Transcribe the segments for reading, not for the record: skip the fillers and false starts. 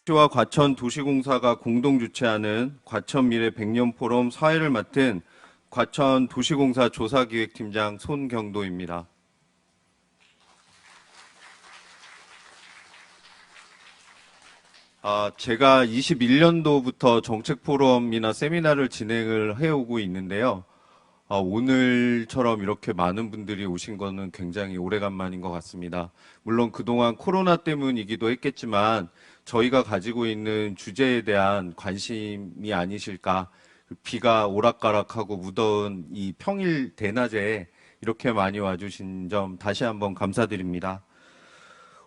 시와 과천도시공사가 공동 주최하는 과천미래 100년 포럼 사회를 맡은 과천도시공사 조사기획팀장 손경도입니다. 제가 21년도부터 정책 포럼이나 세미나를 진행을 해오고 있는데요. 오늘처럼 이렇게 많은 분들이 오신 거는 굉장히 오래간만인 것 같습니다. 물론 그동안 코로나 때문이기도 했겠지만 저희가 가지고 있는 주제에 대한 관심이 아니실까. 비가 오락가락하고 무더운 이 평일 대낮에 이렇게 많이 와주신 점 다시 한번 감사드립니다.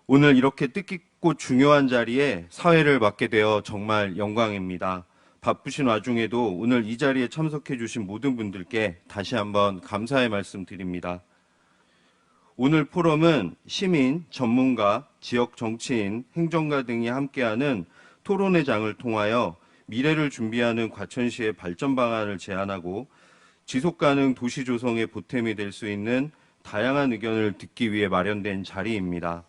오늘 이렇게 뜻깊고 중요한 자리에 사회를 맡게 되어 정말 영광입니다. 바쁘신 와중에도 오늘 이 자리에 참석해 주신 모든 분들께 다시 한번 감사의 말씀 드립니다. 오늘 포럼은 시민, 전문가, 지역 정치인, 행정가 등이 함께하는 토론회 장을 통하여 미래를 준비하는 과천시의 발전 방안을 제안하고 지속가능 도시 조성의 보탬이 될 수 있는 다양한 의견을 듣기 위해 마련된 자리입니다.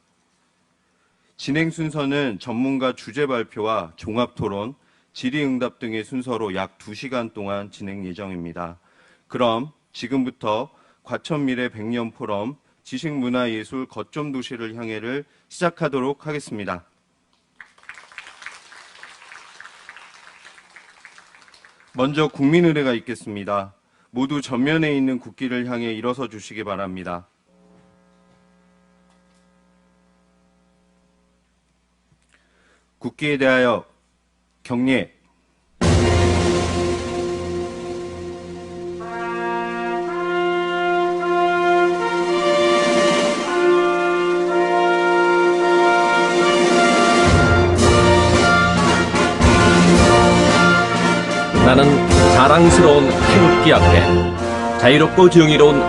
진행 순서는 전문가 주제 발표와 종합 토론, 질의응답 등의 순서로 약 2시간 동안 진행 예정입니다. 그럼 지금부터 과천미래 100년 포럼 지식문화예술 거점 도시를 향해를 시작하도록 하겠습니다. 먼저 국민의례가 있겠습니다. 모두 전면에 있는 국기를 향해 일어서 주시기 바랍니다. 국기에 대하여 경례. 나는 자랑스러운 태극기 앞에 자유롭고 정의로운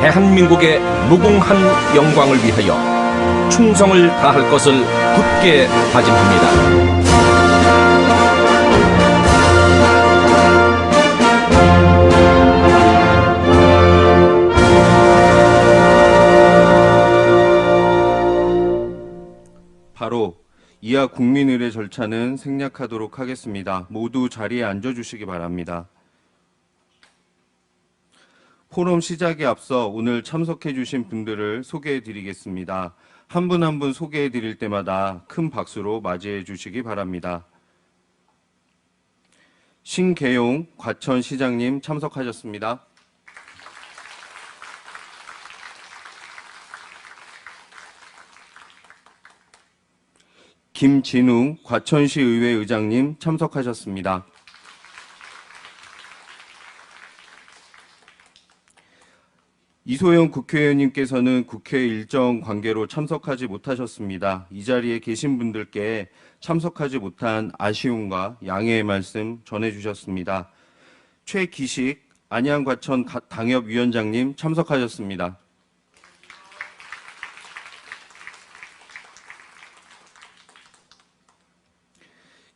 대한민국의 무궁한 영광을 위하여 충성을 다할 것을 굳게 다짐합니다. 바로 이하 국민의례 절차는 생략하도록 하겠습니다. 모두 자리에 앉아주시기 바랍니다. 포럼 시작에 앞서 오늘 참석해 주신 분들을 소개해 드리겠습니다. 한 분 한 분 소개해 드릴 때마다 큰 박수로 맞이해 주시기 바랍니다. 신계용 과천시장님 참석하셨습니다. 김진웅 과천시의회 의장님 참석하셨습니다. 이소영 국회의원님께서는 국회 일정 관계로 참석하지 못하셨습니다. 이 자리에 계신 분들께 참석하지 못한 아쉬움과 양해의 말씀 전해주셨습니다. 최기식 안양과천 당협위원장님 참석하셨습니다.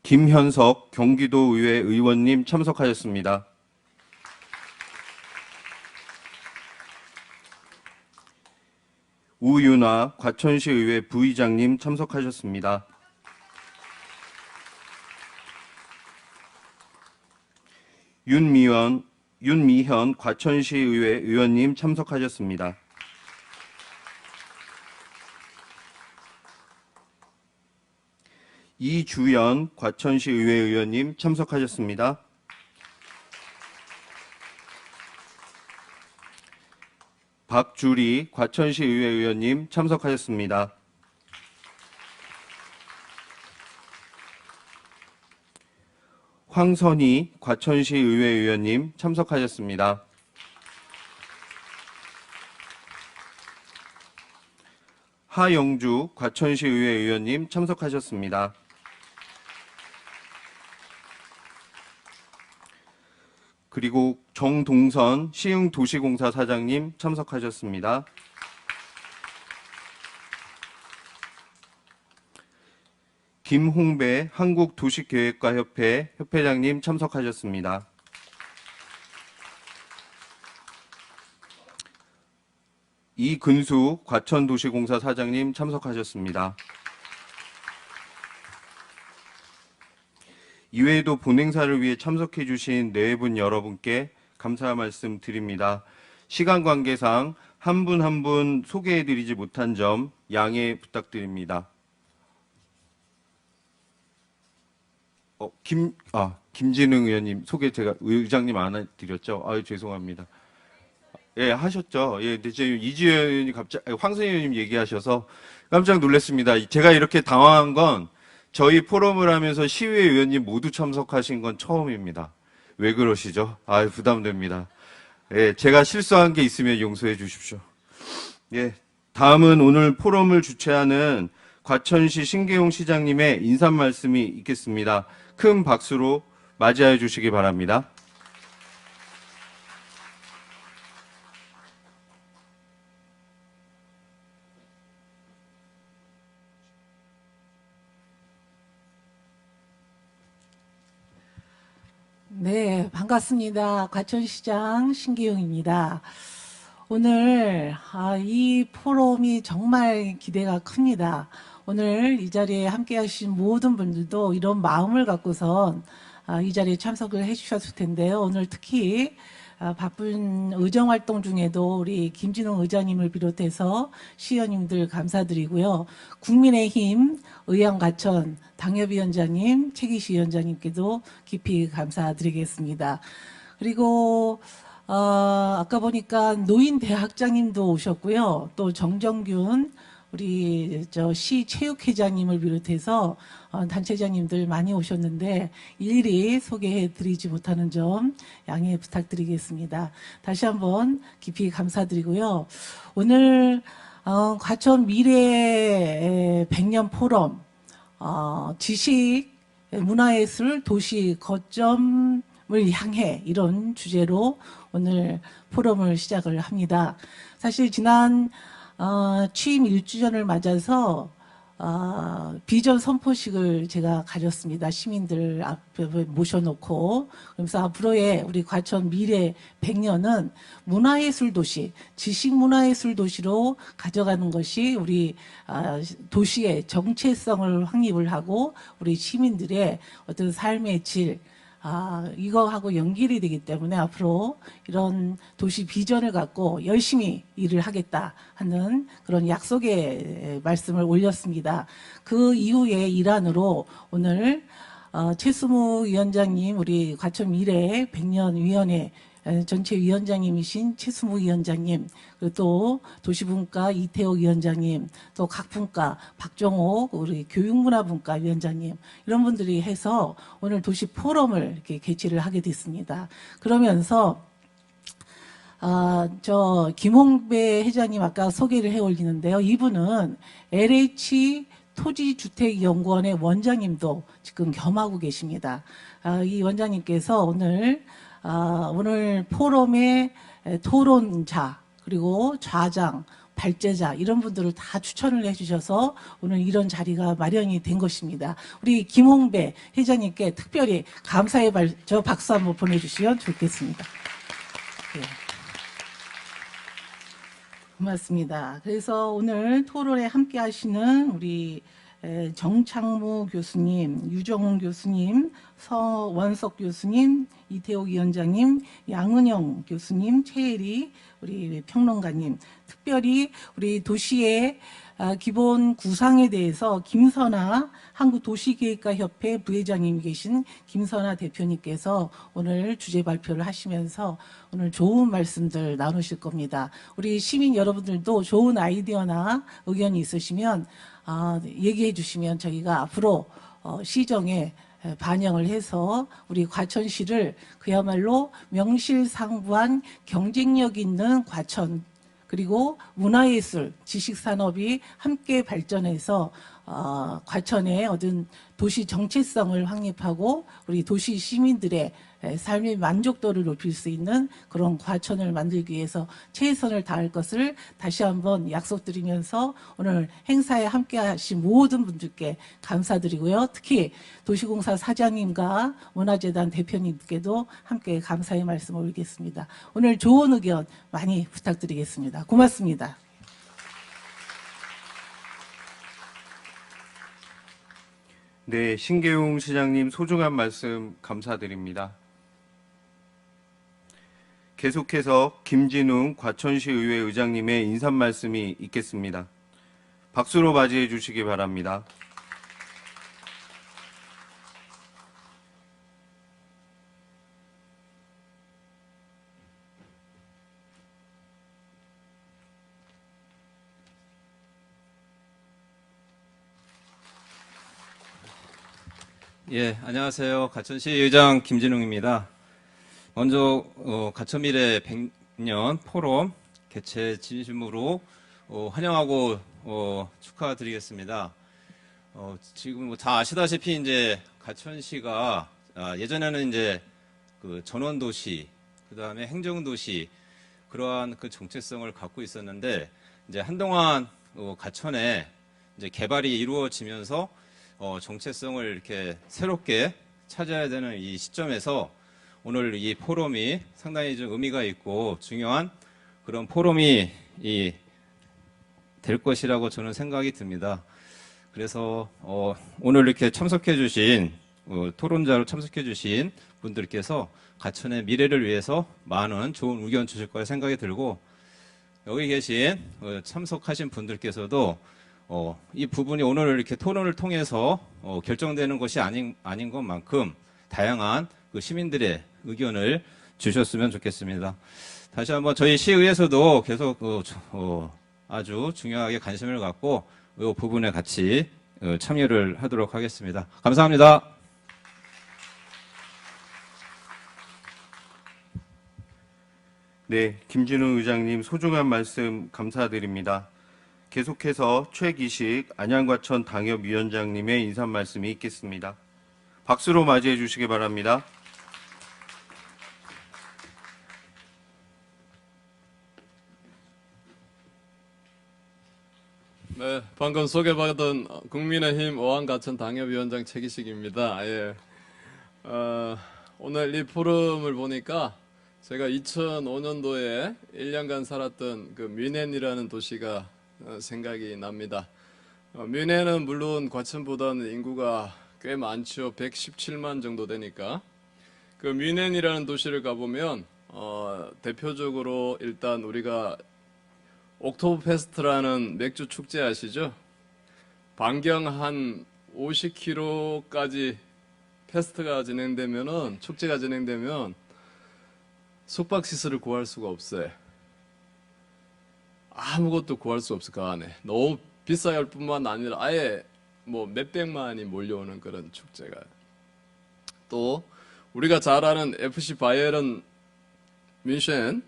김현석 경기도의회 의원님 참석하셨습니다. 우윤아 과천시의회 부의장님 참석하셨습니다. 윤미현 과천시의회 의원님 참석하셨습니다. 이주연 과천시의회 의원님 참석하셨습니다. 박주리 과천시의회 의원님 참석하셨습니다. 황선희 과천시의회 의원님 참석하셨습니다. 하영주 과천시의회 의원님 참석하셨습니다. 그리고 정동선 시흥도시공사 사장님 참석하셨습니다. 김홍배 한국도시계획가협회 협회장님 참석하셨습니다. 이근수 과천도시공사 사장님 참석하셨습니다. 이외에도 본행사를 위해 참석해 주신 네 분 여러분께 감사 말씀 드립니다. 시간 관계상 한 분 한 분 소개해 드리지 못한 점 양해 부탁드립니다. 김진흥 의원님 소개 제가 의장님 안 드렸죠? 아유, 죄송합니다. 예, 하셨죠? 예, 근데 지금 이지혜 의원이 갑자기, 황선희 의원님 얘기하셔서 깜짝 놀랐습니다. 제가 이렇게 당황한 건 저희 포럼을 하면서 시의회 의원님 모두 참석하신 건 처음입니다. 왜 그러시죠? 아유, 부담됩니다. 예, 제가 실수한 게 있으면 용서해 주십시오. 예, 다음은 오늘 포럼을 주최하는 과천시 신계용 시장님의 인사 말씀이 있겠습니다. 큰 박수로 맞이해 주시기 바랍니다. 네, 반갑습니다. 과천시장 신기용입니다. 오늘 이 포럼이 정말 기대가 큽니다. 오늘 이 자리에 함께 하신 모든 분들도 이런 마음을 갖고선 이 자리에 참석을 해주셨을 텐데요. 오늘 특히 바쁜 의정활동 중에도 우리 김진웅 의장님을 비롯해서 시의원님들 감사드리고요. 국민의힘 의왕과천 당협위원장님, 최기시 위원장님께도 깊이 감사드리겠습니다. 그리고 아까 보니까 노인대학장님도 오셨고요. 또 정정균 우리 시 체육회장님을 비롯해서 단체장님들 많이 오셨는데 일일이 소개해드리지 못하는 점 양해 부탁드리겠습니다. 다시 한번 깊이 감사드리고요. 오늘 과천 미래 100년 포럼 지식 문화예술 도시 거점을 향해 이런 주제로 오늘 포럼을 시작을 합니다. 사실 지난 취임 1주년을 맞아서 비전 선포식을 제가 가졌습니다. 시민들 앞에 모셔놓고. 그래서 앞으로의 우리 과천 미래 100년은 문화예술 도시, 지식문화예술 도시로 가져가는 것이 우리 도시의 정체성을 확립을 하고 우리 시민들의 어떤 삶의 질, 이거하고 연결이 되기 때문에 앞으로 이런 도시 비전을 갖고 열심히 일을 하겠다 하는 그런 약속의 말씀을 올렸습니다. 그 이후의 일환으로 오늘 최수무 위원장님, 우리 과천 미래 100년 위원회 전체 위원장님이신 최수무 위원장님, 그리고 또 도시분과 이태옥 위원장님, 또 각분과 박정옥 우리 교육문화분과 위원장님, 이런 분들이 해서 오늘 도시 포럼을 이렇게 개최를 하게 됐습니다. 그러면서 저 김홍배 회장님 아까 소개를 해 올리는데요. 이분은 LH 토지주택연구원의 원장님도 지금 겸하고 계십니다. 이 원장님께서 오늘 포럼의 토론자, 그리고 좌장, 발제자 이런 분들을 다 추천을 해주셔서 오늘 이런 자리가 마련이 된 것입니다. 우리 김홍배 회장님께 특별히 감사의 박수 한번 보내주시면 좋겠습니다. 네. 고맙습니다. 그래서 오늘 토론에 함께 하시는 우리 정창무 교수님, 유정훈 교수님, 서원석 교수님, 이태옥 위원장님, 양은영 교수님, 최혜리 우리 평론가님, 특별히 우리 도시의 기본 구상에 대해서 김선아 한국도시계획가협회 부회장님이 계신 김선아 대표님께서 오늘 주제 발표를 하시면서 오늘 좋은 말씀들 나누실 겁니다. 우리 시민 여러분들도 좋은 아이디어나 의견이 있으시면 얘기해 주시면 저희가 앞으로 시정에 반영을 해서 우리 과천시를 그야말로 명실상부한 경쟁력 있는 과천, 그리고 문화예술, 지식산업이 함께 발전해서 과천의 얻은 도시 정체성을 확립하고 우리 도시 시민들의 삶의 만족도를 높일 수 있는 그런 과천을 만들기 위해서 최선을 다할 것을 다시 한번 약속드리면서 오늘 행사에 함께 하신 모든 분들께 감사드리고요. 특히 도시공사 사장님과 문화재단 대표님께도 함께 감사의 말씀을 올리겠습니다. 오늘 좋은 의견 많이 부탁드리겠습니다. 고맙습니다. 네, 신계웅 시장님 소중한 말씀 감사드립니다. 계속해서 김진웅 과천시 의회 의장님의 인사 말씀이 있겠습니다. 박수로 맞이해 주시기 바랍니다. 예, 안녕하세요. 가천시 의장 김진웅입니다. 먼저 가천미래 100년 포럼 개최 진심으로 환영하고 축하드리겠습니다. 지금 뭐 다 아시다시피 이제 가천시가 예전에는 이제 그 전원도시, 그 다음에 행정도시 그러한 그 정체성을 갖고 있었는데 이제 한동안 가천에 이제 개발이 이루어지면서 정체성을 이렇게 새롭게 찾아야 되는 이 시점에서 오늘 이 포럼이 상당히 좀 의미가 있고 중요한 그런 포럼이 될 것이라고 저는 생각이 듭니다. 그래서 오늘 이렇게 참석해 주신 토론자로 참석해 주신 분들께서 가천의 미래를 위해서 많은 좋은 의견 주실 거라 생각이 들고 여기 계신 참석하신 분들께서도 이 부분이 오늘 이렇게 토론을 통해서 결정되는 것이 아닌 것만큼 다양한 그 시민들의 의견을 주셨으면 좋겠습니다. 다시 한번 저희 시의회에서도 계속 아주 중요하게 관심을 갖고 이 부분에 같이 참여를 하도록 하겠습니다. 감사합니다. 네, 김진웅 의장님 소중한 말씀 감사드립니다. 계속해서 최기식 안양과천 당협위원장님의 인사 말씀이 있겠습니다. 박수로 맞이해 주시기 바랍니다. 네, 방금 소개받은 국민의힘 어안가천 당협위원장 최기식입니다. 예. 오늘 이 포럼을 보니까 제가 2005년도에 1년간 살았던 그 뮌헨이라는 도시가 생각이 납니다. 뮌헨은 물론 과천보다는 인구가 꽤 많죠. 117만 정도 되니까. 그 뮌헨이라는 도시를 가보면 대표적으로 일단 우리가 옥토버페스트라는 맥주 축제 아시죠? 반경 한 50km까지 페스트가 진행되면은 축제가 진행되면 숙박시설을 구할 수가 없어요. 아무것도 구할 수 없어 그 안에. 너무 비싸야 할 뿐만 아니라 아예 뭐 몇백만이 몰려오는 그런 축제가. 또 우리가 잘 아는 FC 바이에른 뮌헨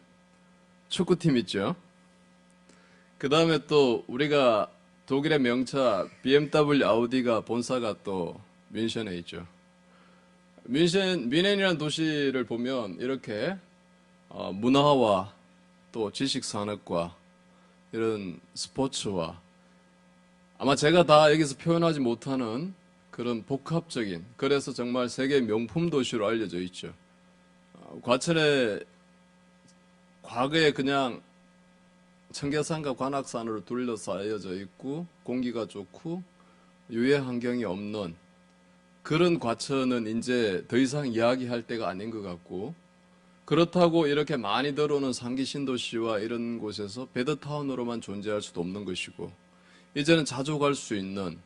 축구팀 있죠. 그 다음에 또 우리가 독일의 명차 BMW 아우디가 본사가 또 뮌헨에 있죠. 뮌헨이라는 도시를 보면 이렇게 문화와 또 지식산업과 이런 스포츠와 아마 제가 다 여기서 표현하지 못하는 그런 복합적인 그래서 정말 세계 명품 도시로 알려져 있죠. 과천에 과거에 그냥 청계산과 관악산으로 둘러싸여져 있고 공기가 좋고 유해 환경이 없는 그런 과천은 이제 더 이상 이야기할 때가 아닌 것 같고 그렇다고 이렇게 많이 들어오는 상기 신도시와 이런 곳에서 베드타운으로만 존재할 수도 없는 것이고 이제는 자주 갈 수 있는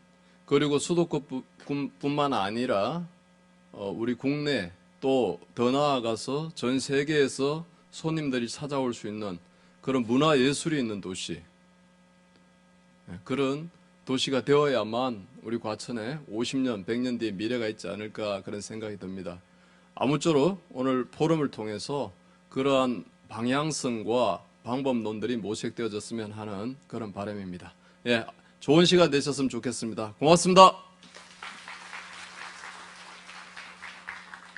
그리고 수도권뿐만 아니라 우리 국내 또 더 나아가서 전 세계에서 손님들이 찾아올 수 있는 그런 문화예술이 있는 도시 그런 도시가 되어야만 우리 과천에 50년, 100년 뒤에 미래가 있지 않을까 그런 생각이 듭니다. 아무쪼록 오늘 포럼을 통해서 그러한 방향성과 방법론들이 모색되어졌으면 하는 그런 바람입니다. 예, 좋은 시간 되셨으면 좋겠습니다. 고맙습니다.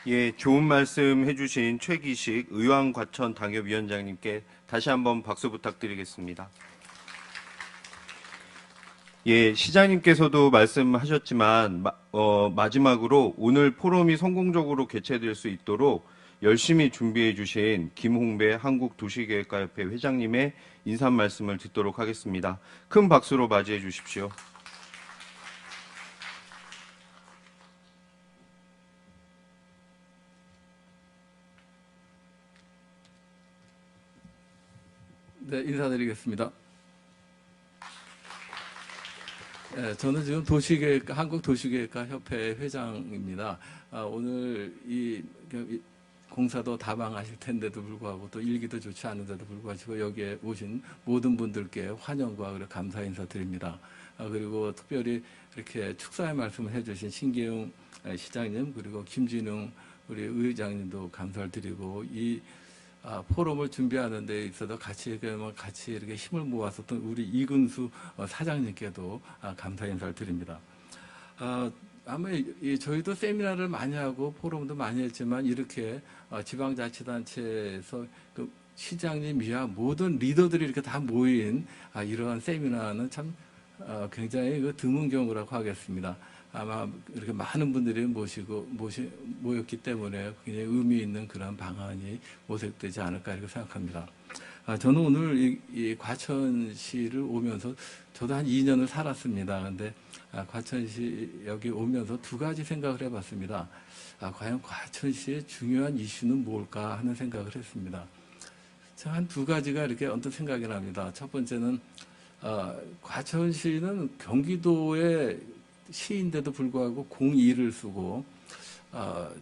예, 좋은 말씀 해주신 최기식 의왕과천 당협위원장님께 다시 한번 박수 부탁드리겠습니다. 예, 시장님께서도 말씀하셨지만 마지막으로 오늘 포럼이 성공적으로 개최될 수 있도록 열심히 준비해 주신 김홍배 한국도시계획가협회 회장님의 인사 말씀을 듣도록 하겠습니다. 큰 박수로 맞이해 주십시오. 네, 인사드리겠습니다. 저는 지금 한국 도시계획가 협회 회장입니다. 오늘 이 공사도 다방하실 텐데도 불구하고 또 일기도 좋지 않은데도 불구하고 여기에 오신 모든 분들께 환영과 그리고 감사 인사드립니다. 그리고 특별히 이렇게 축사의 말씀을 해주신 신기웅 시장님 그리고 김진웅 우리 의장님도 감사를 드리고 이 포럼을 준비하는 데 있어서 같이 이렇게 힘을 모았었던 우리 이근수 사장님께도 감사 인사를 드립니다. 아마 저희도 세미나를 많이 하고 포럼도 많이 했지만 이렇게 지방자치단체에서 그 시장님 이하 모든 리더들이 이렇게 다 모인 이러한 세미나는 참 굉장히 드문 경우라고 하겠습니다. 아마 이렇게 많은 분들이 모였기 때문에 굉장히 의미 있는 그런 방안이 모색되지 않을까 이렇게 생각합니다. 저는 오늘 이 과천시를 오면서 저도 한 2년을 살았습니다. 그런데 과천시 여기 오면서 두 가지 생각을 해봤습니다. 과연 과천시의 중요한 이슈는 뭘까 하는 생각을 했습니다. 한 두 가지가 이렇게 언뜻 생각이 납니다. 첫 번째는 과천시는 경기도의 시인데도 불구하고 02를 쓰고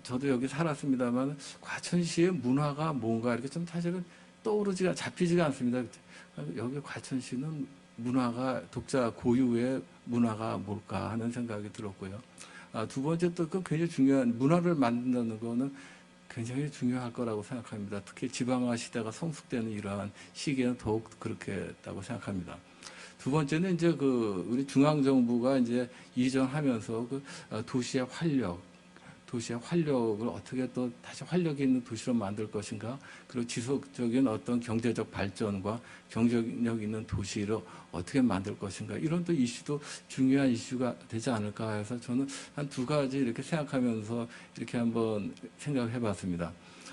저도 여기 살았습니다만 과천시의 문화가 뭔가 이렇게 좀 사실은 잡히지가 않습니다. 여기 과천시는 문화가 독자 고유의 문화가 뭘까 하는 생각이 들었고요. 두 번째 또 굉장히 중요한 문화를 만든다는 거는 굉장히 중요할 거라고 생각합니다. 특히 지방화 시대가 성숙되는 이러한 시기에는 더욱 그렇겠다고 생각합니다. 두 번째는 이제 우리 중앙정부가 이제 이전하면서 도시의 활력을 어떻게 또 다시 활력이 있는 도시로 만들 것인가, 그리고 지속적인 어떤 경제적 발전과 경쟁력 있는 도시로 어떻게 만들 것인가, 이런 또 이슈도 중요한 이슈가 되지 않을까 해서 저는 한 두 가지 이렇게 생각하면서 이렇게 한번 생각을 해봤습니다.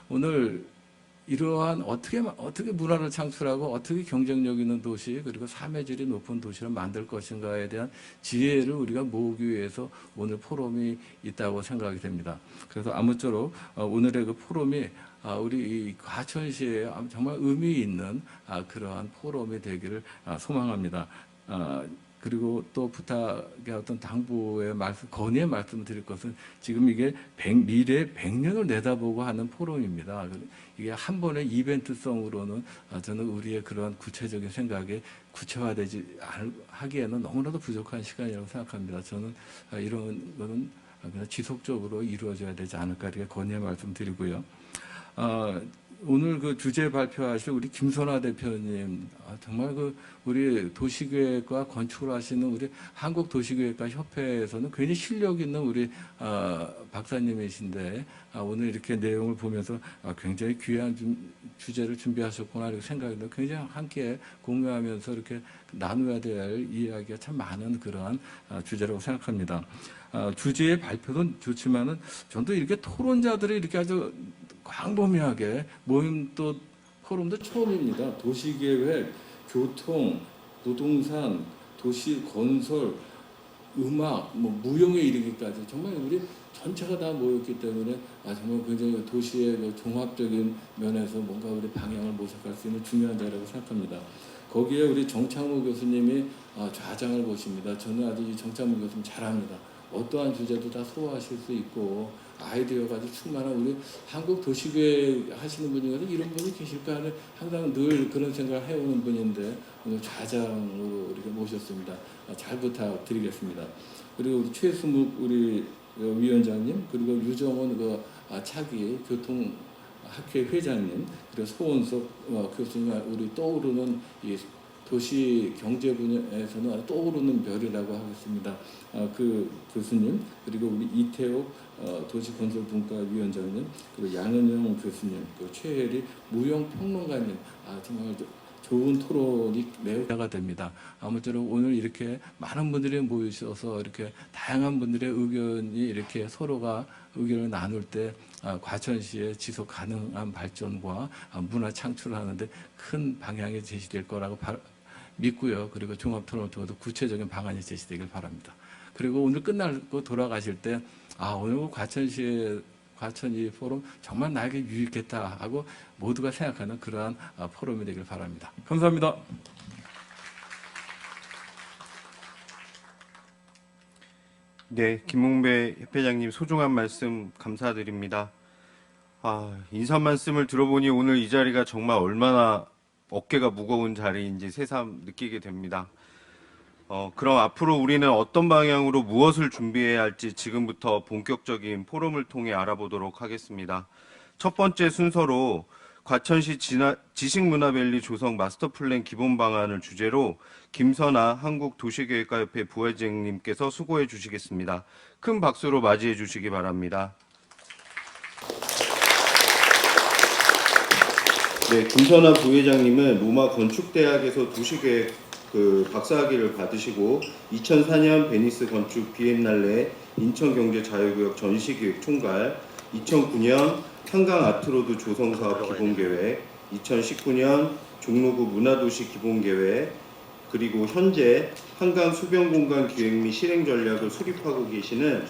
오늘 이러한 어떻게 문화를 창출하고 어떻게 경쟁력 있는 도시 그리고 삶의 질이 높은 도시를 만들 것인가에 대한 지혜를 우리가 모으기 위해서 오늘 포럼이 있다고 생각이 됩니다. 그래서 아무쪼록 오늘의 그 포럼이 우리 이 과천시에 정말 의미 있는 그러한 포럼이 되기를 소망합니다. 그리고 또 부탁의 어떤 당부의 건의의 말씀을 드릴 것은 지금 이게 미래 100년을 내다보고 하는 포럼입니다. 이게 한 번의 이벤트성으로는 저는 우리의 그러한 구체적인 생각이 하기에는 너무나도 부족한 시간이라고 생각합니다. 저는 이런 거는 그냥 지속적으로 이루어져야 되지 않을까 이렇게 건의의 말씀 드리고요. 오늘 그 주제 발표하실 우리 김선화 대표님, 정말 우리 도시계획과 건축을 하시는 우리 한국도시계획가 협회에서는 굉장히 실력 있는 우리 박사님이신데 오늘 이렇게 내용을 보면서 굉장히 귀한 주제를 준비하셨구나 이렇게 생각이 들어요. 굉장히 함께 공유하면서 이렇게 나눠야 될 이야기가 참 많은 그러한 주제라고 생각합니다. 주제의 발표도 좋지만은 저도 이렇게 토론자들이 이렇게 아주 광범위하게 모임 또 포럼도 처음입니다. 도시계획, 교통, 부동산, 도시 건설, 음악, 무용에 이르기까지 정말 우리 전체가 다 모였기 때문에 정말 굉장히 도시의 종합적인 면에서 뭔가 우리 방향을 모색할 수 있는 중요한 자리라고 생각합니다. 거기에 우리 정창무 교수님이 좌장을 보십니다. 저는 아주 이 정창무 교수님 잘합니다. 어떠한 주제도 다 소화하실 수 있고 아이디어가 아주 충만한 우리 한국 도시계획 하시는 분이 이런 분이 계실까 하는 항상 늘 그런 생각을 해오는 분인데 오늘 좌장으로 이렇게 모셨습니다. 잘 부탁드리겠습니다. 그리고 우리 최수묵 우리 위원장님 그리고 유정원 차기 교통학회 회장님 그리고 소원석 교수님 우리 떠오르는 이 도시 경제 분야에서는 떠오르는 별이라고 하겠습니다. 그 교수님 그리고 우리 이태옥 도시건설분과위원장님 그리고 양은영 교수님 그리고 최혜리 무용평론가님 정말 좋은 토론이 매우 기대가 됩니다. 아무쪼록 오늘 이렇게 많은 분들이 모이셔서 이렇게 다양한 분들의 의견이 이렇게 서로가 의견을 나눌 때 과천시의 지속 가능한 발전과 문화 창출을 하는데 큰 방향이 제시될 거라고 믿고요. 그리고 종합토론을 통해서 구체적인 방안이 제시되길 바랍니다. 그리고 오늘 끝나고 돌아가실 때 오늘 과천 이 포럼 정말 나에게 유익했다 하고 모두가 생각하는 그러한 포럼이 되길 바랍니다. 감사합니다. 네, 김웅배 협회장님 소중한 말씀 감사드립니다. 인사 말씀을 들어보니 오늘 이 자리가 정말 얼마나 어깨가 무거운 자리인지 새삼 느끼게 됩니다. 그럼 앞으로 우리는 어떤 방향으로 무엇을 준비해야 할지 지금부터 본격적인 포럼을 통해 알아보도록 하겠습니다. 첫 번째 순서로 과천시 지식문화밸리 조성 마스터플랜 기본 방안을 주제로 김선아 한국도시계획가협회 부회장님께서 수고해 주시겠습니다. 큰 박수로 맞이해 주시기 바랍니다. 네, 김선아 부회장님은 로마 건축대학에서 도시계획 박사학위를 받으시고 2004년 베니스 건축 비엔날레 인천경제자유구역 전시기획 총괄, 2009년 한강 아트로드 조성사업 기본계획, 2019년 종로구 문화도시 기본계획, 그리고 현재 한강 수변공간 기획 및 실행 전략을 수립하고 계시는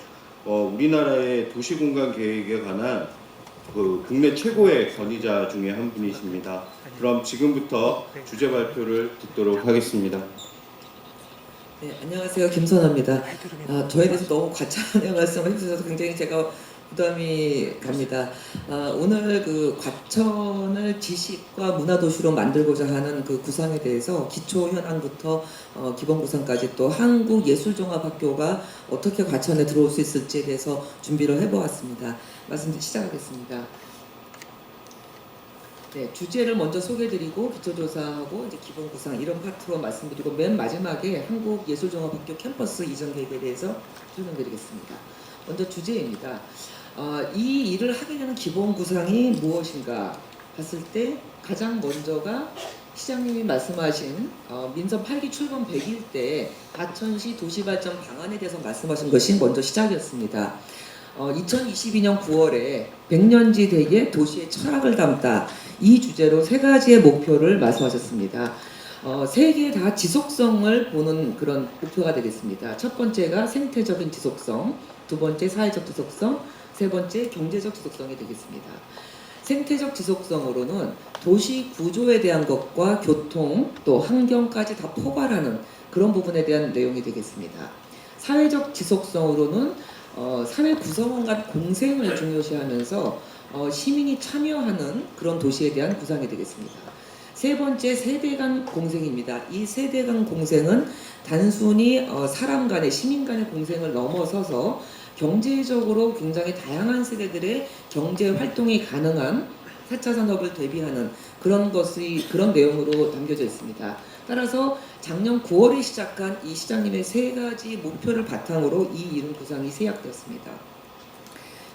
우리나라의 도시공간 계획에 관한 국내 최고의 권위자 중에 한 분이십니다. 그럼 지금부터 주제 발표를 듣도록 하겠습니다. 네, 안녕하세요. 김선아입니다. 저에 대해서 너무 과찬의 말씀을 해주셔서 굉장히 제가 부담이 갑니다. 오늘 그 과천을 지식과 문화도시로 만들고자 하는 그 구상에 대해서 기초 현안부터 기본 구상까지 또 한국예술종합학교가 어떻게 과천에 들어올 수 있을지에 대해서 준비를 해보았습니다. 말씀 시작하겠습니다. 네, 주제를 먼저 소개드리고 기초조사하고 이제 기본 구상 이런 파트로 말씀드리고 맨 마지막에 한국예술종합학교 캠퍼스 이전 계획에 대해서 설명드리겠습니다. 먼저 주제입니다. 이 일을 하게 되는 기본 구상이 무엇인가 봤을 때 가장 먼저가 시장님이 말씀하신 민선 8기 출범 100일 때 과천시 도시발전 방안에 대해서 말씀하신 것이 먼저 시작이었습니다. 2022년 9월에 100년지 대의 도시의 철학을 담다 이 주제로 세 가지의 목표를 말씀하셨습니다. 세 개 다 지속성을 보는 그런 목표가 되겠습니다. 첫 번째가 생태적인 지속성, 두 번째 사회적 지속성, 세 번째 경제적 지속성이 되겠습니다. 생태적 지속성으로는 도시 구조에 대한 것과 교통 또 환경까지 다 포괄하는 그런 부분에 대한 내용이 되겠습니다. 사회적 지속성으로는 사회 구성원 간 공생을 중요시하면서 시민이 참여하는 그런 도시에 대한 구상이 되겠습니다. 세 번째 세대 간 공생입니다. 이 세대 간 공생은 단순히 사람 간의 시민 간의 공생을 넘어서서 경제적으로 굉장히 다양한 세대들의 경제 활동이 가능한 4차 산업을 대비하는 그런 내용으로 담겨져 있습니다. 따라서 작년 9월에 시작한 이 시장님의 세 가지 목표를 바탕으로 이 이름 구상이 시작되었습니다.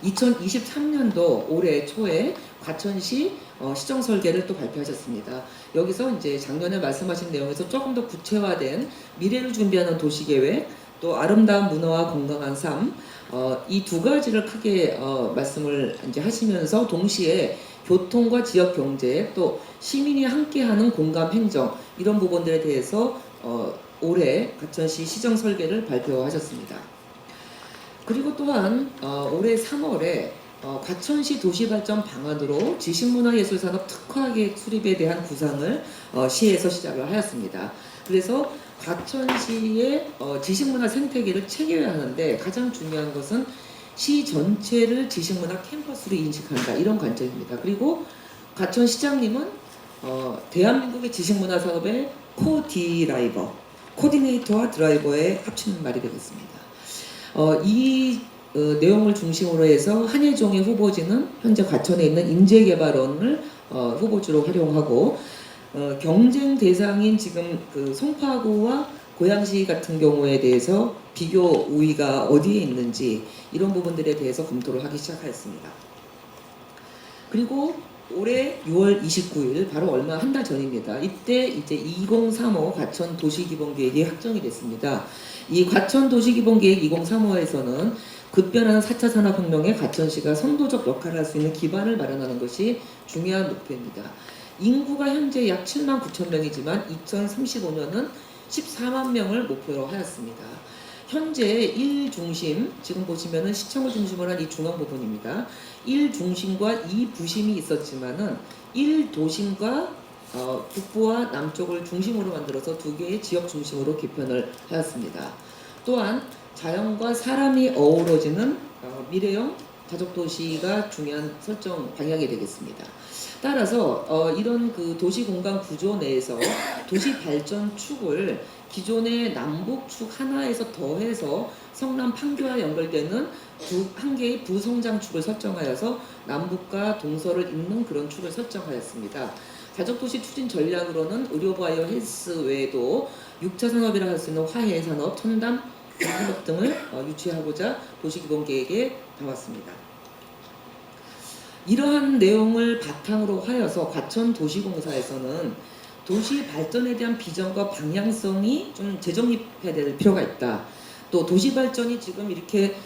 2023년도 올해 초에 과천시 시정 설계를 또 발표하셨습니다. 여기서 이제 작년에 말씀하신 내용에서 조금 더 구체화된 미래를 준비하는 도시계획, 또 아름다운 문화와 건강한 삶, 이 두 가지를 크게 말씀을 이제 하시면서 동시에 교통과 지역 경제 또 시민이 함께하는 공감 행정 이런 부분들에 대해서 올해 과천시 시정 설계를 발표하셨습니다. 그리고 또한 올해 3월에 과천시 도시발전 방안으로 지식문화예술산업 특화계획 수립에 대한 구상을 시에서 시작을 하였습니다. 그래서 과천시의 지식문화 생태계를 체계화하는데 가장 중요한 것은 시 전체를 지식문화 캠퍼스로 인식한다 이런 관점입니다. 그리고 과천시장님은 대한민국의 지식문화 사업의 코디네이터와 드라이버의 합치는 말이 되겠습니다. 이 내용을 중심으로 해서 한예종의 후보지는 현재 과천에 있는 인재개발원을 후보지로 활용하고 경쟁 대상인 지금 그 송파구와 고양시 같은 경우에 대해서 비교 우위가 어디에 있는지 이런 부분들에 대해서 검토를 하기 시작하였습니다. 그리고 올해 6월 29일 바로 얼마 한 달 전입니다. 이때 이제 2035 과천 도시기본계획이 확정이 됐습니다. 이 과천 도시기본계획 2035에서는 급변하는 4차 산업혁명에 과천시가 선도적 역할을 할 수 있는 기반을 마련하는 것이 중요한 목표입니다. 인구가 현재 약 7만 9천 명이지만 2035년은 14만 명을 목표로 하였습니다. 현재 1중심, 지금 보시면은 시청을 중심으로 한 이 중앙 부분입니다. 1중심과 2부심이 있었지만은 1도심과 북부와 남쪽을 중심으로 만들어서 두 개의 지역 중심으로 개편을 하였습니다. 또한 자연과 사람이 어우러지는 미래형 가족도시가 중요한 설정 방향이 되겠습니다. 따라서 이런 그 도시 공간 구조 내에서 도시 발전 축을 기존의 남북축 하나에서 더해서 성남 판교와 연결되는 한 개의 부성장축을 설정하여서 남북과 동서를 잇는 그런 축을 설정하였습니다. 가족도시 추진 전략으로는 의료바이오 헬스 외에도 6차 산업이라 할 수 있는 화해산업, 첨단 산업 등을 유치하고자 도시기본계획에 담았습니다. 이러한 내용을 바탕으로 하여서 과천도시공사에서는 도시 발전에 대한 비전과 방향성이 좀 재정립해야 될 필요가 있다. 또 도시 발전이 지금 이렇게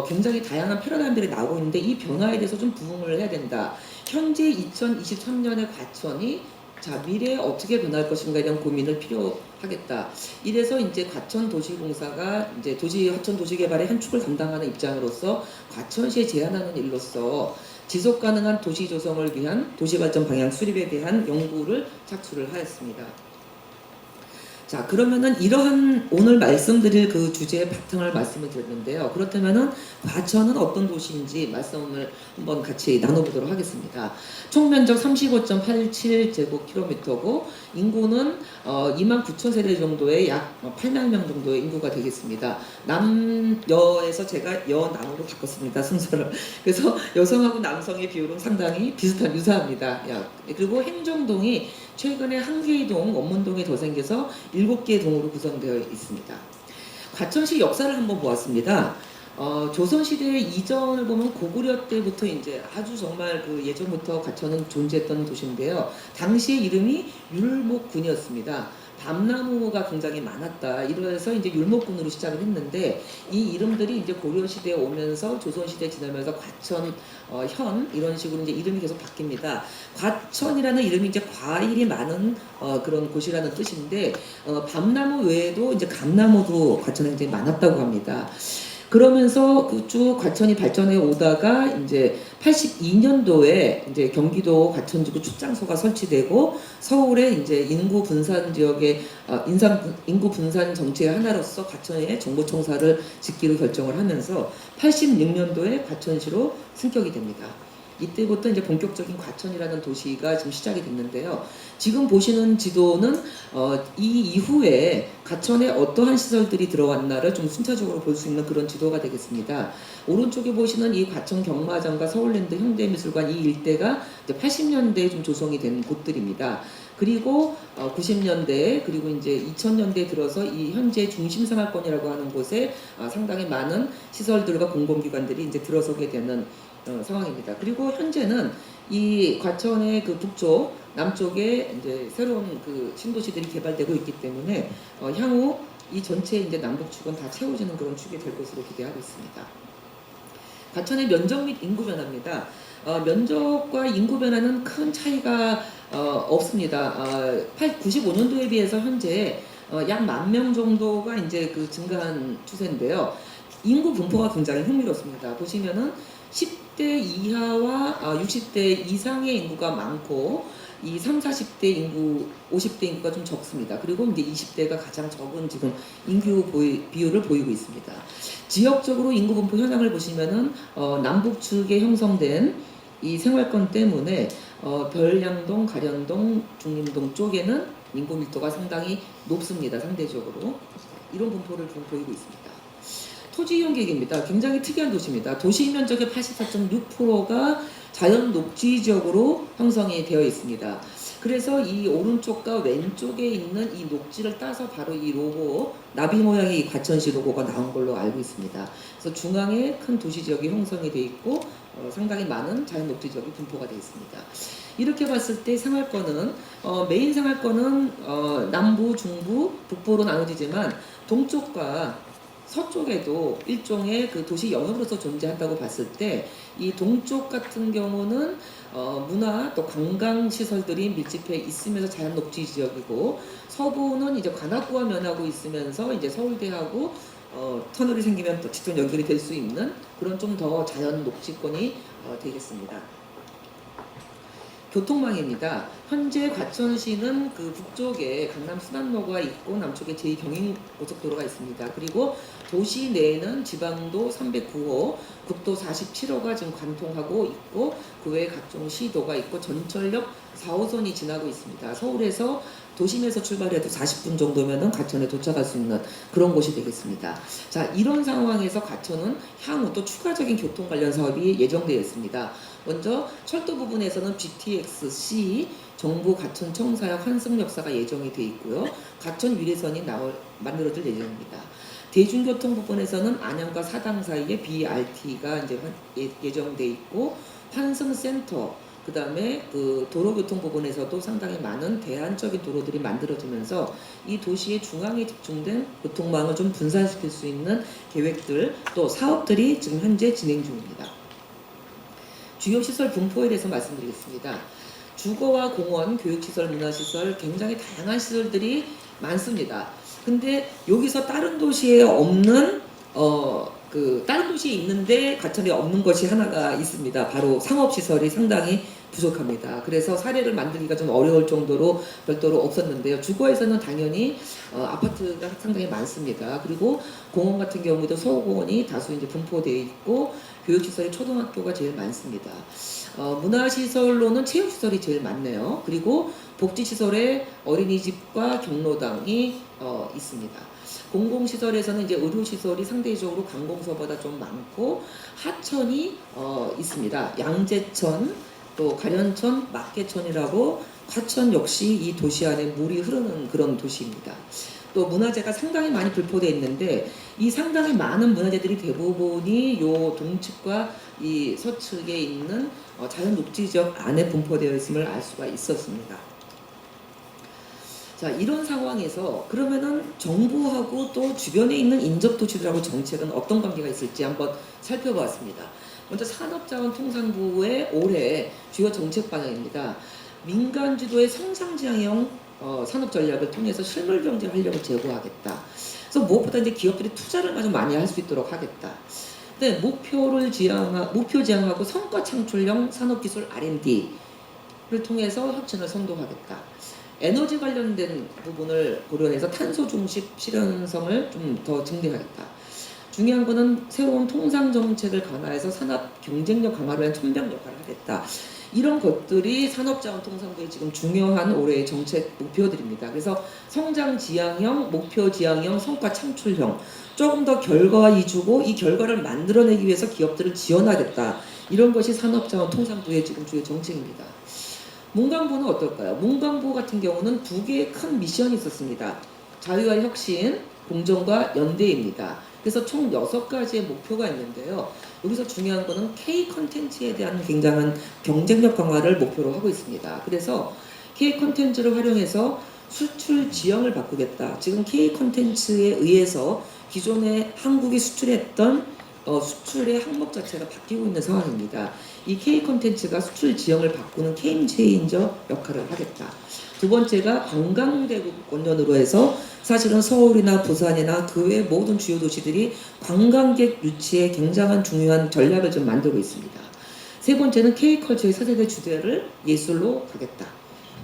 굉장히 다양한 패러다임들이 나오고 있는데 이 변화에 대해서 좀 부응을 해야 된다. 현재 2023년의 과천이 자 미래에 어떻게 변할 것인가에 대한 고민을 필요하겠다. 이래서 이제 과천도시공사가 이제 하천도시개발의 한 축을 담당하는 입장으로서 과천시에 제안하는 일로서 지속 가능한 도시 조성을 위한 도시발전 방향 수립에 대한 연구를 착수를 하였습니다. 자, 그러면은 이러한 오늘 말씀드릴 그 주제의 바탕을 말씀을 드렸는데요. 그렇다면은 과천은 어떤 도시인지 말씀을 한번 같이 나눠보도록 하겠습니다. 총 면적 35.87제곱킬로미터고 인구는 29,000세대 정도의 약 8만 명 정도의 인구가 되겠습니다. 남여에서 제가 여남으로 바꿨습니다. 순서를. 그래서 여성하고 남성의 비율은 상당히 유사합니다. 그리고 행정동이 최근에 한계이동, 원문동이 더 생겨서 7개의 동으로 구성되어 있습니다. 과천시 역사를 한번 보았습니다. 조선시대 이전을 보면 고구려 때부터 이제 아주 정말 그 예전부터 과천은 존재했던 도시인데요. 당시의 이름이 율목군이었습니다. 밤나무가 굉장히 많았다. 이래서 이제 율목군으로 시작을 했는데 이 이름들이 이제 고려시대에 오면서 조선시대 지나면서 과천, 현 이런 식으로 이제 이름이 계속 바뀝니다. 과천이라는 이름이 이제 과일이 많은 그런 곳이라는 뜻인데 밤나무 외에도 이제 감나무도 과천에 굉장히 많았다고 합니다. 그러면서 쭉 과천이 발전해 오다가 이제 82년도에 이제 경기도 과천지구 축장소가 설치되고 서울의 이제 인구 분산 지역의 인구 분산 정책의 하나로서 과천에 정보청사를 짓기로 결정을 하면서 86년도에 과천시로 승격이 됩니다. 이때부터 이제 본격적인 과천이라는 도시가 지금 시작이 됐는데요. 지금 보시는 지도는 이 이후에 과천에 어떠한 시설들이 들어왔나를 좀 순차적으로 볼 수 있는 그런 지도가 되겠습니다. 오른쪽에 보시는 이 과천 경마장과 서울랜드 현대미술관 이 일대가 이제 80년대에 좀 조성이 된 곳들입니다. 그리고 90년대 그리고 이제 2000년대에 들어서 이 현재 중심생활권이라고 하는 곳에 상당히 많은 시설들과 공공기관들이 이제 들어서게 되는 상황입니다. 그리고 현재는 이 과천의 그 북쪽, 남쪽에 이제 새로운 그 신도시들이 개발되고 있기 때문에 향후 이 전체 이제 남북축은 다 채워지는 그런 축이 될 것으로 기대하고 있습니다. 과천의 면적 및 인구 변화입니다. 면적과 인구 변화는 큰 차이가 없습니다. 95년도에 비해서 현재 약 10,000명 정도가 이제 그 증가한 추세인데요. 인구 분포가 굉장히 흥미롭습니다. 보시면은 10대 이하와 60대 이상의 인구가 많고 이 30, 40대 인구, 50대 인구가 좀 적습니다. 그리고 이제 20대가 가장 적은 지금 인구 비율을 보이고 있습니다. 지역적으로 인구 분포 현황을 보시면은 남북측에 형성된 이 생활권 때문에 별량동, 가련동, 중림동 쪽에는 인구 밀도가 상당히 높습니다. 상대적으로 이런 분포를 좀 보이고 있습니다. 토지 이용 계획입니다. 굉장히 특이한 도시입니다. 도시 면적의 84.6%가 자연 녹지 지역으로 형성이 되어 있습니다. 그래서 이 오른쪽과 왼쪽에 있는 이 녹지를 따서 바로 이 로고, 나비 모양의 이 과천시 로고가 나온 걸로 알고 있습니다. 그래서 중앙에 큰 도시 지역이 형성이 되어 있고 상당히 많은 자연 녹지 지역이 분포가 되어 있습니다. 이렇게 봤을 때 생활권은 메인 생활권은 남부, 중부, 북부로 나눠지지만 동쪽과 서쪽에도 일종의 그 도시 영역으로서 존재한다고 봤을 때 이 동쪽 같은 경우는 문화 또 관광 시설들이 밀집해 있으면서 자연 녹지 지역이고 서부는 이제 관악구와 면하고 있으면서 이제 서울대하고 터널이 생기면 또 직접 연결이 될 수 있는 그런 좀 더 자연 녹지권이 되겠습니다. 교통망입니다. 현재 과천시는 그 북쪽에 강남 수단로가 있고 남쪽에 제2경인고속도로가 있습니다. 그리고 도시 내에는 지방도 309호, 국도 47호가 지금 관통하고 있고 그 외에 각종 시도가 있고 전철역 4호선이 지나고 있습니다. 서울에서 도심에서 출발해도 40분 정도면은 과천에 도착할 수 있는 그런 곳이 되겠습니다. 자, 이런 상황에서 과천은 향후 또 추가적인 교통 관련 사업이 예정되어 있습니다. 먼저 철도 부분에서는 GTX-C 정부 과천 청사역 환승역사가 예정이 되어 있고요. 과천 유례선이 만들어질 예정입니다. 대중교통 부분에서는 안양과 사당 사이에 BRT가 이제 예정돼 있고 환승센터 그 다음에 그 도로교통 부분에서도 상당히 많은 대안적인 도로들이 만들어지면서 이 도시의 중앙에 집중된 교통망을 좀 분산시킬 수 있는 계획들 또 사업들이 지금 현재 진행 중입니다. 주요 시설 분포에 대해서 말씀드리겠습니다. 주거와 공원, 교육시설, 문화시설 굉장히 다양한 시설들이 많습니다. 근데 여기서 다른 도시에 없는 다른 도시에 있는데 과천에 없는 것이 하나가 있습니다. 바로 상업시설이 상당히 부족합니다. 그래서 사례를 만들기가 좀 어려울 정도로 별도로 없었는데요. 주거에서는 당연히 아파트가 상당히 많습니다. 그리고 공원 같은 경우도 서구공원이 다수 이제 분포되어 있고 교육시설이 초등학교가 제일 많습니다. 문화시설로는 체육시설이 제일 많네요. 그리고 복지시설에 어린이집과 경로당이 있습니다. 공공시설에서는 이제 의료시설이 상대적으로 관공서보다 좀 많고 하천이 있습니다. 양재천, 또 가련천, 막계천이라고 과천 역시 이 도시 안에 물이 흐르는 그런 도시입니다. 또 문화재가 상당히 많이 분포되어 있는데 이 상당히 많은 문화재들이 대부분이 요 동측과 이 서측에 있는 자연 녹지 지역 안에 분포되어 있음을 알 수가 있었습니다. 자, 이런 상황에서 그러면은 정부하고 또 주변에 있는 인접도시들하고 정책은 어떤 관계가 있을지 한번 살펴보았습니다. 먼저 산업자원통상부의 올해 주요 정책 방향입니다. 민간 주도의 성장지향형 산업 전략을 통해서 실물 경제 활력을 제고하겠다. 그래서 무엇보다 이제 기업들이 투자를 아주 많이 할 수 있도록 하겠다. 근데 목표 지향하고 성과 창출형 산업기술 R&D를 통해서 혁신을 선도하겠다. 에너지 관련된 부분을 고려해서 탄소 중립 실현성을 좀 더 증대하겠다. 중요한 거는 새로운 통상 정책을 강화해서 산업 경쟁력 강화를 위한 천병 역할을 하겠다. 이런 것들이 산업자원통상부의 지금 중요한 올해의 정책 목표들입니다. 그래서 성장 지향형, 목표 지향형, 성과 창출형 조금 더 결과 위주고 이 결과를 만들어내기 위해서 기업들을 지원하겠다. 이런 것이 산업자원통상부의 지금 주요 정책입니다. 문광부는 어떨까요? 문광부 같은 경우는 두 개의 큰 미션이 있었습니다. 자유와 혁신, 공정과 연대입니다. 그래서 총 6가지의 목표가 있는데요. 여기서 중요한 거는 K 컨텐츠에 대한 굉장한 경쟁력 강화를 목표로 하고 있습니다. 그래서 K 컨텐츠를 활용해서 수출 지형을 바꾸겠다. 지금 K 컨텐츠에 의해서 기존에 한국이 수출했던 수출의 항목 자체가 바뀌고 있는 상황입니다. 이 K 컨텐츠가 수출 지형을 바꾸는 게임 체인저 역할을 하겠다. 두 번째가 관광대국 원년으로 해서 사실은 서울이나 부산이나 그 외 모든 주요 도시들이 관광객 유치에 굉장한 중요한 전략을 좀 만들고 있습니다. 세 번째는 K컬처의 차세대 주제를 예술로 가겠다.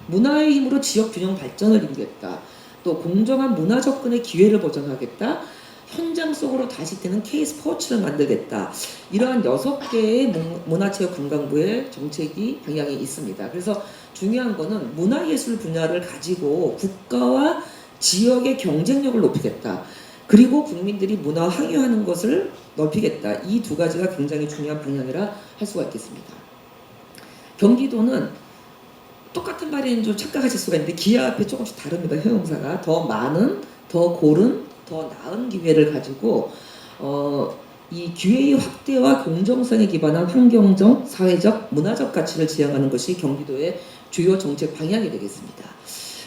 문화의 힘으로 지역 균형 발전을 이루겠다. 또 공정한 문화 접근의 기회를 보장하겠다. 현장 속으로 다시 뜨는 K-스포츠를 만들겠다. 이러한 6개의 문화체육관광부의 정책이 방향이 있습니다. 그래서 중요한 거는 문화예술 분야를 가지고 국가와 지역의 경쟁력을 높이겠다. 그리고 국민들이 문화 항유하는 것을 넓히겠다. 이 두 가지가 굉장히 중요한 방향이라 할 수가 있겠습니다. 경기도는 똑같은 말인 줄 착각하실 수가 있는데 기아 앞에 조금씩 다릅니다. 형용사가 더 많은, 더 고른, 더 나은 기회를 가지고 이 기회의 확대와 공정성에 기반한 환경적, 사회적, 문화적 가치를 지향하는 것이 경기도의 주요 정책 방향이 되겠습니다.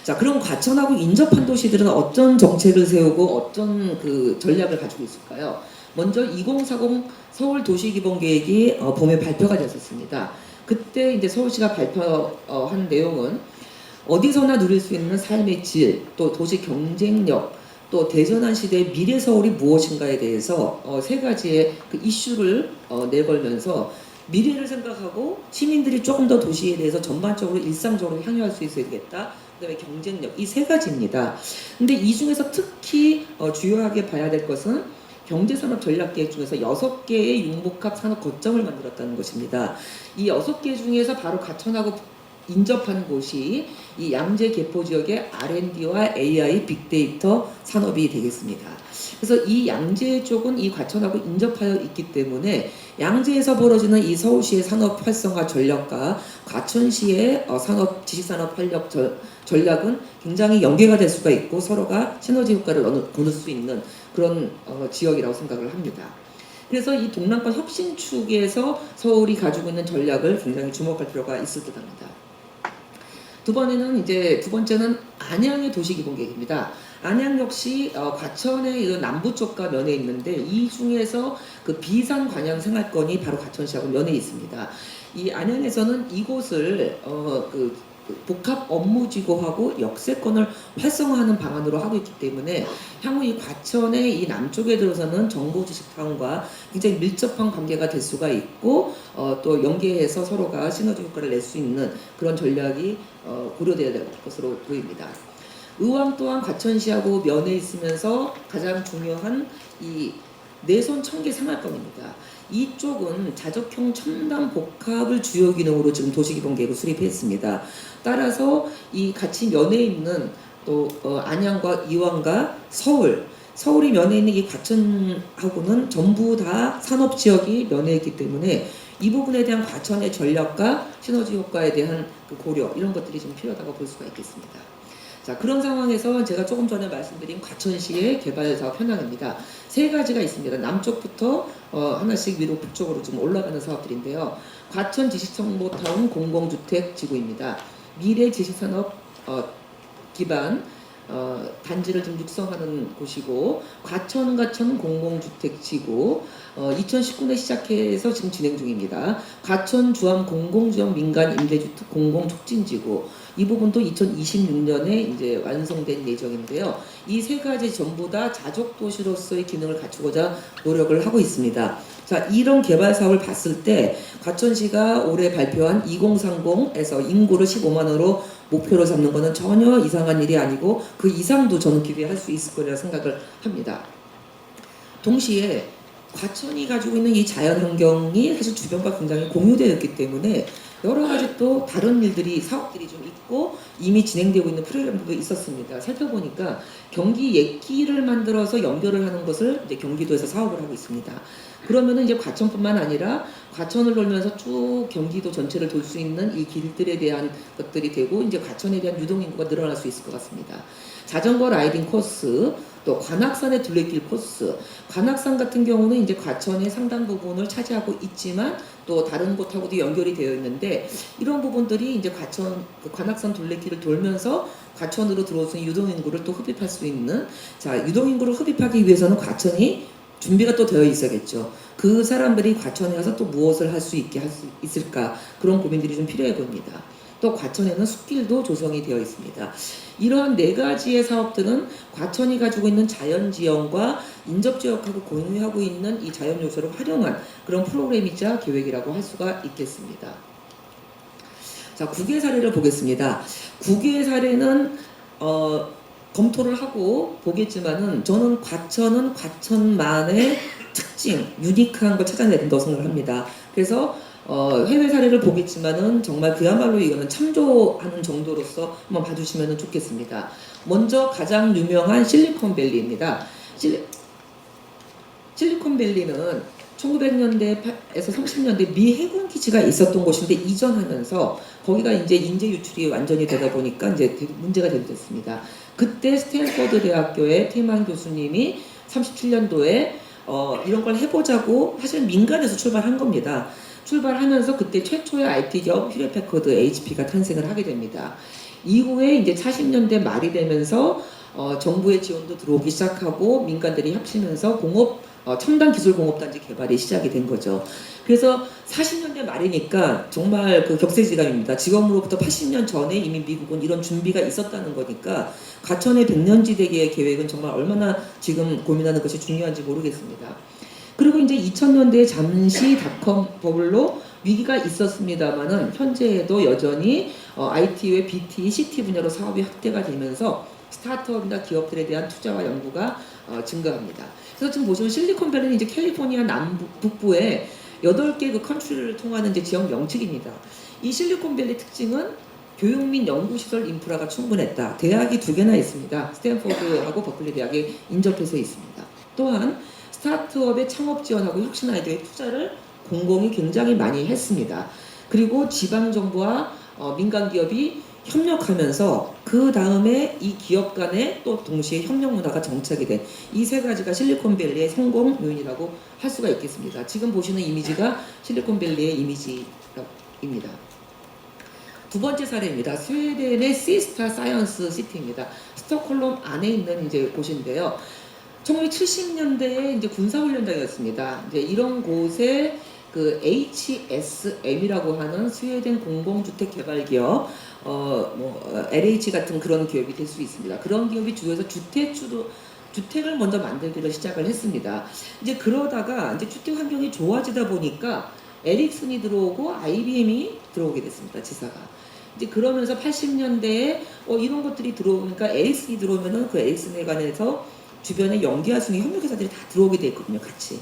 자, 그럼 과천하고 인접한 도시들은 어떤 정책을 세우고 어떤 그 전략을 가지고 있을까요? 먼저 2040 서울 도시기본계획이 봄에 발표가 됐었습니다. 그때 이제 서울시가 발표한 내용은 어디서나 누릴 수 있는 삶의 질, 또 도시 경쟁력, 또 대전환 시대의 미래 서울이 무엇인가에 대해서 세 가지의 그 이슈를 내걸면서 미래를 생각하고 시민들이 조금 더 도시에 대해서 전반적으로 일상적으로 향유할 수 있어야겠다. 그다음에 경쟁력 이 세 가지입니다. 근데 이 중에서 특히 주요하게 봐야 될 것은 경제산업 전략계획 중에서 6개의 융복합 산업 거점을 만들었다는 것입니다. 이 6개 중에서 바로 가천하고 인접한 곳이 이 양재 개포 지역의 R&D와 AI 빅데이터 산업이 되겠습니다. 그래서 이 양재 쪽은 이 과천하고 인접하여 있기 때문에 양재에서 벌어지는 이 서울시의 산업 활성화 전략과 과천시의 산업 지식산업 활력 전략은 굉장히 연계가 될 수가 있고 서로가 시너지 효과를 거둘 수 있는 그런 지역이라고 생각을 합니다. 그래서 이 동남권 혁신축에서 서울이 가지고 있는 전략을 굉장히 주목할 필요가 있을 듯합니다. 두 번째는 안양의 도시기본계획입니다. 안양 역시 과천의 남부 쪽과 면해 있는데 이 중에서 그 비산 관양 생활권이 바로 과천시하고 면해 있습니다. 이 안양에서는 이곳을 복합 업무지구하고 역세권을 활성화하는 방안으로 하고 있기 때문에 향후 이 과천의 이 남쪽에 들어서는 정보지식타운과 굉장히 밀접한 관계가 될 수가 있고 또 연계해서 서로가 시너지 효과를 낼 수 있는 그런 전략이 고려되어야 될 것으로 보입니다. 의왕 또한 과천시하고 면해 있으면서 가장 중요한 이 내손 청계 생활권입니다. 이쪽은 자적형 첨단 복합을 주요 기능으로 지금 도시기본계획을 수립했습니다. 따라서 이 같이 면해 있는 또 안양과 이왕과 서울이 면해 있는 이 과천하고는 전부 다 산업지역이 면해 있기 때문에 이 부분에 대한 과천의 전략과 시너지 효과에 대한 그 고려 이런 것들이 좀 필요하다고 볼 수가 있겠습니다. 자, 그런 상황에서 제가 조금 전에 말씀드린 과천시의 개발 사업 현황입니다. 세 가지가 있습니다. 남쪽부터 하나씩 위로 북쪽으로 좀 올라가는 사업들인데요. 과천 지식정보타운 공공주택 지구입니다. 미래 지식산업 기반 단지를 좀 육성하는 곳이고 과천 공공주택지구 2019년 시작해서 지금 진행 중입니다. 과천 주암 공공지역 민간 임대주택 공공촉진지구 이 부분도 2026년에 이제 완성된 예정인데요. 이 세 가지 전부 다 자족 도시로서의 기능을 갖추고자 노력을 하고 있습니다. 자, 이런 개발 사업을 봤을 때 과천시가 올해 발표한 2030에서 인구를 15만으로 목표로 잡는 것은 전혀 이상한 일이 아니고 그 이상도 저는 기대할 수 있을 거라 생각을 합니다. 동시에 과천이 가지고 있는 이 자연환경이 사실 주변과 굉장히 공유되어 있기 때문에 여러 가지 또 다른 일들이 사업들이 좀 있고 이미 진행되고 있는 프로그램도 있었습니다. 살펴보니까 경기 예끼를 만들어서 연결을 하는 것을 이제 경기도에서 사업을 하고 있습니다. 그러면은 이제 과천뿐만 아니라 과천을 돌면서 쭉 경기도 전체를 돌 수 있는 이 길들에 대한 것들이 되고 이제 과천에 대한 유동인구가 늘어날 수 있을 것 같습니다. 자전거 라이딩 코스, 또 관악산의 둘레길 코스. 관악산 같은 경우는 이제 과천의 상당 부분을 차지하고 있지만 또 다른 곳하고도 연결이 되어 있는데 이런 부분들이 이제 관악산 둘레길을 돌면서 과천으로 들어올 수 있는 유동인구를 또 흡입할 수 있는 자 유동인구를 흡입하기 위해서는 과천이 준비가 또 되어 있어야겠죠. 그 사람들이 과천에 가서 또 무엇을 할 수 있을까 그런 고민들이 좀 필요해 보입니다. 또 과천에는 숲길도 조성이 되어 있습니다. 이러한 네 가지의 사업들은 과천이 가지고 있는 자연지형과 인접지역하고 공유하고 있는 이 자연 요소를 활용한 그런 프로그램이자 계획이라고 할 수가 있겠습니다. 자, 9개 사례를 보겠습니다. 9개의 사례는 검토를 하고 보겠지만은 저는 과천은 과천만의 특징, 유니크한 걸 찾아내야 된다고 생각을 합니다. 그래서 해외 사례를 보겠지만은 정말 그야말로 이거는 참조하는 정도로서 한번 봐주시면 좋겠습니다. 먼저 가장 유명한 실리콘밸리입니다. 실리콘밸리는 1900년대에서 30년대 미 해군 기지가 있었던 곳인데 이전하면서 거기가 이제 인재 유출이 완전히 되다 보니까 이제 문제가 됐습니다. 그때 스탠퍼드 대학교의 팀한 교수님이 37년도에 이런 걸 해보자고 사실 민간에서 출발한 겁니다. 출발하면서 그때 최초의 IT 기업 휴렛패커드 HP가 탄생을 하게 됩니다. 이후에 이제 40년대 말이 되면서 정부의 지원도 들어오기 시작하고 민간들이 합치면서 공업 첨단 기술공업단지 개발이 시작이 된 거죠. 그래서 40년대 말이니까 정말 그 격세지감입니다. 지금으로부터 80년 전에 이미 미국은 이런 준비가 있었다는 거니까 과천의 백년지대계의 계획은 정말 얼마나 지금 고민하는 것이 중요한지 모르겠습니다. 그리고 이제 2000년대에 잠시 닷컴 버블로 위기가 있었습니다만은 현재에도 여전히 IT 외 BT, CT 분야로 사업이 확대가 되면서 스타트업이나 기업들에 대한 투자와 연구가 증가합니다. 그래서 지금 보시면 실리콘밸리는 이제 캘리포니아 북부에 8개 그 컨트리를 통하는 이제 지역 명칭입니다. 이 실리콘밸리 특징은 교육 및 연구시설 인프라가 충분했다. 대학이 2개나 있습니다. 스탠포드하고 버클리 대학에 인접해서 있습니다. 또한 스타트업의 창업 지원하고 혁신 아이디어의 투자를 공공이 굉장히 많이 했습니다. 그리고 지방정부와 민간 기업이 협력하면서 그 다음에 이 기업 간에 또 동시에 협력 문화가 정착이 된 이 3가지가 실리콘밸리의 성공 요인이라고 할 수가 있겠습니다. 지금 보시는 이미지가 실리콘밸리의 이미지입니다. 두 번째 사례입니다. 스웨덴의 시스타 사이언스 시티입니다. 스톡홀름 안에 있는 이제 곳인데요. 1970년대에 이제 군사훈련장이었습니다. 이제 이런 곳에 그 HSM이라고 하는 스웨덴 공공주택 개발 기업, LH 같은 그런 기업이 될 수 있습니다. 그런 기업이 주에서 주택을 먼저 만들기로 시작을 했습니다. 이제 그러다가 이제 주택 환경이 좋아지다 보니까 에릭슨이 들어오고 IBM이 들어오게 됐습니다. 지사가. 이제 그러면서 80년대에 이런 것들이 들어오니까 에릭슨이 들어오면은 그 에릭슨에 관해서 주변에 연계하수는 협력회사들이 다 들어오게 됐거든요, 같이.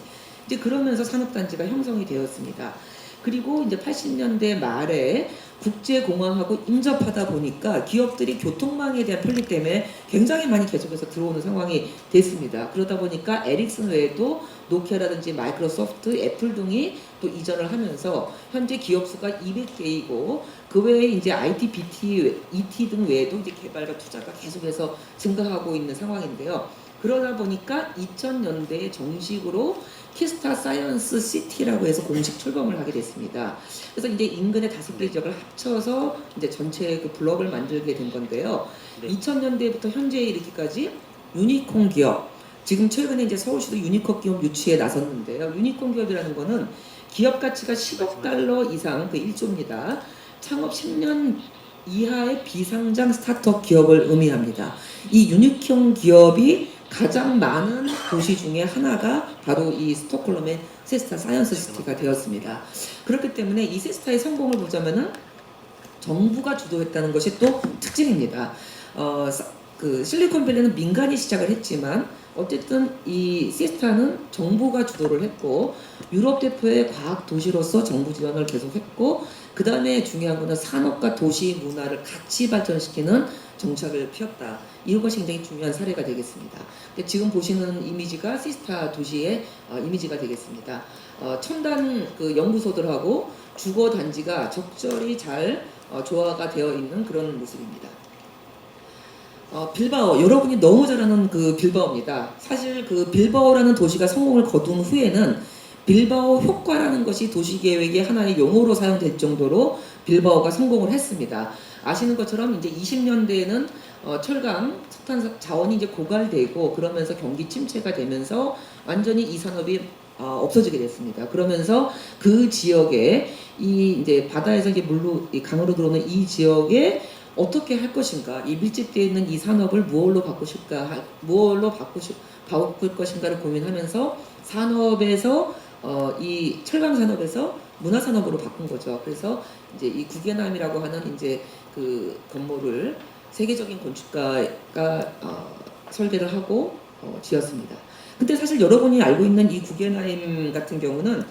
이제 그러면서 산업단지가 형성이 되었습니다. 그리고 이제 80년대 말에 국제공항하고 인접하다 보니까 기업들이 교통망에 대한 편리 때문에 굉장히 많이 계속해서 들어오는 상황이 됐습니다. 그러다 보니까 에릭슨 외에도 노키아라든지 마이크로소프트, 애플 등이 또 이전을 하면서 현재 기업 수가 200개이고 그 외에 이제 IT, BT, ET 등 외에도 이제 개발과 투자가 계속해서 증가하고 있는 상황인데요. 그러다 보니까 2000년대에 정식으로 키스타 사이언스 시티라고 해서 공식 출범을 하게 됐습니다. 그래서 이제 인근의 5개 지역을 합쳐서 이제 전체 그 블록을 만들게 된 건데요. 2000년대부터 현재에 이르기까지 유니콘 기업, 지금 최근에 이제 서울시도 유니콘 기업 유치에 나섰는데요. 유니콘 기업이라는 거는 기업 가치가 10억 달러 이상, 그 1조입니다. 창업 10년 이하의 비상장 스타트업 기업을 의미합니다. 이 유니콘 기업이 가장 많은 도시 중에 하나가 바로 이 스톡홀름의 시스타 사이언스 시티가 되었습니다. 그렇기 때문에 이 시스타의 성공을 보자면은 정부가 주도했다는 것이 또 특징입니다. 그 실리콘밸리는 민간이 시작을 했지만 어쨌든 이 시스타는 정부가 주도를 했고 유럽 대표의 과학 도시로서 정부 지원을 계속했고 그 다음에 중요한 것은 산업과 도시 문화를 같이 발전시키는 정착을 펴었다. 이것이 굉장히 중요한 사례가 되겠습니다. 지금 보시는 이미지가 시스타 도시의 이미지가 되겠습니다. 첨단 그 연구소들하고 주거 단지가 적절히 잘 조화가 되어 있는 그런 모습입니다. 빌바오, 여러분이 너무 잘 아는 그 빌바오입니다. 사실 그 빌바오라는 도시가 성공을 거둔 후에는 빌바오 효과라는 것이 도시계획의 하나의 용어로 사용될 정도로 빌바오가 성공을 했습니다. 아시는 것처럼 이제 20년대에는 철강, 석탄 자원이 이제 고갈되고 그러면서 경기 침체가 되면서 완전히 이 산업이 없어지게 됐습니다. 그러면서 그 지역에 이 이제 바다에서 이제 물로 강으로 들어오는 이 지역에 어떻게 할 것인가, 이 밀집되어 있는 이 산업을 무엇로 바꿀 것인가를 고민하면서 산업에서 이 철강 산업에서 문화 산업으로 바꾼 거죠. 그래서 이제 이 구겐하임이라고 하는 이제 그 건물을 세계적인 건축가가 설계를 하고 지었습니다. 근데 사실 여러분이 알고 있는 이 구겐하임 같은 경우는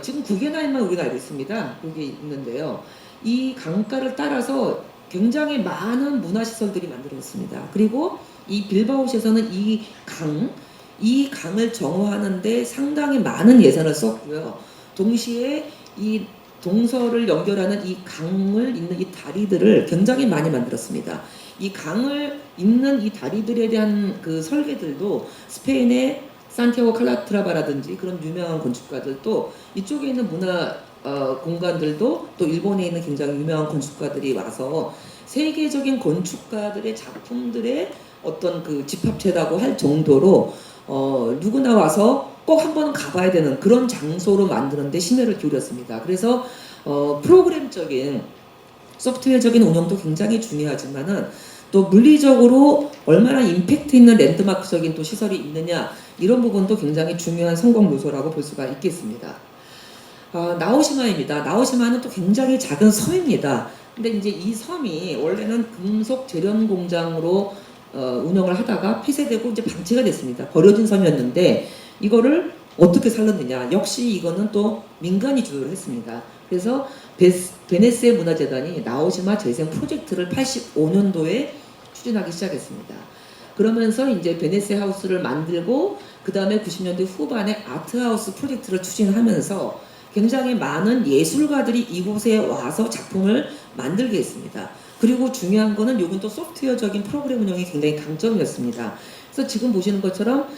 지금 구겐하임만 우리가 알고 있습니다. 여기 있는데요. 이 강가를 따라서 굉장히 많은 문화시설들이 만들어졌습니다. 그리고 이 빌바오시에서는 이 강을 정화하는데 상당히 많은 예산을 썼고요. 동시에 이 동서를 연결하는 이 강을 잇는 이 다리들을 굉장히 많이 만들었습니다. 이 강을 잇는 이 다리들에 대한 그 설계들도 스페인의 산티아고 칼라트라바라든지 그런 유명한 건축가들도 이쪽에 있는 문화 공간들도 또 일본에 있는 굉장히 유명한 건축가들이 와서 세계적인 건축가들의 작품들의 어떤 그 집합체라고 할 정도로 누구나 와서 꼭 한 번은 가봐야 되는 그런 장소로 만드는데 심혈을 기울였습니다. 그래서 프로그램적인 소프트웨어적인 운영도 굉장히 중요하지만은 또 물리적으로 얼마나 임팩트 있는 랜드마크적인 또 시설이 있느냐 이런 부분도 굉장히 중요한 성공 요소라고 볼 수가 있겠습니다. 나오시마입니다. 나오시마는 또 굉장히 작은 섬입니다. 근데 이제 이 섬이 원래는 금속 재련 공장으로 운영을 하다가 폐쇄되고 이제 방치가 됐습니다. 버려진 섬이었는데 이거를 어떻게 살렸느냐? 역시 이거는 또 민간이 주도를 했습니다. 그래서 베네스의 문화재단이 나오시마 재생 프로젝트를 85년도에 추진하기 시작했습니다. 그러면서 이제 베네스 하우스를 만들고 그 다음에 90년대 후반에 아트하우스 프로젝트를 추진하면서 굉장히 많은 예술가들이 이곳에 와서 작품을 만들게 했습니다. 그리고 중요한 거는 요건 또 소프트웨어적인 프로그램 운영이 굉장히 강점이었습니다. 그래서 지금 보시는 것처럼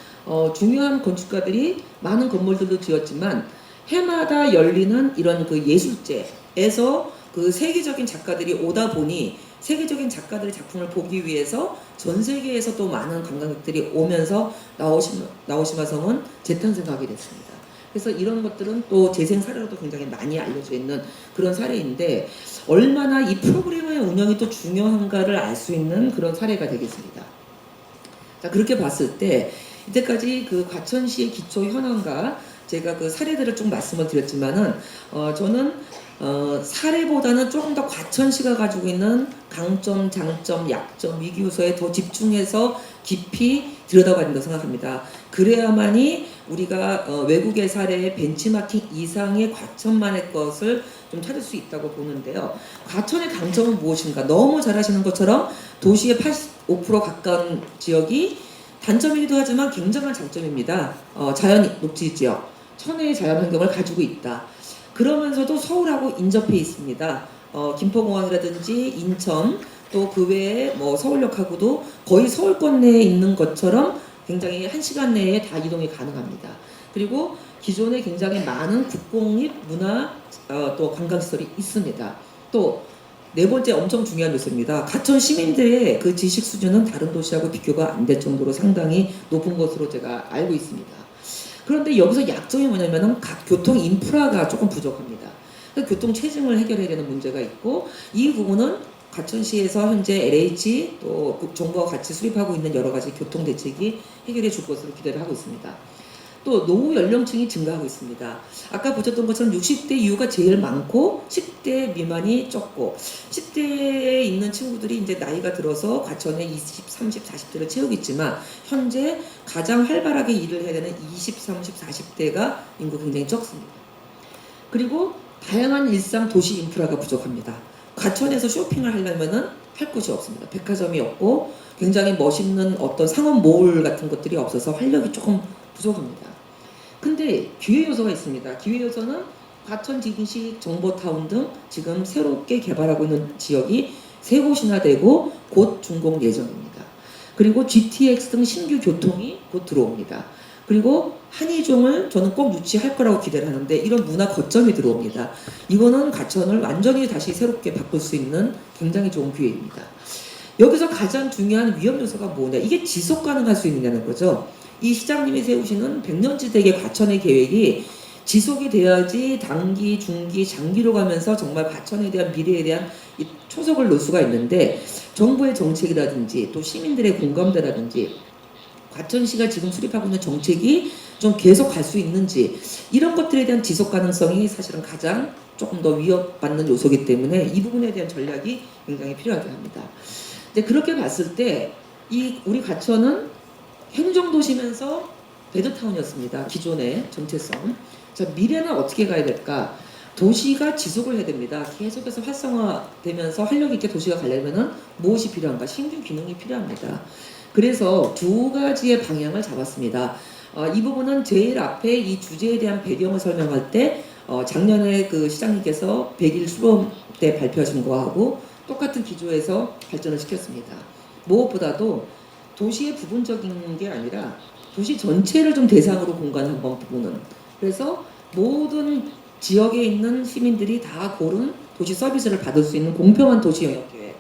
중요한 건축가들이 많은 건물들도 지었지만 해마다 열리는 이런 그 예술제에서 그 세계적인 작가들이 오다 보니 세계적인 작가들의 작품을 보기 위해서 전 세계에서 또 많은 관광객들이 오면서 나오시마 섬은 재탄생하게 됐습니다. 그래서 이런 것들은 또 재생 사례로도 굉장히 많이 알려져 있는 그런 사례인데 얼마나 이 프로그램의 운영이 또 중요한가를 알 수 있는 그런 사례가 되겠습니다. 자, 그렇게 봤을 때 이때까지 그 과천시의 기초 현황과 제가 그 사례들을 좀 말씀을 드렸지만은 저는 사례보다는 조금 더 과천시가 가지고 있는 강점, 장점, 약점, 위기 요소에 더 집중해서 깊이 들여다봐야 된다고 생각합니다. 그래야만이 우리가 외국의 사례의 벤치마킹 이상의 과천만의 것을 좀 찾을 수 있다고 보는데요. 과천의 강점은 무엇인가? 너무 잘 아시는 것처럼 도시의 85% 가까운 지역이 단점이기도 하지만 굉장한 장점입니다. 자연 녹지 지역, 천혜의 자연 환경을 가지고 있다. 그러면서도 서울하고 인접해 있습니다. 김포공항이라든지 인천 또 그 외에 뭐 서울역하고도 거의 서울권 내에 있는 것처럼 굉장히 1시간 내에 다 이동이 가능합니다. 그리고 기존에 굉장히 많은 국공립 문화 또 관광시설이 있습니다. 또 네 번째 엄청 중요한 요소입니다. 가천 시민들의 그 지식 수준은 다른 도시하고 비교가 안 될 정도로 상당히 높은 것으로 제가 알고 있습니다. 그런데 여기서 약점이 뭐냐면은 각 교통 인프라가 조금 부족합니다. 교통 체증을 해결해야 되는 문제가 있고 이 부분은 과천시에서 현재 LH 또 정부와 같이 수립하고 있는 여러 가지 교통 대책이 해결해 줄 것으로 기대를 하고 있습니다. 또 노후 연령층이 증가하고 있습니다. 아까 보셨던 것처럼 60대 이후가 제일 많고 10대 미만이 적고 10대에 있는 친구들이 이제 나이가 들어서 과천에 20, 30, 40대를 채우겠지만 현재 가장 활발하게 일을 해야 되는 20, 30, 40대가 인구 굉장히 적습니다. 그리고 다양한 일상 도시 인프라가 부족합니다. 과천에서 쇼핑을 하려면은 할 곳이 없습니다. 백화점이 없고 굉장히 멋있는 어떤 상업몰 같은 것들이 없어서 활력이 조금 부족합니다. 근데 기회 요소가 있습니다. 기회 요소는 과천 지금시 정보타운 등 지금 새롭게 개발하고 있는 지역이 세 곳이나 되고 곧 준공 예정입니다. 그리고 GTX 등 신규 교통이 곧 들어옵니다. 그리고 한의종을 저는 꼭 유치할 거라고 기대를 하는데 이런 문화 거점이 들어옵니다. 이거는 과천을 완전히 다시 새롭게 바꿀 수 있는 굉장히 좋은 기회입니다. 여기서 가장 중요한 위험 요소가 뭐냐? 이게 지속 가능할 수 있느냐는 거죠. 이 시장님이 세우시는 100년지대의 과천의 계획이 지속이 돼야지 단기, 중기, 장기로 가면서 정말 과천에 대한 미래에 대한 이 초석을 놓을 수가 있는데 정부의 정책이라든지 또 시민들의 공감대라든지 과천시가 지금 수립하고 있는 정책이 좀 계속 갈 수 있는지 이런 것들에 대한 지속 가능성이 사실은 가장 조금 더 위협받는 요소이기 때문에 이 부분에 대한 전략이 굉장히 필요하게 합니다. 근데 그렇게 봤을 때 이 우리 과천은 행정도시면서 베드타운이었습니다. 기존의 정체성. 자, 미래는 어떻게 가야 될까? 도시가 지속을 해야 됩니다. 계속해서 활성화되면서 활력 있게 도시가 가려면은 무엇이 필요한가? 신규 기능이 필요합니다. 그래서 두 가지의 방향을 잡았습니다. 이 부분은 제일 앞에 이 주제에 대한 배경을 설명할 때 작년에 그 시장님께서 100일 수범 때 발표하신 거하고 똑같은 기조에서 발전을 시켰습니다. 무엇보다도 도시의 부분적인 게 아니라 도시 전체를 좀 대상으로 공간 한번 부분은 그래서 모든 지역에 있는 시민들이 다 고른 도시 서비스를 받을 수 있는 공평한 도시 영역 계획.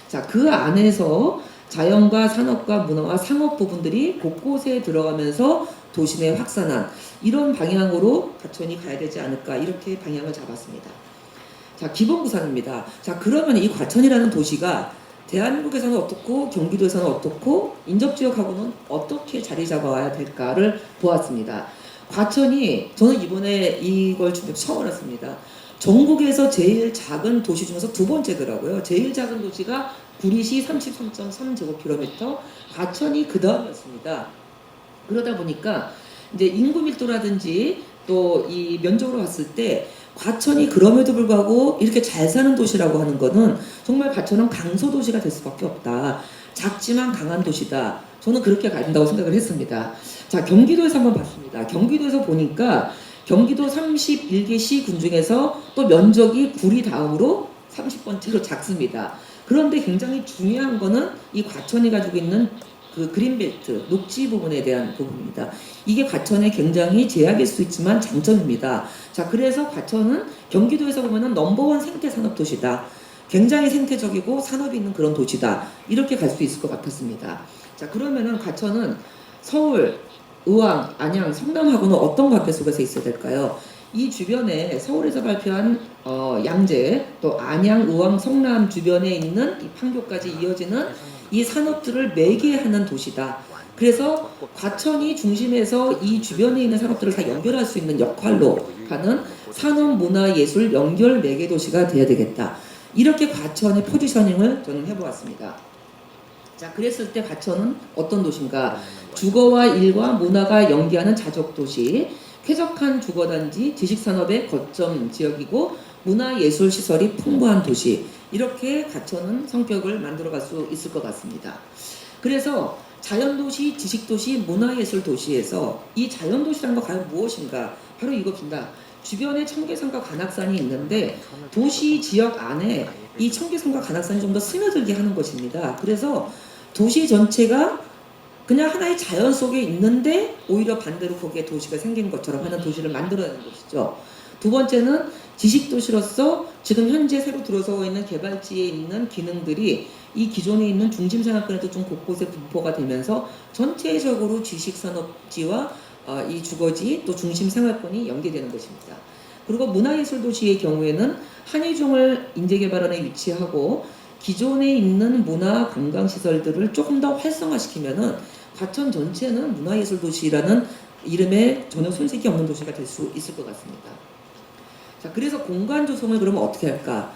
자, 그 안에서 자연과 산업과 문화와 상업 부분들이 곳곳에 들어가면서 도시 내 확산한 이런 방향으로 과천이 가야 되지 않을까 이렇게 방향을 잡았습니다. 자, 기본 구상입니다. 자, 그러면 이 과천이라는 도시가 대한민국에서는 어떻고 경기도에서는 어떻고 인접지역하고는 어떻게 자리 잡아와야 될까를 보았습니다. 과천이 저는 이번에 이걸 처음 알았습니다. 전국에서 제일 작은 도시 중에서 두 번째더라고요. 제일 작은 도시가 구리시 33.3제곱킬로미터, 과천이 그 다음이었습니다. 그러다 보니까 이제 인구 밀도라든지 또 이 면적으로 봤을 때 과천이 그럼에도 불구하고 이렇게 잘 사는 도시라고 하는 거는 정말 과천은 강서 도시가 될 수밖에 없다. 작지만 강한 도시다. 저는 그렇게 간다고 생각을 했습니다. 자, 경기도에서 한번 봤습니다. 경기도에서 보니까 경기도 31개 시군 중에서 또 면적이 구리 다음으로 30번째로 작습니다. 그런데 굉장히 중요한 거는 이 과천이 가지고 있는 그 그린벨트, 녹지 부분에 대한 부분입니다. 이게 과천의 굉장히 제약일 수 있지만 장점입니다. 자, 그래서 과천은 경기도에서 보면은 넘버원 생태 산업 도시다. 굉장히 생태적이고 산업이 있는 그런 도시다. 이렇게 갈 수 있을 것 같았습니다. 자, 그러면은 과천은 서울, 의왕, 안양, 성남하고는 어떤 관계 속에서 있어야 될까요? 이 주변에 서울에서 발표한 양재, 또 안양, 의왕, 성남 주변에 있는 이 판교까지 이어지는 이 산업들을 매개하는 도시다. 그래서 과천이 중심에서 이 주변에 있는 산업들을 다 연결할 수 있는 역할로 가는 산업, 문화, 예술 연결 매개 도시가 돼야 되겠다. 이렇게 과천의 포지셔닝을 저는 해보았습니다. 자, 그랬을 때 과천은 어떤 도시인가? 주거와 일과 문화가 연계하는 자적 도시, 쾌적한 주거단지, 지식산업의 거점 지역이고 문화예술 시설이 풍부한 도시, 이렇게 과천은 성격을 만들어갈 수 있을 것 같습니다. 그래서 자연도시, 지식도시, 문화예술도시에서 이 자연도시란 거 과연 무엇인가? 바로 이겁니다. 주변에 청계산과 관악산이 있는데 도시 지역 안에 이 청계산과 관악산이 좀 더 스며들게 하는 것입니다. 그래서 도시 전체가 그냥 하나의 자연 속에 있는데 오히려 반대로 거기에 도시가 생긴 것처럼 하는 도시를 만들어내는 것이죠. 두 번째는 지식도시로서 지금 현재 새로 들어서고 있는 개발지에 있는 기능들이 이 기존에 있는 중심생활권에도 좀 곳곳에 분포가 되면서 전체적으로 지식산업지와 이 주거지 또 중심생활권이 연계되는 것입니다. 그리고 문화예술도시의 경우에는 한예종을 인재개발원에 위치하고 기존에 있는 문화 관광시설들을 조금 더 활성화시키면은 과천 전체는 문화예술도시라는 이름에 전혀 손색이 없는 도시가 될 수 있을 것 같습니다. 자, 그래서 공간 조성을 그러면 어떻게 할까?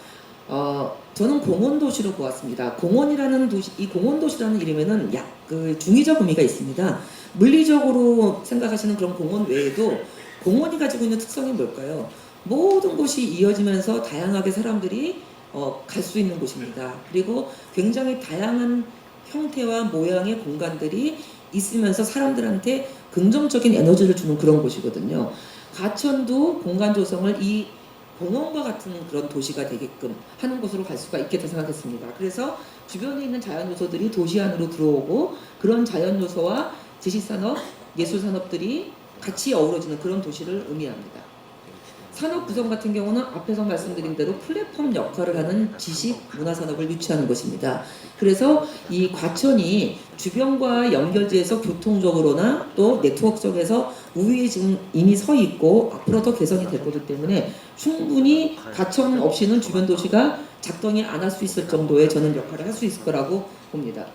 저는 공원도시로 보았습니다. 공원이라는 도시, 이 공원도시라는 이름에는 그 중의적 의미가 있습니다. 물리적으로 생각하시는 그런 공원 외에도 공원이 가지고 있는 특성이 뭘까요? 모든 곳이 이어지면서 다양하게 사람들이 갈 수 있는 곳입니다. 그리고 굉장히 다양한 형태와 모양의 공간들이 있으면서 사람들한테 긍정적인 에너지를 주는 그런 곳이거든요. 과천도 공간 조성을 이 공원과 같은 그런 도시가 되게끔 하는 곳으로 갈 수가 있겠다 생각했습니다. 그래서 주변에 있는 자연 요소들이 도시 안으로 들어오고 그런 자연 요소와 지식산업, 예술산업들이 같이 어우러지는 그런 도시를 의미합니다. 산업 구성 같은 경우는 앞에서 말씀드린 대로 플랫폼 역할을 하는 지식 문화산업을 유치하는 것입니다. 그래서 이 과천이 주변과 연결지에서 교통적으로나 또 네트워크적에서 우위에 지금 이미 서 있고 앞으로 더 개선이 될 거기 때문에 충분히 과천 없이는 주변 도시가 작동이 안 할 수 있을 정도의 저는 역할을 할 수 있을 거라고 봅니다.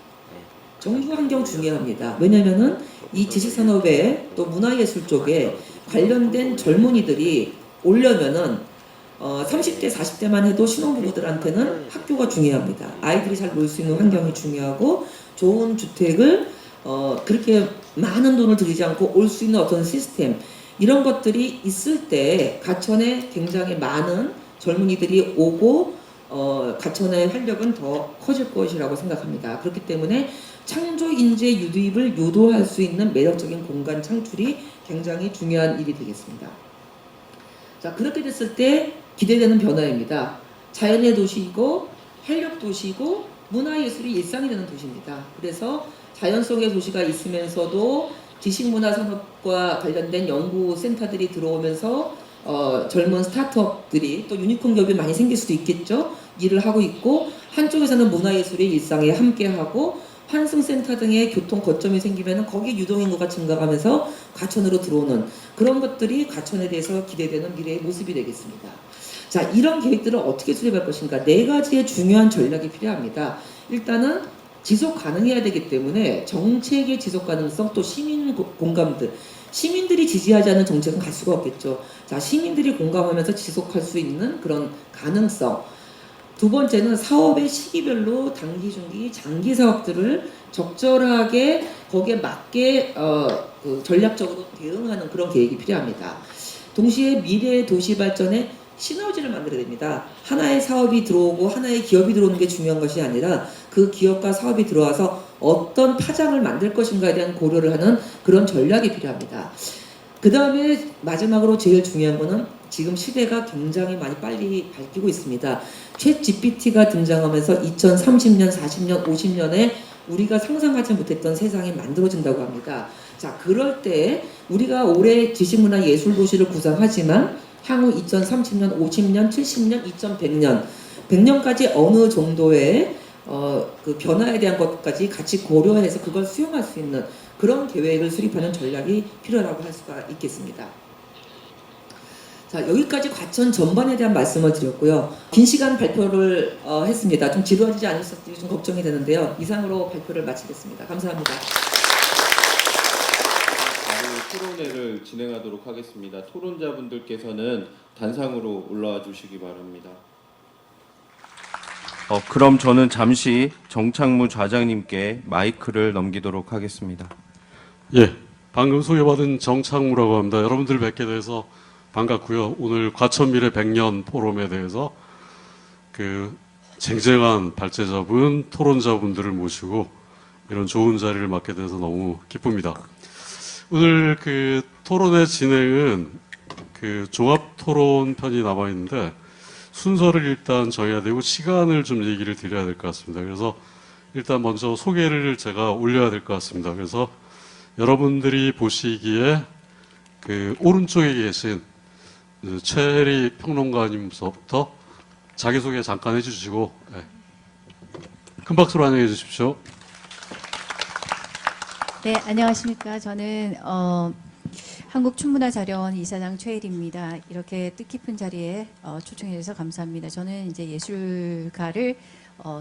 정부 환경 중요합니다. 왜냐면은 이 지식산업에 또 문화예술 쪽에 관련된 젊은이들이 오려면은 30대, 40대만 해도 신혼부부들한테는 학교가 중요합니다. 아이들이 잘 놀 수 있는 환경이 중요하고 좋은 주택을 그렇게 많은 돈을 들이지 않고 올 수 있는 어떤 시스템 이런 것들이 있을 때 과천에 굉장히 많은 젊은이들이 오고 과천의 활력은 더 커질 것이라고 생각합니다. 그렇기 때문에 창조 인재 유입을 유도할 수 있는 매력적인 공간 창출이 굉장히 중요한 일이 되겠습니다. 자, 그렇게 됐을 때 기대되는 변화입니다. 자연의 도시이고 활력 도시이고 문화예술이 일상이 되는 도시입니다. 그래서 자연 속의 도시가 있으면서도 지식문화산업과 관련된 연구센터들이 들어오면서 젊은 스타트업들이 또 유니콘 기업이 많이 생길 수도 있겠죠. 일을 하고 있고 한쪽에서는 문화예술이 일상에 함께하고 환승센터 등의 교통 거점이 생기면 거기 유동인구가 증가하면서 과천으로 들어오는 그런 것들이 과천에 대해서 기대되는 미래의 모습이 되겠습니다. 자, 이런 계획들을 어떻게 수립할 것인가? 4가지의 중요한 전략이 필요합니다. 일단은 지속 가능해야 되기 때문에 정책의 지속 가능성, 또 시민 공감들, 시민들이 지지하지 않는 정책은 갈 수가 없겠죠. 자, 시민들이 공감하면서 지속할 수 있는 그런 가능성. 두 번째는 사업의 시기별로 단기, 중기, 장기 사업들을 적절하게 거기에 맞게 전략적으로 대응하는 그런 계획이 필요합니다. 동시에 미래 도시 발전에 시너지를 만들어야 됩니다. 하나의 사업이 들어오고 하나의 기업이 들어오는 게 중요한 것이 아니라 그 기업과 사업이 들어와서 어떤 파장을 만들 것인가에 대한 고려를 하는 그런 전략이 필요합니다. 그 다음에 마지막으로 제일 중요한 거는 지금 시대가 굉장히 많이 빨리 바뀌고 있습니다. 챗 GPT가 등장하면서 2030년, 40년, 50년에 우리가 상상하지 못했던 세상이 만들어진다고 합니다. 자, 그럴 때 우리가 올해 지식문화예술도시를 구상하지만 향후 2030년, 50년, 70년, 2100년, 100년까지 어느 정도의 그 변화에 대한 것까지 같이 고려해서 그걸 수용할 수 있는 그런 계획을 수립하는 전략이 필요하다고 할 수가 있겠습니다. 자, 여기까지 과천 전반에 대한 말씀을 드렸고요. 긴 시간 발표를 했습니다. 좀 지루하지 않으셨을지 좀 걱정이 되는데요. 이상으로 발표를 마치겠습니다. 감사합니다. 바로 토론회를 진행하도록 하겠습니다. 토론자분들께서는 단상으로 올라와 주시기 바랍니다. 그럼 저는 잠시 정창무 좌장님께 마이크를 넘기도록 하겠습니다. 예, 방금 소개받은 정창무라고 합니다. 여러분들 뵙게 돼서 반갑고요. 오늘 과천미래 100년 포럼에 대해서 그 쟁쟁한 발제자분, 토론자분들을 모시고 이런 좋은 자리를 맡게 돼서 너무 기쁩니다. 오늘 그 토론의 진행은 그 종합 토론 편이 남아 있는데 순서를 일단 정해야 되고 시간을 좀 얘기를 드려야 될 것 같습니다. 그래서 일단 먼저 소개를 제가 올려야 될 것 같습니다. 그래서 여러분들이 보시기에 그 오른쪽에 계신 최혜리 평론가님부터 자기소개 잠깐 해주시고 큰 박수로 환영해 주십시오. 네, 안녕하십니까. 저는 한국춘문화자료원 이사장 최혜리입니다. 이렇게 뜻깊은 자리에 초청해 주셔서 감사합니다. 저는 이제 예술가를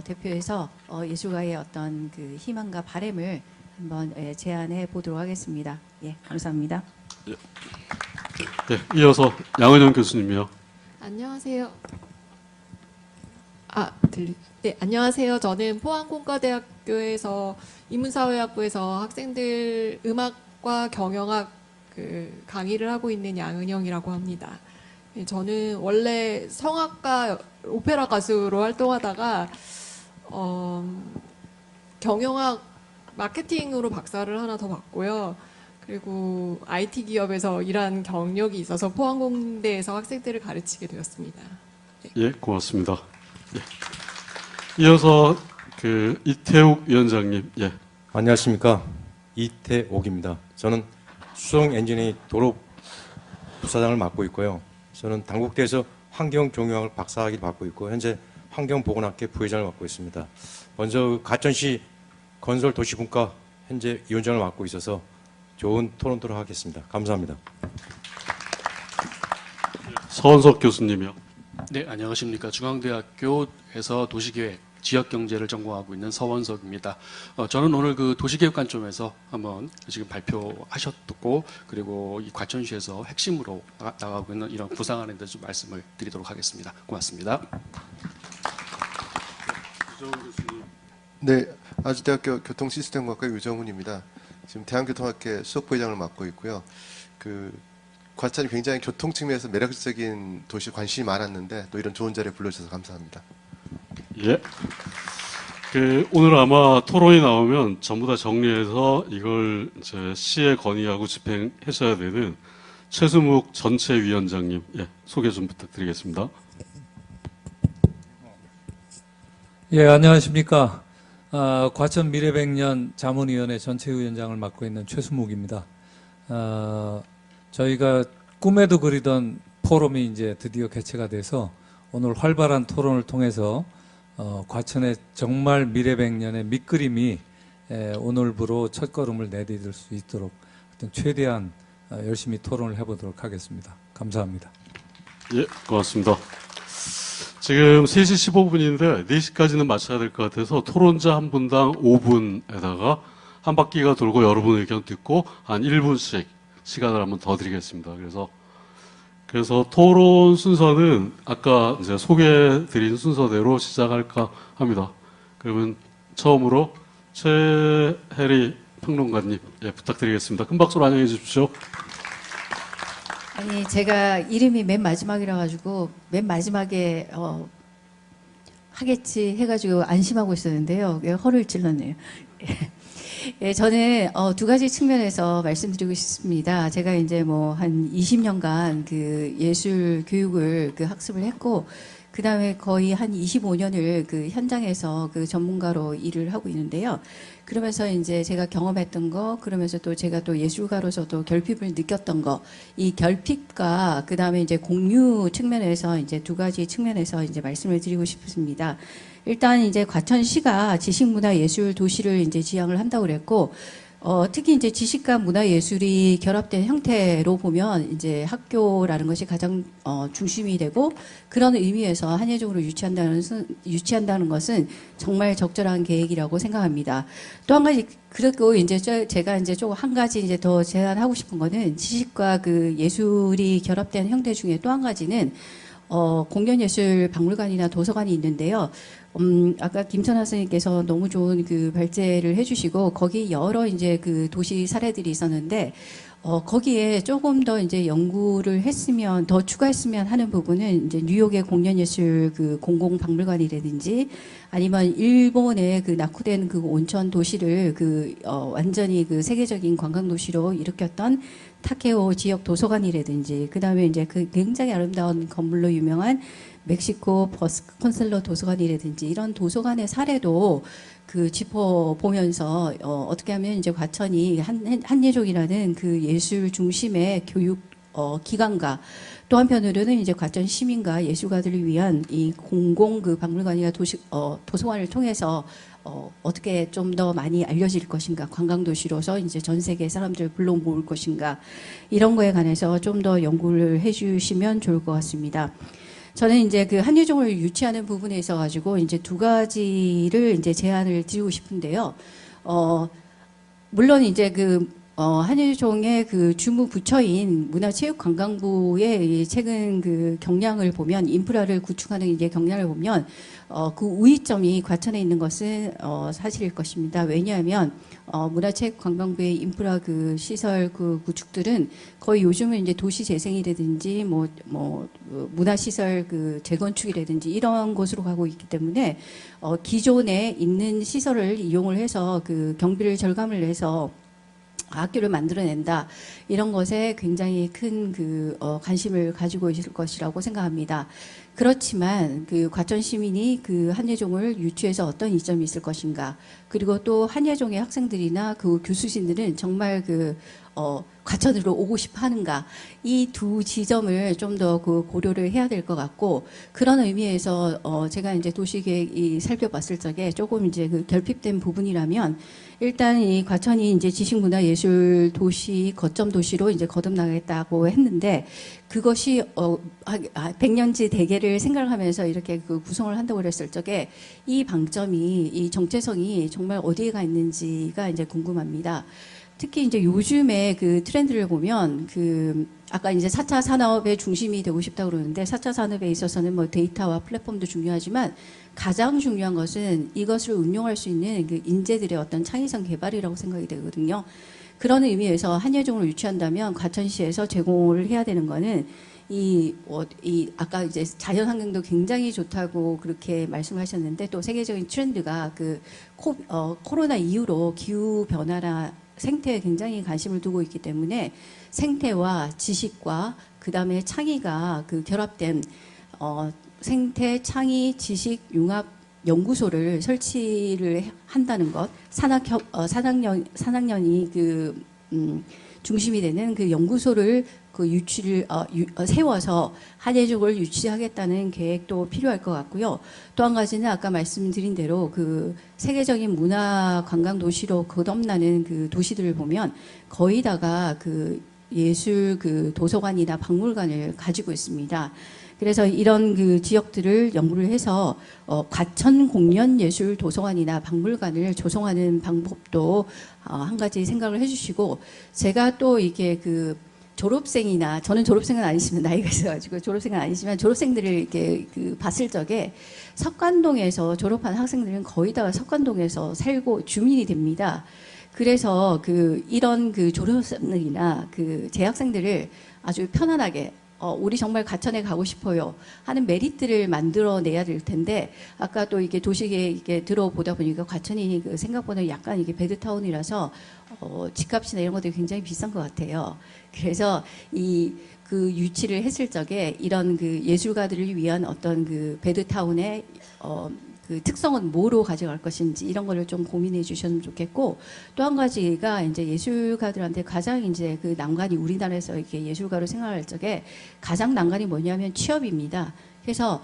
대표해서 예술가의 어떤 그 희망과 바람을 한번 제안해 보도록 하겠습니다. 예, 감사합니다. 네, 이어서 양은영 교수님이요. 안녕하세요. 네, 안녕하세요. 저는 포항工科대학교에서 인문사회학부에서 학생들 음악과 경영학 그 강의를 하고 있는 양은영이라고 합니다. 저는 원래 성악가 오페라 가수로 활동하다가 경영학 마케팅으로 박사를 하나 더 받고요. 그리고 IT 기업에서 일한 경력이 있어서 포항공대에서 학생들을 가르치게 되었습니다. 네. 예, 고맙습니다. 예. 이어서 그 이태욱 위원장님. 예. 안녕하십니까. 이태옥입니다. 저는 수송 엔지니어링 도로 부사장을 맡고 있고요. 저는 단국대에서 환경경영학을 박사학위를 맡고 있고 현재 환경보건학회 부회장을 맡고 있습니다. 먼저 가천시 건설도시분과 현재 위원장을 맡고 있어서 좋은 토론토를 하겠습니다. 감사합니다. 서원석 교수님이요. 네, 안녕하십니까. 중앙대학교에서 도시계획, 지역경제를 전공하고 있는 서원석입니다. 저는 오늘 그 도시계획 관점에서 한번 지금 발표하셨고, 그리고 이 과천시에서 핵심으로 나가고 있는 이런 구상안에 대해서 좀 말씀을 드리도록 하겠습니다. 고맙습니다. 네, 아주대학교 교통시스템학과 유정훈입니다. 지금 대한교통학회 수석부회장을 맡고 있고요. 과천이 굉장히 교통 측면에서 매력적인 도시 관심이 많았는데 또 이런 좋은 자리에 불러주셔서 감사합니다. 예. 오늘 아마 토론이 나오면 전부 다 정리해서 이걸 이제 시에 건의하고 집행하셔야 되는 최수묵 전체위원장님, 예, 소개 좀 부탁드리겠습니다. 예, 안녕하십니까. 과천 미래백년 자문위원회 전체위원장을 맡고 있는 최수묵입니다. 저희가 꿈에도 그리던 포럼이 이제 드디어 개최가 돼서 오늘 활발한 토론을 통해서 과천의 정말 미래백년의 밑그림이 오늘부로 첫걸음을 내디딜 수 있도록 하여튼 최대한 열심히 토론을 해보도록 하겠습니다. 감사합니다. 예, 고맙습니다. 지금 3시 15분인데 4시까지는 마쳐야 될 것 같아서 토론자 한 분당 5분에다가 한 바퀴가 돌고 여러분 의견 듣고 한 1분씩 시간을 한번 더 드리겠습니다. 그래서 토론 순서는 아까 이제 소개드린 순서대로 시작할까 합니다. 그러면 처음으로 최혜리 평론가님 부탁드리겠습니다. 큰 박수로 환영해 주십시오. 아니 제가 이름이 맨 마지막이라 가지고 맨 마지막에 하겠지 해가지고 안심하고 있었는데요. 허를 찔렀네요. 예, 저는 두 가지 측면에서 말씀드리고 싶습니다. 제가 이제 뭐 한 20년간 그 예술 교육을 그 학습을 했고, 그 다음에 거의 한 25년을 그 현장에서 그 전문가로 일을 하고 있는데요. 그러면서 이제 제가 경험했던 거, 그러면서 또 제가 또 예술가로서도 결핍을 느꼈던 거, 이 결핍과 그 다음에 이제 공유 측면에서 이제 두 가지 측면에서 이제 말씀을 드리고 싶습니다. 일단 이제 과천시가 지식문화예술 도시를 이제 지향을 한다고 그랬고, 특히 이제 지식과 문화예술이 결합된 형태로 보면 이제 학교라는 것이 가장 중심이 되고, 그런 의미에서 한예종으로 유치한다는 것은 정말 적절한 계획이라고 생각합니다. 또 한 가지, 그리고 이제 제가 이제 조금 한 가지 이제 더 제안하고 싶은 거는 지식과 그 예술이 결합된 형태 중에 또 한 가지는 공연예술 박물관이나 도서관이 있는데요. 아까 김선하 선생님께서 너무 좋은 그 발제를 해주시고, 거기 여러 이제 그 도시 사례들이 있었는데, 거기에 조금 더 이제 연구를 했으면, 더 추가했으면 하는 부분은 이제 뉴욕의 공연예술 그 공공박물관이라든지, 아니면 일본의 그 낙후된 그 온천 도시를 완전히 그 세계적인 관광도시로 일으켰던 타케오 지역 도서관이라든지, 그 다음에 이제 그 굉장히 아름다운 건물로 유명한 멕시코 버스 콘슬러 도서관이라든지 이런 도서관의 사례도 그 짚어보면서 어떻게 하면 이제 과천이 한예종이라는 그 예술 중심의 교육 기관과 또 한편으로는 이제 과천 시민과 예술가들을 위한 이 공공 그 박물관이나 도서관을 통해서 어떻게 좀 더 많이 알려질 것인가, 관광도시로서 이제 전 세계 사람들을 불러 모을 것인가, 이런 거에 관해서 좀 더 연구를 해주시면 좋을 것 같습니다. 저는 이제 그 한예종을 유치하는 부분에 있어 가지고 이제 두 가지를 이제 제안을 드리고 싶은데요. 물론 이제 한예종의 그 주무 부처인 문화체육관광부의 최근 그 경량을 보면, 인프라를 구축하는 이제 경량을 보면, 그 우위점이 과천에 있는 것은 사실일 것입니다. 왜냐하면 문화체육관광부의 인프라 그 시설 그 구축들은 거의 요즘은 이제 도시재생이라든지 문화시설 그 재건축이라든지 이런 곳으로 가고 있기 때문에 기존에 있는 시설을 이용을 해서 그 경비를 절감을 해서 학교를 만들어낸다, 이런 것에 굉장히 큰 관심을 가지고 있을 것이라고 생각합니다. 그렇지만 그 과천 시민이 그 한예종을 유치해서 어떤 이점이 있을 것인가, 그리고 또 한예종의 학생들이나 그 교수진들은 정말 과천으로 오고 싶어 하는가, 이 두 지점을 좀 더 고려를 해야 될 것 같고, 그런 의미에서 제가 이제 도시계획이 살펴봤을 적에 조금 이제 그 결핍된 부분이라면, 일단 이 과천이 이제 지식문화예술 도시 거점 도시로 이제 거듭나겠다고 했는데, 그것이 100년지 대계를 생각하면서 이렇게 그 구성을 한다고 그랬을 적에 이 방점이, 이 정체성이 정말 어디에 가 있는지가 이제 궁금합니다. 특히 이제 요즘에 그 트렌드를 보면 아까 이제 4차 산업의 중심이 되고 싶다고 그러는데, 4차 산업에 있어서는 뭐 데이터와 플랫폼도 중요하지만 가장 중요한 것은 이것을 운용할 수 있는 그 인재들의 어떤 창의성 개발이라고 생각이 되거든요. 그런 의미에서 한예종을 유치한다면 과천시에서 제공을 해야 되는 거는 아까 이제 자연 환경도 굉장히 좋다고 그렇게 말씀하셨는데, 또 세계적인 트렌드가 코로나 이후로 기후 변화나 생태에 굉장히 관심을 두고 있기 때문에 생태와 지식과 그 다음에 창의가 결합된 생태, 창의, 지식 융합 연구소를 설치를 한다는 것, 산학년이 중심이 되는 그 연구소를 그 유치를 세워서 한예종을 유치하겠다는 계획도 필요할 것 같고요. 또 한 가지는 아까 말씀드린 대로 그 세계적인 문화 관광 도시로 거듭나는 그 도시들을 보면 거의 다가 그 예술 그 도서관이나 박물관을 가지고 있습니다. 그래서 이런 그 지역들을 연구를 해서 과천 공연 예술 도서관이나 박물관을 조성하는 방법도 한 가지 생각을 해주시고, 제가 또 이게 그 졸업생이나, 저는 졸업생은 아니지만 나이가 있어가지고 졸업생은 아니지만 졸업생들을 이렇게 그 봤을 적에 석관동에서 졸업한 학생들은 거의 다 석관동에서 살고 주민이 됩니다. 그래서 그 이런 그 졸업생들이나 그 재학생들을 아주 편안하게 우리 정말 과천에 가고 싶어요 하는 메리트를 만들어내야 될 텐데, 아까 또 이게 도시계획 이게 들어보다 보니까 과천이 그 생각보다 약간 이게 배드타운이라서 집값이나 이런 것들이 굉장히 비싼 것 같아요. 그래서 그 유치를 했을 적에 이런 그 예술가들을 위한 어떤 그 배드타운의 그 특성은 뭐로 가져갈 것인지 이런 거를 좀 고민해 주셨으면 좋겠고, 또 한 가지가 이제 예술가들한테 가장 이제 그 난관이, 우리나라에서 이렇게 예술가로 생각할 적에 가장 난관이 뭐냐면 취업입니다. 그래서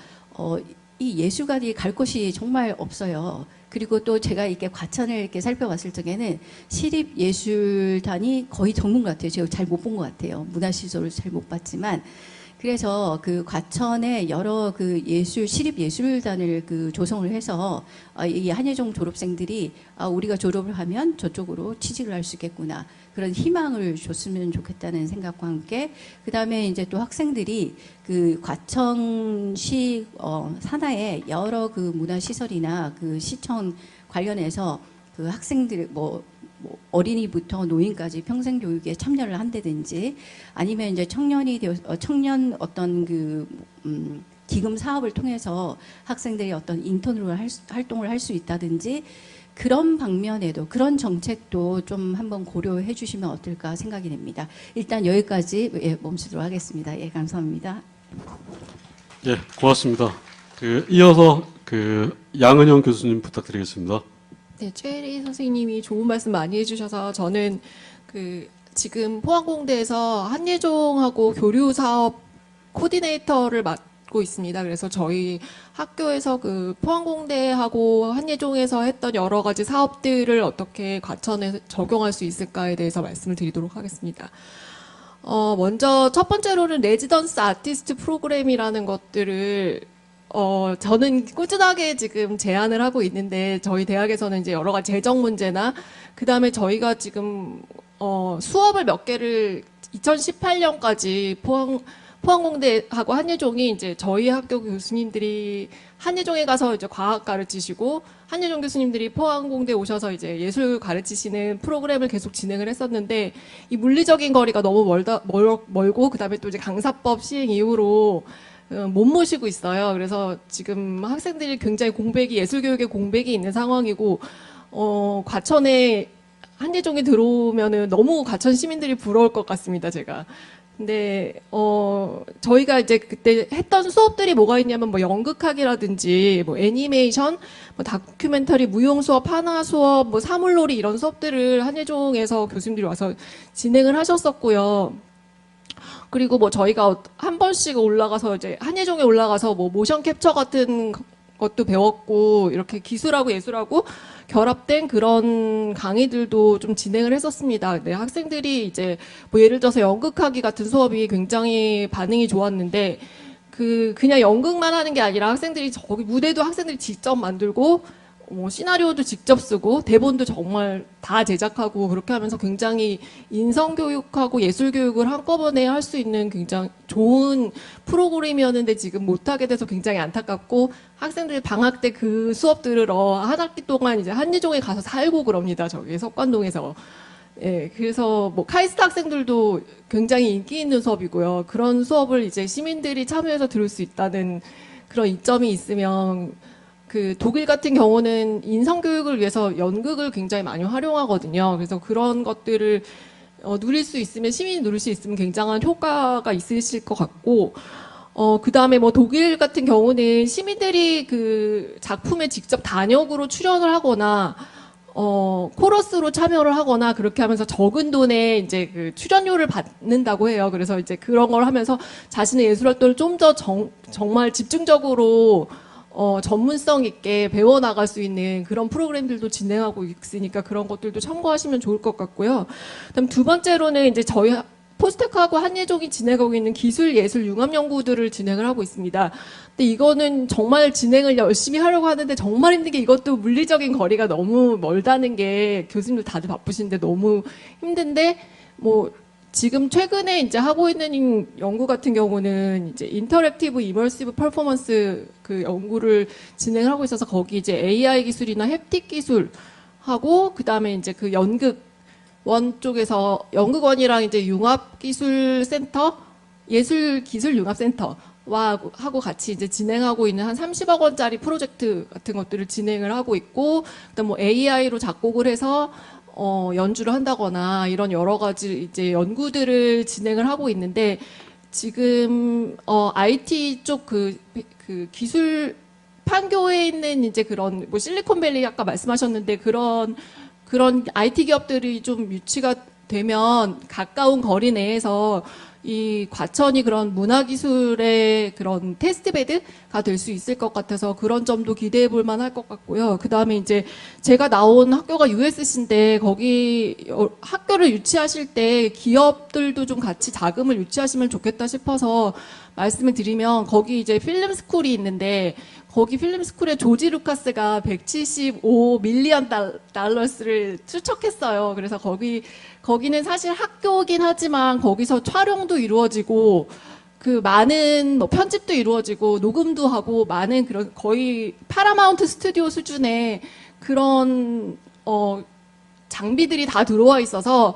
이 예술가들이 갈 곳이 정말 없어요. 그리고 또 제가 이렇게 과천을 이렇게 살펴봤을 적에는 시립예술단이 거의 적는 것 같아요. 제가 잘 못 본 것 같아요. 문화시설을 잘 못 봤지만. 그래서 그 과천에 여러 그 시립예술단을 그 조성을 해서 이 한예종 졸업생들이 우리가 졸업을 하면 저쪽으로 취직을 할 수 있겠구나, 그런 희망을 줬으면 좋겠다는 생각과 함께, 그 다음에 이제 또 학생들이 그 과천시 산하에 여러 그 문화시설이나 그 시청 관련해서 그 학생들 뭐 어린이부터 노인까지 평생 교육에 참여를 한다든지, 아니면 이제 청년 어떤 그 기금 사업을 통해서 학생들이 어떤 인턴으로 활동을 할 수 있다든지, 그런 방면에도 그런 정책도 좀 한번 고려해 주시면 어떨까 생각이 됩니다. 일단 여기까지 멈추도록 하겠습니다. 예, 감사합니다. 예, 고맙습니다. 이어서 양은영 교수님 부탁드리겠습니다. 네, 최혜리 선생님이 좋은 말씀 많이 해주셔서 저는 그 지금 포항공대에서 한예종하고 교류 사업 코디네이터를 맡고 있습니다. 그래서 저희 학교에서 그 포항공대하고 한예종에서 했던 여러 가지 사업들을 어떻게 과천에 적용할 수 있을까에 대해서 말씀을 드리도록 하겠습니다. 먼저 첫 번째로는 레지던스 아티스트 프로그램이라는 것들을 저는 꾸준하게 지금 제안을 하고 있는데, 저희 대학에서는 이제 여러 가지 재정 문제나, 그 다음에 저희가 지금, 수업을 몇 개를 2018년까지 포항공대하고 한예종이 이제 저희 학교 교수님들이 한예종에 가서 이제 과학 가르치시고, 한예종 교수님들이 포항공대 오셔서 이제 예술 가르치시는 프로그램을 계속 진행을 했었는데, 이 물리적인 거리가 너무 멀고, 그 다음에 또 이제 강사법 시행 이후로 못 모시고 있어요. 그래서 지금 학생들이 굉장히 예술교육에 공백이 있는 상황이고, 과천에 한예종이 들어오면은 너무 과천 시민들이 부러울 것 같습니다, 제가. 근데, 저희가 이제 그때 했던 수업들이 뭐가 있냐면, 뭐 연극학이라든지, 뭐 애니메이션, 뭐 다큐멘터리, 무용 수업, 한화 수업, 뭐 사물놀이 이런 수업들을 한예종에서 교수님들이 와서 진행을 하셨었고요. 그리고 뭐 저희가 한 번씩 올라가서 이제 한예종에 올라가서 뭐 모션 캡처 같은 것도 배웠고, 이렇게 기술하고 예술하고 결합된 그런 강의들도 좀 진행을 했었습니다. 네, 학생들이 이제 뭐 예를 들어서 연극하기 같은 수업이 굉장히 반응이 좋았는데, 그냥 연극만 하는 게 아니라 학생들이 저기 무대도 학생들이 직접 만들고, 뭐 시나리오도 직접 쓰고 대본도 정말 다 제작하고, 그렇게 하면서 굉장히 인성교육하고 예술교육을 한꺼번에 할 수 있는 굉장히 좋은 프로그램이었는데 지금 못하게 돼서 굉장히 안타깝고, 학생들 방학 때 그 수업 들으러 한 학기 동안 이제 한예종에 가서 살고 그럽니다. 저기 석관동에서. 예, 그래서 뭐 카이스트 학생들도 굉장히 인기 있는 수업이고요. 그런 수업을 이제 시민들이 참여해서 들을 수 있다는 그런 이점이 있으면, 그 독일 같은 경우는 인성교육을 위해서 연극을 굉장히 많이 활용하거든요. 그래서 그런 것들을 누릴 수 있으면, 시민이 누릴 수 있으면 굉장한 효과가 있으실 것 같고, 그 다음에 뭐 독일 같은 경우는 시민들이 그 작품에 직접 단역으로 출연을 하거나, 코러스로 참여를 하거나 그렇게 하면서 적은 돈에 이제 그 출연료를 받는다고 해요. 그래서 이제 그런 걸 하면서 자신의 예술 활동을 좀 더 정말 집중적으로 전문성 있게 배워나갈 수 있는 그런 프로그램들도 진행하고 있으니까 그런 것들도 참고하시면 좋을 것 같고요. 그다음 두 번째로는 이제 저희 포스텍하고 한예종이 진행하고 있는 기술 예술 융합 연구들을 진행을 하고 있습니다. 근데 이거는 정말 진행을 열심히 하려고 하는데 정말 힘든 게 이것도 물리적인 거리가 너무 멀다는 게 교수님들 다들 바쁘신데 너무 힘든데 뭐 지금 최근에 이제 하고 있는 연구 같은 경우는 이제 인터랙티브 이머시브 퍼포먼스 그 연구를 진행하고 있어서 거기 이제 AI 기술이나 햅틱 기술하고 그다음에 이제 그 연극원 쪽에서 연극원이랑 이제 융합기술센터 예술기술융합센터와 하고 같이 이제 진행하고 있는 한 30억 원짜리 프로젝트 같은 것들을 진행을 하고 있고 그다음 뭐 AI로 작곡을 해서 연주를 한다거나 이런 여러 가지 이제 연구들을 진행을 하고 있는데 지금 IT 쪽 그 기술 판교에 있는 이제 그런 뭐 실리콘밸리 아까 말씀하셨는데 그런 IT 기업들이 좀 유치가 되면 가까운 거리 내에서 이 과천이 그런 문화기술의 그런 테스트베드가 될 수 있을 것 같아서 그런 점도 기대해 볼 만할 것 같고요. 그 다음에 이제 제가 나온 학교가 USC인데 거기 학교를 유치하실 때 기업들도 좀 같이 자금을 유치하시면 좋겠다 싶어서 말씀을 드리면 거기 이제 필름 스쿨이 있는데 거기 필름 스쿨에 조지 루카스가 175 밀리언 달러스를 투척했어요. 그래서 거기는 사실 학교긴 하지만 거기서 촬영도 이루어지고 그 많은 뭐 편집도 이루어지고 녹음도 하고 많은 그런 거의 파라마운트 스튜디오 수준의 그런 장비들이 다 들어와 있어서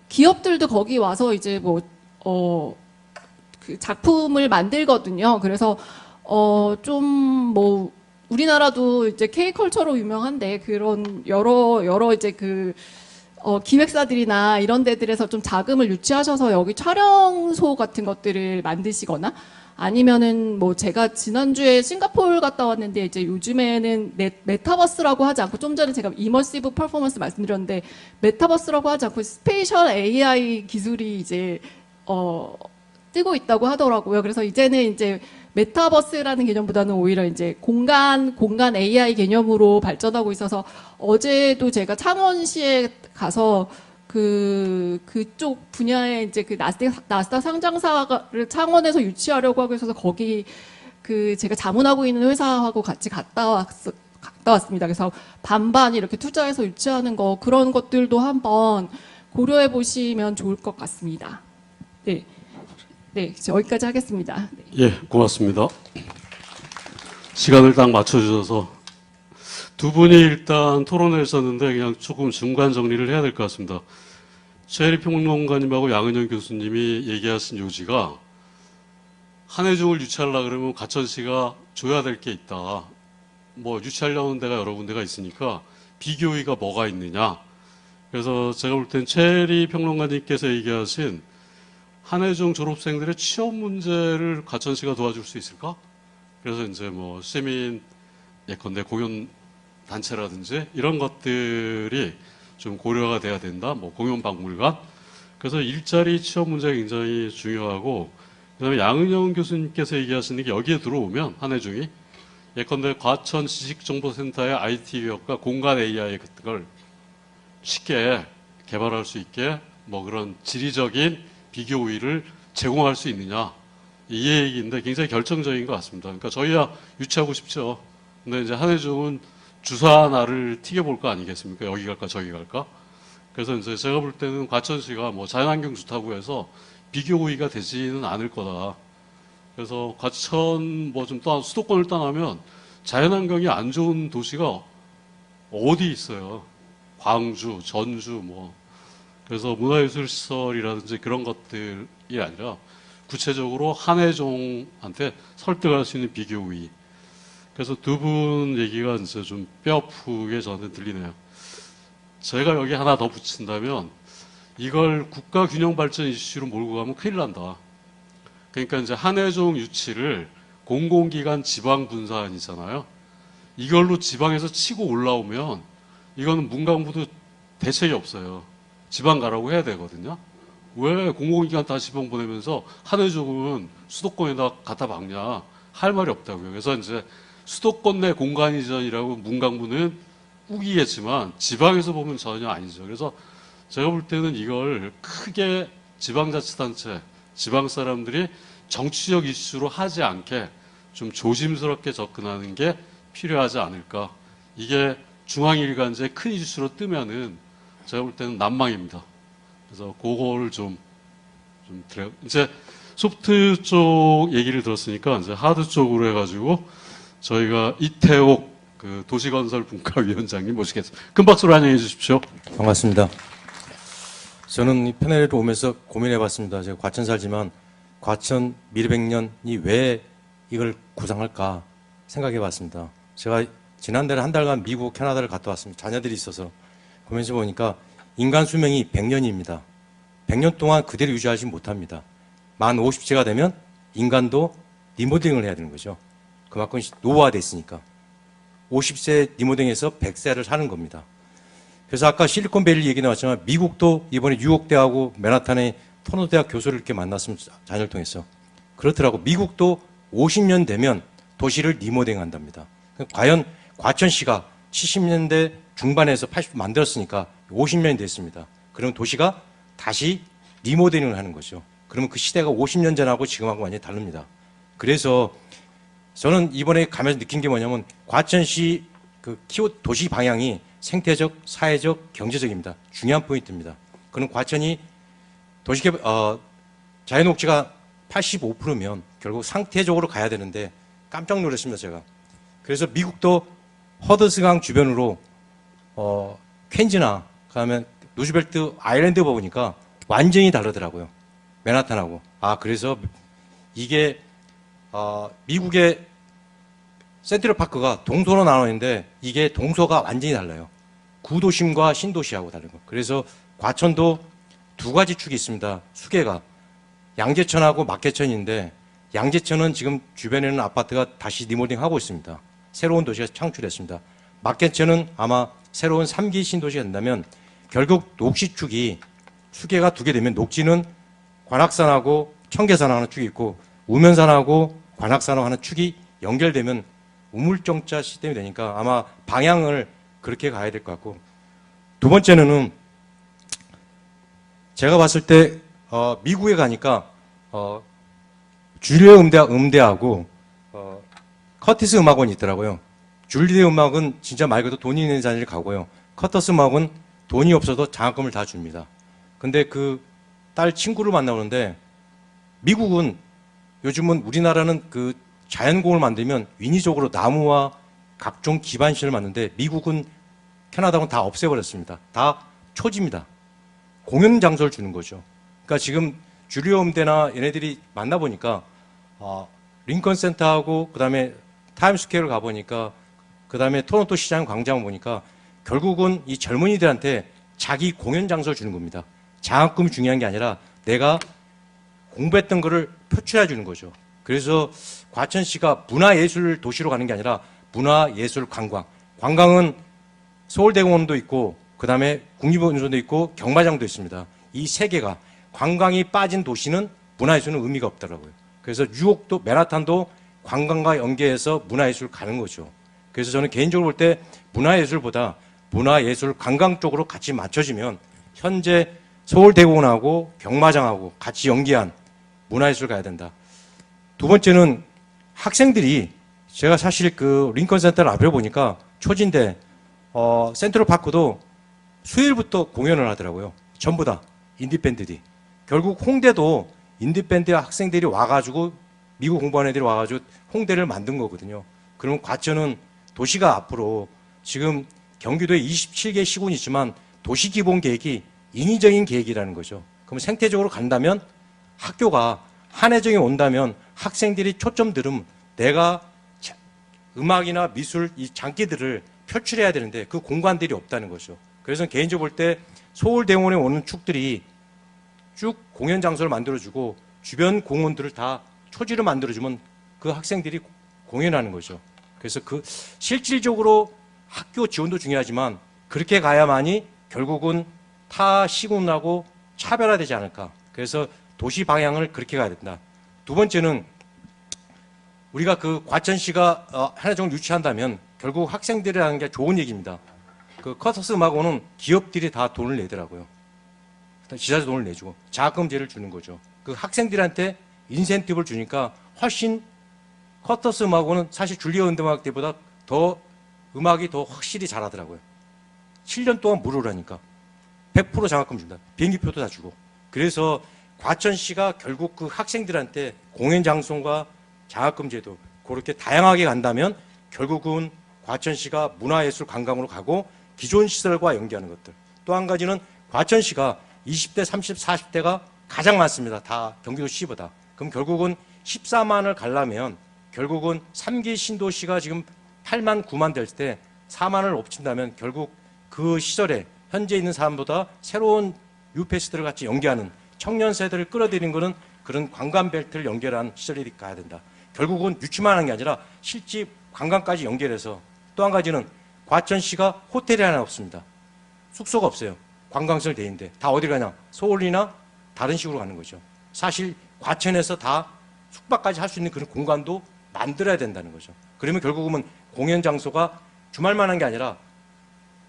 기업들도 거기 와서 이제 그 작품을 만들거든요. 그래서 좀 뭐 우리나라도 이제 K컬처로 유명한데 그런 여러 이제 그 기획사들이나 이런 데들에서 좀 자금을 유치하셔서 여기 촬영소 같은 것들을 만드시거나 아니면은 뭐 제가 지난주에 싱가포르 갔다 왔는데 이제 요즘에는 메타버스라고 하지 않고 좀 전에 제가 이머시브 퍼포먼스 말씀드렸는데 메타버스라고 하지 않고 스페이셜 AI 기술이 이제 뜨고 있다고 하더라고요. 그래서 이제는 이제 메타버스라는 개념보다는 오히려 이제 공간 AI 개념으로 발전하고 있어서 어제도 제가 창원시에 가서 그쪽 분야에 이제 그 나스닥 상장사를 창원에서 유치하려고 하고 있어서 거기 그 제가 자문하고 있는 회사하고 같이 갔다 왔습니다. 그래서 반반 이렇게 투자해서 유치하는 거 그런 것들도 한번 고려해 보시면 좋을 것 같습니다. 네. 네, 여기까지 하겠습니다. 네. 예, 고맙습니다. 시간을 딱 맞춰주셔서 두 분이 일단 토론을 했었는데 그냥 조금 중간 정리를 해야 될 것 같습니다. 최혜리 평론가님하고 양은영 교수님이 얘기하신 요지가 한예종을 유치하려고 그러면 과천시가 줘야 될 게 있다. 뭐 유치하려는 데가 여러 군데가 있으니까 비교의가 뭐가 있느냐. 그래서 제가 볼 땐 최혜리 평론가님께서 얘기하신 한예종 졸업생들의 취업 문제를 과천시가 도와줄 수 있을까? 그래서 이제 뭐 시민 예컨대 공연 단체라든지 이런 것들이 좀 고려가 돼야 된다. 뭐 공연박물관. 그래서 일자리 취업 문제가 굉장히 중요하고 그다음에 양은영 교수님께서 얘기하시는 게 여기에 들어오면 한예종이 예컨대 과천 지식정보센터의 IT 기업과 공간 AI 같은 걸 쉽게 개발할 수 있게 뭐 그런 지리적인 비교 우위를 제공할 수 있느냐 이 얘기인데 굉장히 결정적인 것 같습니다. 그러니까 저희야 유치하고 싶죠. 근데 이제 한예종은 주사 하나를 튀겨볼 거 아니겠습니까? 여기 갈까 저기 갈까? 그래서 이제 제가 볼 때는 과천시가 뭐 자연환경 좋다고 해서 비교 우위가 되지는 않을 거다. 그래서 과천 뭐 좀 수도권을 떠나면 자연환경이 안 좋은 도시가 어디 있어요? 광주, 전주 뭐. 그래서 문화예술시설이라든지 그런 것들이 아니라 구체적으로 한예종한테 설득할 수 있는 비교 우위. 그래서 두 분 얘기가 이제 좀 뼈아프게 저한테 들리네요. 제가 여기 하나 더 붙인다면 이걸 국가균형발전 이슈로 몰고 가면 큰일 난다. 그러니까 이제 한예종 유치를 공공기관 지방분산이잖아요. 이걸로 지방에서 치고 올라오면 이거는 문광부도 대책이 없어요. 지방 가라고 해야 되거든요. 왜 공공기관 다 지방 보내면서 한해종은 수도권에다 갖다 박냐 할 말이 없다고요. 그래서 이제 수도권 내 공간 이전이라고 문광부는 우기겠지만 지방에서 보면 전혀 아니죠. 그래서 제가 볼 때는 이걸 크게 지방자치단체, 지방 사람들이 정치적 이슈로 하지 않게 좀 조심스럽게 접근하는 게 필요하지 않을까. 이게 중앙일간제 큰 이슈로 뜨면은 제가 볼 때는 난망입니다. 그래서 그거를 좀 드려요. 이제 소프트 쪽 얘기를 들었으니까 이제 하드 쪽으로 해가지고 저희가 이태옥 그 도시건설분과위원장님 모시겠습니다. 큰 박수로 환영해 주십시오. 반갑습니다. 저는 이 패널에 오면서 고민해봤습니다. 제가 과천 살지만 과천 미래백년이 왜 이걸 구상할까 생각해봤습니다. 제가 지난달에 한 달간 미국, 캐나다를 갔다 왔습니다. 자녀들이 있어서 보면서 보니까 인간 수명이 100년입니다. 100년 동안 그대로 유지하지 못합니다. 만 50세가 되면 인간도 리모델링을 해야 되는 거죠. 그만큼 노화됐으니까. 50세 리모델링해서 100세를 사는 겁니다. 그래서 아까 실리콘밸리 얘기 나왔지만 미국도 이번에 뉴욕대하고 맨하탄의 토론토대학 교수를 이렇게 만났습니다. 자녀를 통해서. 그렇더라고. 미국도 50년 되면 도시를 리모델링 한답니다. 과연 과천시가 70년대 중반에서 80년 만들었으니까 50년이 됐습니다. 그럼 도시가 다시 리모델링을 하는 거죠. 그러면 그 시대가 50년 전하고 지금하고 완전히 다릅니다. 그래서 저는 이번에 가면서 느낀 게 뭐냐면 과천시 그 키워드 도시 방향이 생태적, 사회적, 경제적입니다. 중요한 포인트입니다. 그럼 과천이 도시개발, 자연녹지가 85%면 결국 상태적으로 가야 되는데 깜짝 놀랐습니다, 제가. 그래서 미국도 허드스강 주변으로, 퀸즈나, 그다음에 루즈벨트 아일랜드 보니까 완전히 다르더라고요. 맨하탄하고. 그래서 이게, 미국의 센트럴파크가 동서로 나눠 있는데 이게 동서가 완전히 달라요. 구도심과 신도시하고 다른 거. 그래서 과천도 두 가지 축이 있습니다. 수계가. 양재천하고 막계천인데 양재천은 지금 주변에는 아파트가 다시 리모델링 하고 있습니다. 새로운 도시가 창출했습니다. 막계천은 아마 새로운 3기 신도시가 된다면 결국 녹시축이 수계가 두 개 되면 녹지는 관악산하고 청계산 하는 축이 있고 우면산하고 관악산하고 하는 축이 연결되면 우물정자 시스템이 되니까 아마 방향을 그렇게 가야 될 것 같고 두 번째는 제가 봤을 때 미국에 가니까 줄리에 음대하고 커티스 음악원이 있더라고요. 줄리에 음악은 진짜 말 그대로 돈이 있는 자리를 가고요. 커티스 음악은 돈이 없어도 장학금을 다 줍니다. 근데 그 딸 친구를 만나오는데 미국은 요즘은 우리나라는 그 자연공을 만들면 인위적으로 나무와 각종 기반시를 만드는데 미국은 캐나다는 다 없애버렸습니다. 다 초지입니다. 공연 장소를 주는 거죠. 그러니까 지금 주리오 음대나 얘네들이 만나보니까 링컨 센터하고 그다음에 타임스퀘어를 가보니까 그다음에 토론토 시장 광장 보니까 결국은 이 젊은이들한테 자기 공연 장소를 주는 겁니다. 장학금이 중요한 게 아니라 내가 공부했던 거를 표출해 주는 거죠. 그래서 과천시가 문화예술 도시로 가는 게 아니라 문화예술 관광. 관광은 서울대공원도 있고 그다음에 국립운전도 있고 경마장도 있습니다. 이 세 개가 관광이 빠진 도시는 문화예술은 의미가 없더라고요. 그래서 뉴욕도 맨하탄도 관광과 연계해서 문화예술 가는 거죠. 그래서 저는 개인적으로 볼 때 문화예술보다 문화예술 관광 쪽으로 같이 맞춰지면 현재 서울대공원하고 경마장하고 같이 연계한 문화예술 가야 된다. 두 번째는 학생들이 제가 사실 그 링컨 센터를 앞에 보니까 초지인데 센트럴파크도 수요일부터 공연을 하더라고요. 전부 다 인디밴드들이. 결국 홍대도 인디밴드 학생들이 와가지고 미국 공부하는 애들이 와가지고 홍대를 만든 거거든요. 그러면 과천은 도시가 앞으로 지금 경기도에 27개 시군이 있지만 도시기본계획이 인위적인 계획이라는 거죠. 그럼 생태적으로 간다면 학교가 한해정이 온다면 학생들이 초점 들으면 내가 음악이나 미술 이 장기들을 표출해야 되는데 그 공간들이 없다는 거죠. 그래서 개인적으로 볼 때 서울대공원에 오는 축들이 쭉 공연 장소를 만들어주고 주변 공원들을 다 초지로 만들어주면 그 학생들이 공연하는 거죠. 그래서 그 실질적으로 학교 지원도 중요하지만 그렇게 가야만이 결국은 타 시군하고 차별화되지 않을까. 그래서 도시 방향을 그렇게 가야 된다. 두 번째는 우리가 그 과천시가 한해종을 유치한다면 결국 학생들이라는 게 좋은 얘기입니다. 그 커터스 음악원은 기업들이 다 돈을 내더라고요. 지자체 돈을 내주고 장학금제를 주는 거죠. 그 학생들한테 인센티브를 주니까 훨씬 커터스 음악원은 사실 줄리아 음악 때보다 더 음악이 더 확실히 잘하더라고요. 7년 동안 무료라니까. 100% 장학금 준다. 비행기표도 다 주고. 그래서 과천시가 결국 그 학생들한테 공연 장소과 장학금 제도 그렇게 다양하게 간다면 결국은 과천시가 문화예술 관광으로 가고 기존 시설과 연계하는 것들. 또 한 가지는 과천시가 20대, 30, 40대가 가장 많습니다. 다 경기도시보다. 그럼 결국은 14만을 가려면 결국은 3기 신도시가 지금 8만, 9만 될 때 4만을 엎친다면 결국 그 시설에 현재 있는 사람보다 새로운 뉴페이스들을 같이 연계하는 청년 세대를 끌어들이는 것은 그런 관광벨트를 연결한 시설이 가야 된다. 결국은 유치만 하는 게 아니라 실제 관광까지 연결해서 또 한 가지는 과천시가 호텔이 하나 없습니다. 숙소가 없어요. 관광시설 돼 있는데 다 어디 가냐? 서울이나 다른 식으로 가는 거죠. 사실 과천에서 다 숙박까지 할 수 있는 그런 공간도 만들어야 된다는 거죠. 그러면 결국은 공연 장소가 주말만 한 게 아니라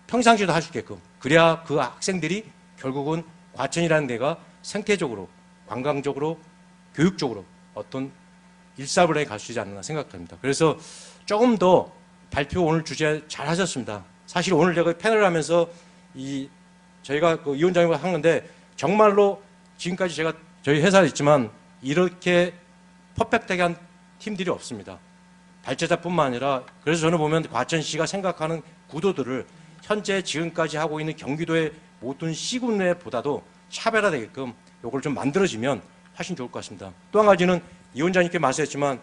평상시에도 할 수 있게끔. 그래야 그 학생들이 결국은 과천이라는 데가 생태적으로, 관광적으로, 교육적으로 어떤 일사불란에 갈 수 있지 않나 생각합니다. 그래서 조금 더 발표 오늘 주제 잘 하셨습니다. 사실 오늘 제가 패널을 하면서 저희가 그 위원장님과 한 건데 정말로 지금까지 제가 저희 회사에 있지만 이렇게 퍼펙트하게 한 팀들이 없습니다. 발제자뿐만 아니라 그래서 저는 보면 과천시가 생각하는 구도들을 현재 지금까지 하고 있는 경기도의 모든 시군내보다도 차별화되게끔 이걸 좀 만들어지면 훨씬 좋을 것 같습니다. 또 한 가지는 이 원장님께 말씀했지만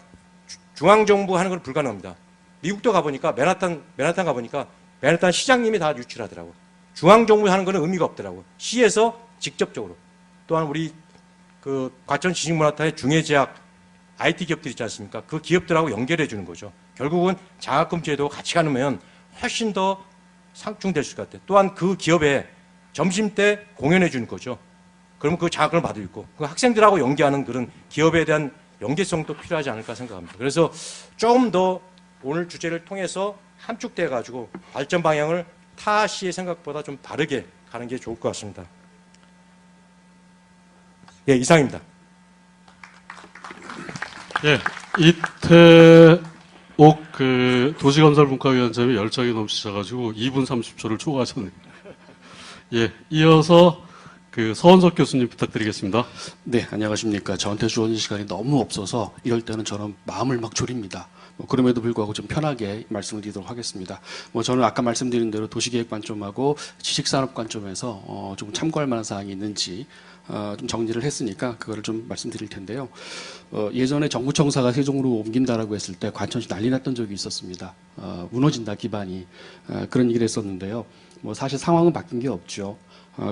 중앙정부 하는 건 불가능합니다. 미국도 가보니까 맨하탄 가보니까 맨하탄 시장님이 다 유치를 하더라고요. 중앙정부 하는 거는 의미가 없더라고요. 시에서 직접적으로. 또한 우리 그 과천 지식문화타의 중해제약 IT 기업들 있지 않습니까? 그 기업들하고 연결해 주는 거죠. 결국은 장학금 제도 같이 가면 훨씬 더 상충될 수 같아요. 또한 그 기업에 점심 때 공연해 주는 거죠. 그러면 그 장학금을 받을 있고 그 학생들하고 연계하는 그런 기업에 대한 연계성도 필요하지 않을까 생각합니다. 그래서 조금 더 오늘 주제를 통해서 함축돼 가지고 발전 방향을 타 시의 생각보다 좀 바르게 가는 게 좋을 것 같습니다. 예, 이상입니다. 예, 이태옥 그 도시건설분과위원장이 열정이 넘치셔가지고 2분 30초를 초과하셨네요. 예, 이어서 그 서원석 교수님 부탁드리겠습니다. 네, 안녕하십니까. 저한테 주어진 시간이 너무 없어서 이럴 때는 저는 마음을 막 졸입니다. 그럼에도 불구하고 좀 편하게 말씀을 드리도록 하겠습니다. 저는 아까 말씀드린 대로 도시계획 관점하고 지식산업 관점에서 좀 참고할 만한 사항이 있는지 좀 정리를 했으니까 그거를 좀 말씀드릴 텐데요. 예전에 정부청사가 세종으로 옮긴다라고 했을 때 과천시 난리 났던 적이 있었습니다. 무너진다 기반이 그런 얘기를 했었는데요. 사실 상황은 바뀐 게 없죠.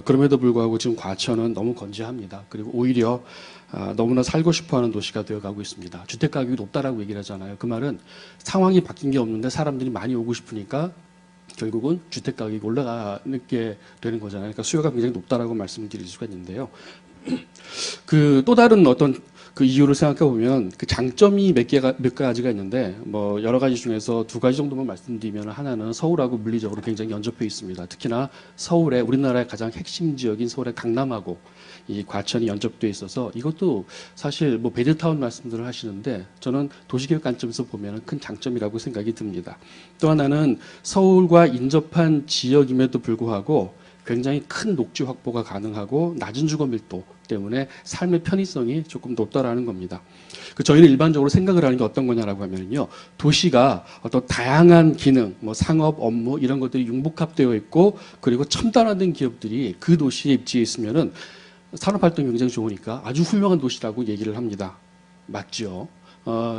그럼에도 불구하고 지금 과천은 너무 건재합니다. 그리고 오히려 너무나 살고 싶어하는 도시가 되어가고 있습니다. 주택 가격이 높다라고 얘기를 하잖아요. 그 말은 상황이 바뀐 게 없는데 사람들이 많이 오고 싶으니까 결국은 주택 가격이 올라가게 되는 거잖아요. 그러니까 수요가 굉장히 높다라고 말씀을 드릴 수가 있는데요. 그 또 다른 어떤 그 이유를 생각해 보면 그 장점이 몇 가지가 있는데 여러 가지 중에서 두 가지 정도만 말씀드리면 하나는 서울하고 물리적으로 굉장히 연접해 있습니다. 특히나 서울의 우리나라의 가장 핵심 지역인 서울의 강남하고 이 과천이 연접돼 있어서 이것도 사실 베드타운 말씀들을 하시는데 저는 도시계획 관점에서 보면 큰 장점이라고 생각이 듭니다. 또 하나는 서울과 인접한 지역임에도 불구하고 굉장히 큰 녹지 확보가 가능하고 낮은 주거 밀도 때문에 삶의 편의성이 조금 높다라는 겁니다. 저희는 일반적으로 생각을 하는 게 어떤 거냐라고 하면요, 도시가 어떤 다양한 기능, 상업, 업무 이런 것들이 융복합되어 있고 그리고 첨단화된 기업들이 그 도시에 입지해 있으면은 산업활동이 굉장히 좋으니까 아주 훌륭한 도시라고 얘기를 합니다. 맞죠?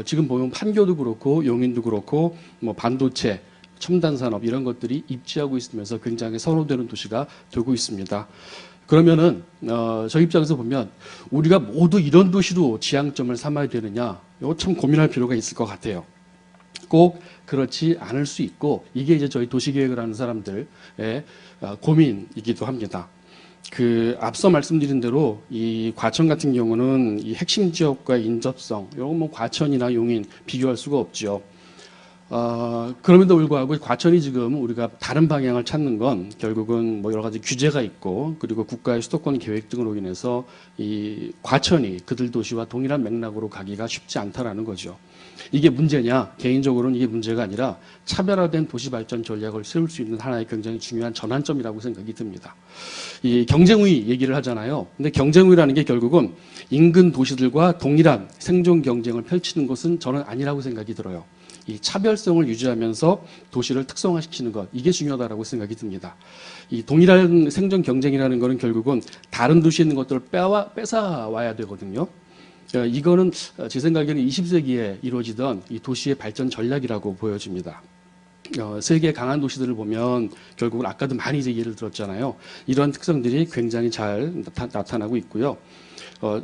지금 보면 판교도 그렇고 용인도 그렇고 반도체, 첨단 산업 이런 것들이 입지하고 있으면서 굉장히 선호되는 도시가 되고 있습니다. 그러면은 저희 입장에서 보면 우리가 모두 이런 도시로 지향점을 삼아야 되느냐, 이거 참 고민할 필요가 있을 것 같아요. 꼭 그렇지 않을 수 있고 이게 이제 저희 도시계획을 하는 사람들의 고민이기도 합니다. 그 앞서 말씀드린 대로 이 과천 같은 경우는 이 핵심 지역과의 인접성, 이건 뭐 과천이나 용인 비교할 수가 없죠. 그럼에도 불구하고 과천이 지금 우리가 다른 방향을 찾는 건 결국은 뭐 여러 가지 규제가 있고 그리고 국가의 수도권 계획 등으로 인해서 이 과천이 그들 도시와 동일한 맥락으로 가기가 쉽지 않다라는 거죠. 이게 문제냐? 개인적으로는 이게 문제가 아니라 차별화된 도시 발전 전략을 세울 수 있는 하나의 굉장히 중요한 전환점이라고 생각이 듭니다. 이 경쟁우위 얘기를 하잖아요. 근데 경쟁우위라는 게 결국은 인근 도시들과 동일한 생존 경쟁을 펼치는 것은 저는 아니라고 생각이 들어요. 이 차별성을 유지하면서 도시를 특성화시키는 것, 이게 중요하다고 생각이 듭니다. 이 동일한 생존 경쟁이라는 것은 결국은 다른 도시에 있는 것들을 뺏어와야 되거든요. 이거는 제 생각에는 20세기에 이루어지던 이 도시의 발전 전략이라고 보여집니다. 세계 강한 도시들을 보면 결국은 아까도 많이 이제 예를 들었잖아요. 이러한 특성들이 굉장히 잘 나타나고 있고요.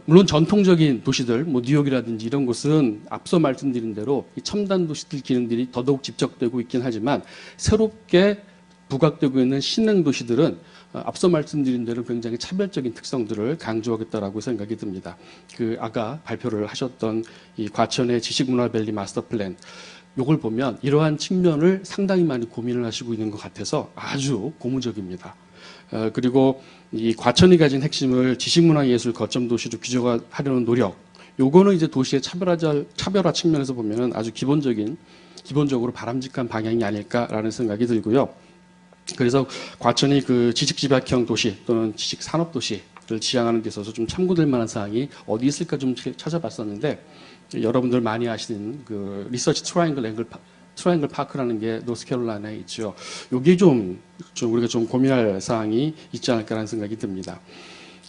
물론 전통적인 도시들, 뭐 뉴욕이라든지 이런 곳은 앞서 말씀드린 대로 이 첨단 도시들 기능들이 더더욱 집적되고 있긴 하지만 새롭게 부각되고 있는 신흥 도시들은 앞서 말씀드린 대로 굉장히 차별적인 특성들을 강조하겠다라고 생각이 듭니다. 그 아까 발표를 하셨던 이 과천의 지식문화밸리 마스터 플랜, 요걸 보면 이러한 측면을 상당히 많이 고민을 하시고 있는 것 같아서 아주 고무적입니다. 그리고 이 과천이 가진 핵심을 지식문화예술 거점 도시로 규정하려는 노력, 요거는 이제 도시의 차별화 측면에서 보면은 아주 기본적으로 바람직한 방향이 아닐까라는 생각이 들고요. 그래서 과천이 그 지식집약형 도시 또는 지식산업 도시를 지향하는 데 있어서 좀 참고될 만한 사항이 어디 있을까 좀 찾아봤었는데, 여러분들 많이 아시는 그 리서치 트라이앵글 파크라는 게 노스캐롤라이나에 있죠. 요게 좀 우리가 좀 고민할 사항이 있지 않을까라는 생각이 듭니다.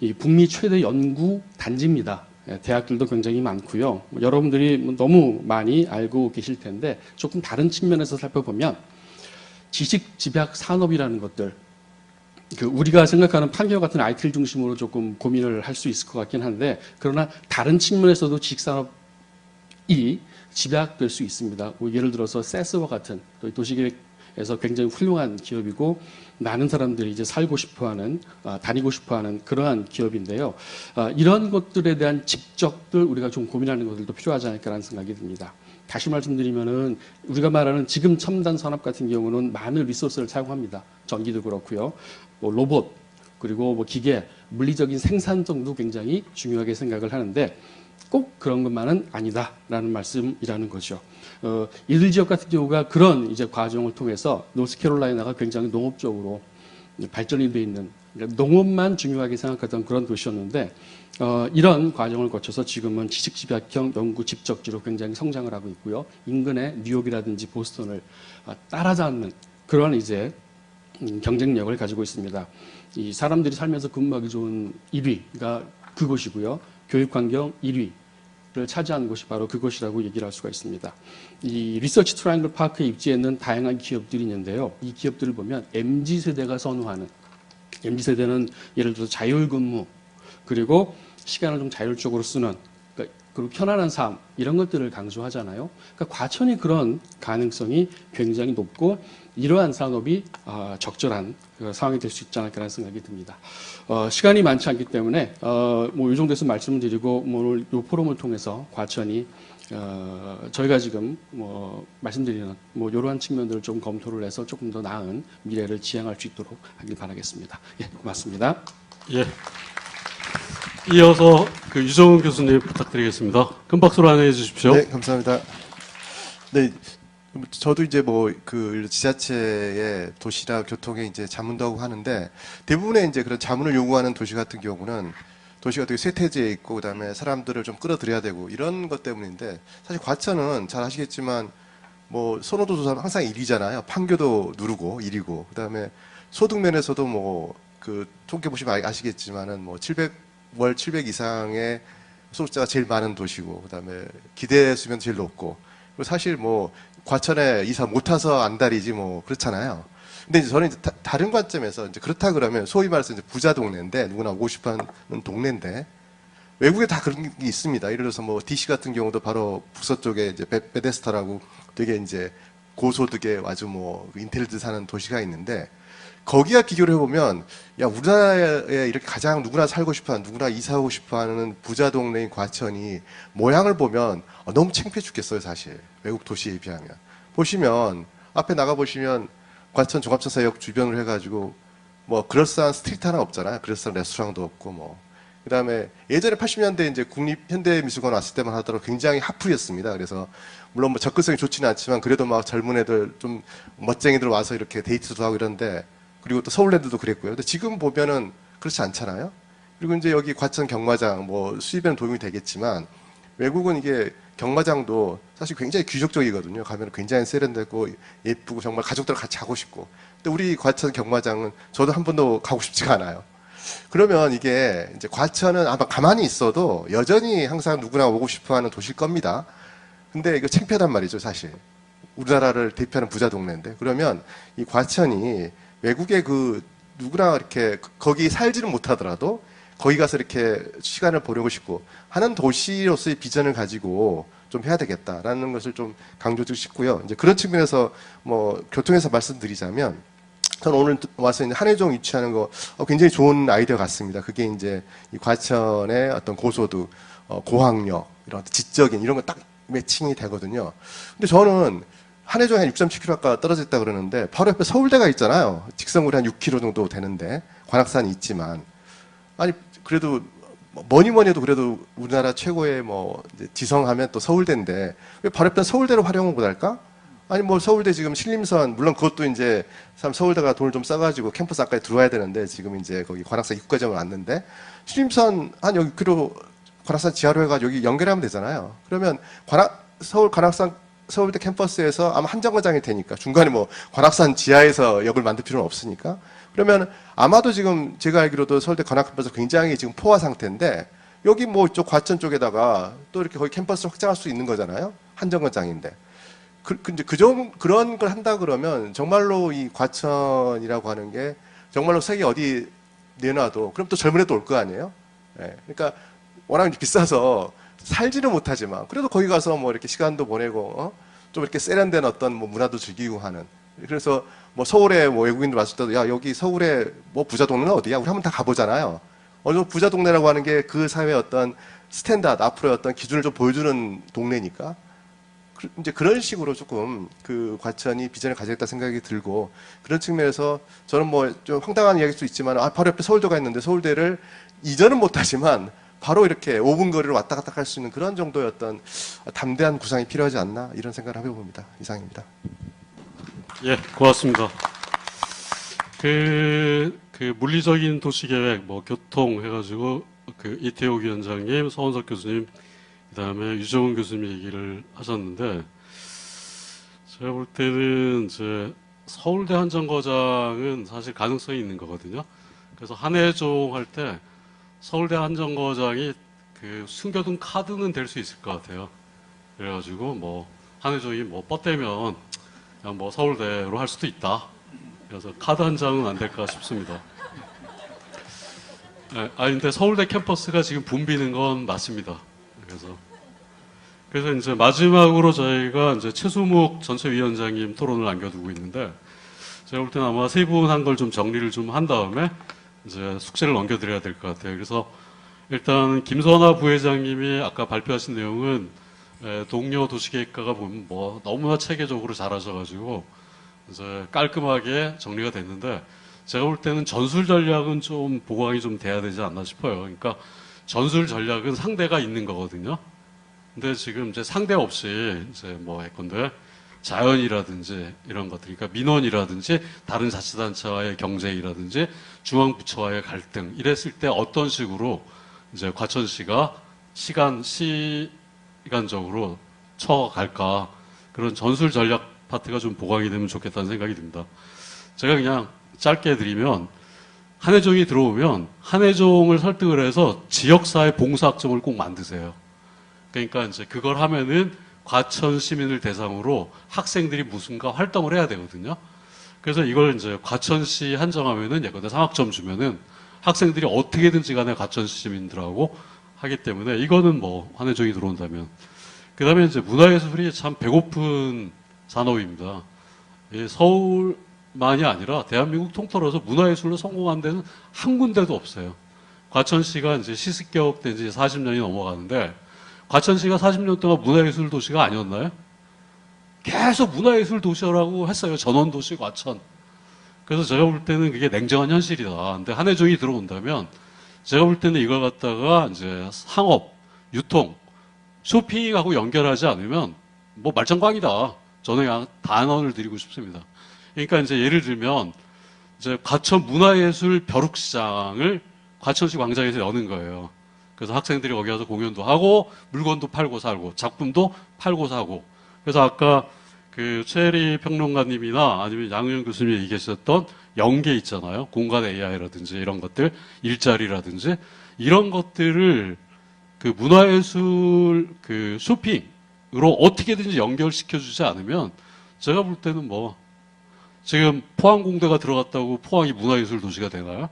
이 북미 최대 연구 단지입니다. 대학들도 굉장히 많고요. 여러분들이 너무 많이 알고 계실 텐데 조금 다른 측면에서 살펴보면 지식 집약 산업이라는 것들, 그 우리가 생각하는 판교 같은 IT를 중심으로 조금 고민을 할 수 있을 것 같긴 한데, 그러나 다른 측면에서도 지식 산업이 집약될 수 있습니다. 뭐 예를 들어서 세스와 같은 도시계획에서 굉장히 훌륭한 기업이고 많은 사람들이 이제 살고 싶어하는, 다니고 싶어하는 그러한 기업인데요. 이런 것들에 대한 집적들 우리가 좀 고민하는 것들도 필요하지 않을까라는 생각이 듭니다. 다시 말씀드리면은 우리가 말하는 지금 첨단 산업 같은 경우는 많은 리소스를 사용합니다. 전기도 그렇고요. 뭐 로봇, 그리고 뭐 기계, 물리적인 생산성도 굉장히 중요하게 생각을 하는데 꼭 그런 것만은 아니다라는 말씀이라는 거죠. 이들 지역 같은 경우가 그런 이제 과정을 통해서 노스캐롤라이나가 굉장히 농업적으로 발전이 돼 있는, 농업만 중요하게 생각하던 그런 도시였는데 이런 과정을 거쳐서 지금은 지식집약형 연구 집적지로 굉장히 성장을 하고 있고요. 인근의 뉴욕이라든지 보스턴을 따라잡는 그런 이제 경쟁력을 가지고 있습니다. 이 사람들이 살면서 근무하기 좋은 1위가 그곳이고요. 교육 환경 1위를 차지하는 곳이 바로 그곳이라고 얘기를 할 수가 있습니다. 이 리서치 트라이앵글 파크에 입지했는 다양한 기업들이 있는데요. 이 기업들을 보면 MZ세대가 선호하는, MZ세대는 예를 들어서 자율근무, 그리고 시간을 좀 자율적으로 쓰는, 그리고 편안한 삶, 이런 것들을 강조하잖아요. 그러니까 과천이 그런 가능성이 굉장히 높고 이러한 산업이 적절한 상황이 될 수 있지 않을까라는 생각이 듭니다. 시간이 많지 않기 때문에 뭐 이 정도에서 말씀을 드리고, 뭐 오늘 이 포럼을 통해서 과천이 저희가 지금 뭐 말씀드리는 뭐 이러한 측면들을 좀 검토를 해서 조금 더 나은 미래를 지향할 수 있도록 하길 바라겠습니다. 예, 고맙습니다. 예. 이어서 그 유정훈 교수님 부탁드리겠습니다. 큰 박수로 안내해 주십시오. 네, 감사합니다. 네, 저도 이제 뭐 그 지자체의 도시나 교통에 이제 자문도 하고 하는데, 대부분의 이제 그런 자문을 요구하는 도시 같은 경우는 도시가 되게 쇠퇴지에 있고 그다음에 사람들을 좀 끌어들여야 되고 이런 것 때문인데, 사실 과천은 잘 아시겠지만 뭐 선호도 조사는 항상 1위잖아요. 판교도 누르고 1위고, 그다음에 소득 면에서도 뭐 그 통계 보시면 아시겠지만은 뭐 월 700 이상의 소득자가 제일 많은 도시고, 그다음에 기대 수면 제일 높고, 그리고 사실 뭐 과천에 이사 못 타서 안달이지 뭐 그렇잖아요. 근데 이제 저는 이제 다른 관점에서 이제 그렇다 그러면 소위 말해서 이제 부자 동네인데, 누구나 오고 싶어하는 동네인데 외국에 다 그런 게 있습니다. 예를 들어서 뭐 DC 같은 경우도 바로 북서쪽에 이제 베데스타라고 되게 이제 고소득에 아주 뭐 인텔리드 사는 도시가 있는데 거기와 비교를 해보면 야 우리나라에 이렇게 가장 누구나 살고 싶어하는 누구나 이사하고 싶어하는 부자 동네인 과천이 모양을 보면 너무 창피해 죽겠어요 사실 외국 도시에 비하면. 보시면 앞에 나가 보시면 과천 종합천사역 주변으로 해가지고 뭐 그럴싸한 스트리트 하나 없잖아요. 그럴싸한 레스토랑도 없고 뭐. 그다음에 예전에 80년대 이제 국립현대미술관 왔을 때만 하더라도 굉장히 핫플이었습니다. 그래서 물론 뭐 접근성이 좋지는 않지만 그래도 막 젊은 애들 좀 멋쟁이들 와서 이렇게 데이트도 하고 이런데 그리고 또 서울랜드도 그랬고요. 근데 지금 보면은 그렇지 않잖아요. 그리고 이제 여기 과천 경마장 뭐 수입에는 도움이 되겠지만 외국은 이게 경마장도 사실 굉장히 귀족적이거든요. 가면 굉장히 세련되고 예쁘고 정말 가족들 같이 가고 싶고. 근데 우리 과천 경마장은 저도 한 번도 가고 싶지가 않아요. 그러면 이게 이제 과천은 아마 가만히 있어도 여전히 항상 누구나 오고 싶어하는 도시일 겁니다. 근데 이거 창피하단 말이죠, 사실. 우리나라를 대표하는 부자 동네인데. 그러면 이 과천이 외국에 그 누구나 이렇게 거기 살지는 못하더라도 거기 가서 이렇게 시간을 보내고 싶고 하는 도시로서의 비전을 가지고 좀 해야 되겠다라는 것을 좀 강조드리고 싶고요. 이제 그런 측면에서 뭐 교통에서 말씀드리자면 저는 오늘 와서 이제 한혜종 위치하는 거 굉장히 좋은 아이디어 같습니다. 그게 이제 이 과천의 어떤 고소득, 고학력, 이런 지적인 이런 거 딱 매칭이 되거든요. 근데 저는 한혜종이 한 6.7km 아까 떨어져 있다 그러는데 바로 옆에 서울대가 있잖아요. 직선거리 한 6km 정도 되는데 관악산이 있지만 아니 그래도 뭐니 해도 그래도 우리나라 최고의 뭐 이제 지성하면 또 서울대인데 왜 바로 옆에 서울대를 활용을 못할까? 아니 뭐 서울대 지금 신림선 물론 그것도 이제 참 서울대가 돈을 좀 써가지고 캠퍼스 안까지 들어와야 되는데 지금 이제 거기 관악산 입구까지 왔는데 신림선 한 여기 그리고 관악산 지하로 해가지고 여기 연결하면 되잖아요. 그러면 서울 관악산 서울대 캠퍼스에서 아마 한 정거장이 되니까 중간에 뭐 관악산 지하에서 역을 만들 필요는 없으니까 그러면 아마도 지금 제가 알기로도 서울대 관악 캠퍼스 굉장히 지금 포화 상태인데 여기 뭐 이쪽 과천 쪽에다가 또 이렇게 거기 캠퍼스를 확장할 수 있는 거잖아요. 한 정거장인데. 이제 그런 걸 한다 그러면 정말로 이 과천이라고 하는 게 정말로 세계 어디 내놔도 그럼 또 젊은 애도 올 거 아니에요? 예. 그러니까 워낙 비싸서 살지는 못하지만 그래도 거기 가서 뭐 이렇게 시간도 보내고 좀 이렇게 세련된 어떤 뭐 문화도 즐기고 하는 그래서 뭐 서울에 뭐 외국인들 왔을 때도 야 여기 서울에 뭐 부자 동네는 어디야? 우리 한번 다 가보잖아요. 어느 정도 부자 동네라고 하는 게 그 사회의 어떤 스탠다드 앞으로의 어떤 기준을 좀 보여주는 동네니까 이제 그런 식으로 조금 그 과천이 비전을 가지겠다 생각이 들고 그런 측면에서 저는 뭐 좀 황당한 이야기일 수 있지만 바로 옆에 서울대가 있는데 서울대를 이전은 못하지만 바로 이렇게 5분 거리를 왔다 갔다 할 수 있는 그런 정도의 어떤 담대한 구상이 필요하지 않나 이런 생각을 해봅니다. 이상입니다. 예, 고맙습니다. 그 물리적인 도시계획, 뭐 교통 해가지고 그 이태옥 위원장님, 서원석 교수님, 그다음에 유정훈 교수님 얘기를 하셨는데 제가 볼 때는 이제 서울대 한정거장은 사실 가능성이 있는 거거든요. 그래서 한혜종 할 때 서울대 한정거장이 그 숨겨둔 카드는 될 수 있을 것 같아요. 그래가지고 뭐 한혜종이 뭐 뻗대면 그냥 뭐 서울대로 할 수도 있다. 그래서 카드 한 장은 안 될까 싶습니다. 네, 근데 서울대 캠퍼스가 지금 붐비는 건 맞습니다. 그래서 이제 마지막으로 저희가 이제 최수묵 전체위원장님 토론을 남겨두고 있는데 제가 볼 때는 아마 세 분 한 걸 좀 정리를 좀 한 다음에 이제 숙제를 넘겨드려야 될 것 같아요. 그래서 일단 김선화 부회장님이 아까 발표하신 내용은 동료 도시계획가가 보면 뭐 너무나 체계적으로 잘하셔가지고 이제 깔끔하게 정리가 됐는데 제가 볼 때는 전술 전략은 좀 보강이 좀 돼야 되지 않나 싶어요. 그러니까 전술 전략은 상대가 있는 거거든요. 근데 지금 이제 상대 없이 이제 뭐 예컨대 자연이라든지 이런 것들, 그러니까 민원이라든지 다른 자치단체와의 경쟁이라든지 중앙부처와의 갈등 이랬을 때 어떤 식으로 이제 과천시가 시간적으로 쳐갈까 그런 전술 전략 파트가 좀 보강이 되면 좋겠다는 생각이 듭니다. 제가 그냥 짧게 드리면 한혜종이 들어오면 한혜종을 설득을 해서 지역사회 봉사학점을 꼭 만드세요. 그러니까 이제 그걸 하면은 과천 시민을 대상으로 학생들이 무슨가 활동을 해야 되거든요. 그래서 이걸 이제 과천시 한정하면은 예컨대 3학점 주면은 학생들이 어떻게든지 간에 과천시 시민들하고 하기 때문에 이거는 뭐 한혜종이 들어온다면. 그 다음에 이제 문화예술이 참 배고픈 산업입니다. 서울만이 아니라 대한민국 통틀어서 문화예술로 성공한 데는 한 군데도 없어요. 과천시가 이제 시습개혁된 지 40년이 넘어가는데 과천시가 40년 동안 문화예술 도시가 아니었나요? 계속 문화예술 도시라고 했어요. 전원도시 과천. 그래서 제가 볼 때는 그게 냉정한 현실이다. 근데 한혜종이 들어온다면 제가 볼 때는 이걸 갖다가 이제 상업, 유통, 쇼핑하고 연결하지 않으면 뭐 말짱광이다. 저는 그냥 단언을 드리고 싶습니다. 그러니까 이제 예를 들면 이제 과천 문화예술 벼룩시장을 과천시 광장에서 여는 거예요. 그래서 학생들이 거기 가서 공연도 하고 물건도 팔고 살고 작품도 팔고 사고. 그래서 아까 그 최혜리 평론가님이나 아니면 양은영 교수님이 얘기하셨던 연계 있잖아요. 공간 AI라든지 이런 것들, 일자리라든지 이런 것들을 그 문화예술 그 쇼핑으로 어떻게든지 연결시켜주지 않으면 제가 볼 때는 뭐 지금 포항공대가 들어갔다고 포항이 문화예술 도시가 되나요?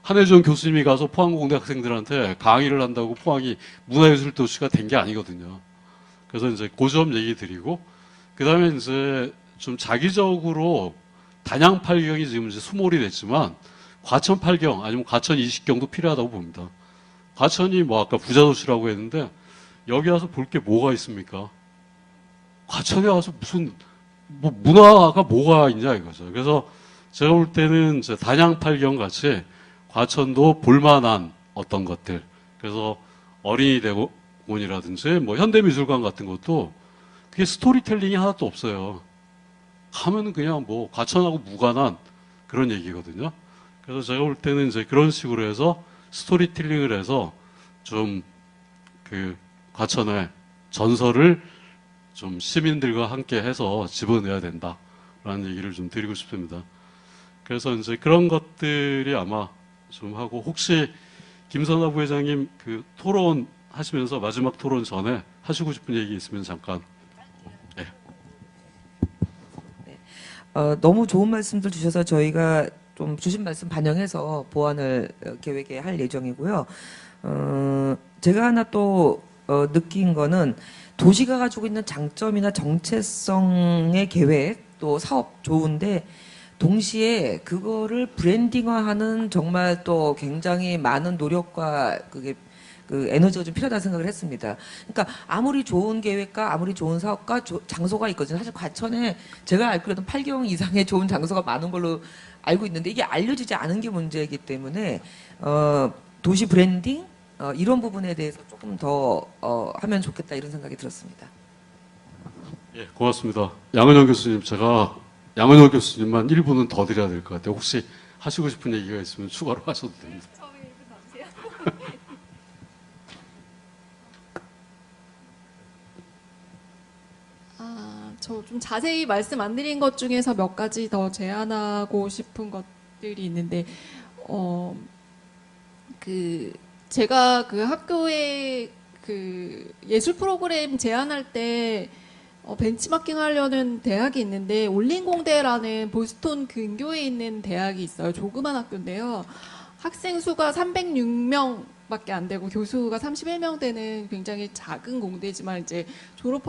한혜종 교수님이 가서 포항공대 학생들한테 강의를 한다고 포항이 문화예술 도시가 된 게 아니거든요. 그래서 이제 그 점 얘기 드리고, 그 다음에 이제 좀 자기적으로 단양 팔경이 지금 이제 수몰이 됐지만, 과천 팔경 아니면 과천 이식경도 필요하다고 봅니다. 과천이 뭐 아까 부자도시라고 했는데, 여기 와서 볼 게 뭐가 있습니까? 과천에 와서 무슨, 뭐 문화가 뭐가 있냐 이거죠. 그래서 제가 볼 때는 이제 단양 팔경 같이 과천도 볼만한 어떤 것들. 그래서 어린이 대공원이라든지 뭐 현대미술관 같은 것도 그게 스토리텔링이 하나도 없어요. 하면은 그냥 뭐 과천하고 무관한 그런 얘기거든요. 그래서 제가 볼 때는 이제 그런 식으로 해서 스토리텔링을 해서 좀 그 과천의 전설을 좀 시민들과 함께 해서 집어내야 된다라는 얘기를 좀 드리고 싶습니다. 그래서 이제 그런 것들이 아마 좀 하고, 혹시 김선화 부회장님 그 토론 하시면서 마지막 토론 전에 하시고 싶은 얘기 있으면 잠깐. 네. 너무 좋은 말씀들 주셔서 저희가 좀 주신 말씀 반영해서 보완을 계획에 할 예정이고요. 제가 하나 또 느낀 거는 도시가 가지고 있는 장점이나 정체성의 계획 또 사업 좋은데 동시에 그거를 브랜딩화하는 정말 또 굉장히 많은 노력과 그게 그 에너지가 좀 필요하다는 생각을 했습니다. 그러니까 아무리 좋은 계획과 아무리 좋은 사업과 장소가 있거든요. 사실 과천에 제가 알기로는 8경 이상의 좋은 장소가 많은 걸로 알고 있는데 이게 알려지지 않은 게 문제이기 때문에 도시 브랜딩 이런 부분에 대해서 조금 더 하면 좋겠다 이런 생각이 들었습니다. 예, 고맙습니다. 양은영 교수님, 제가 양은영 교수님만 1분은 더 드려야 될 것 같아요. 혹시 하시고 싶은 얘기가 있으면 추가로 하셔도 됩니다. 저 좀 자세히 말씀 안 드린 것 중에서 몇 가지 더 제안하고 싶은 것들이 있는데, 제가 그 학교에 그 예술 프로그램 제안할 때 벤치마킹 하려는 대학이 있는데 올린공대라는 보스턴 근교에 있는 대학이 있어요. 조그만 학교인데요. 학생 수가 306명밖에 안 되고 교수가 31명 되는 굉장히 작은 공대지만 이제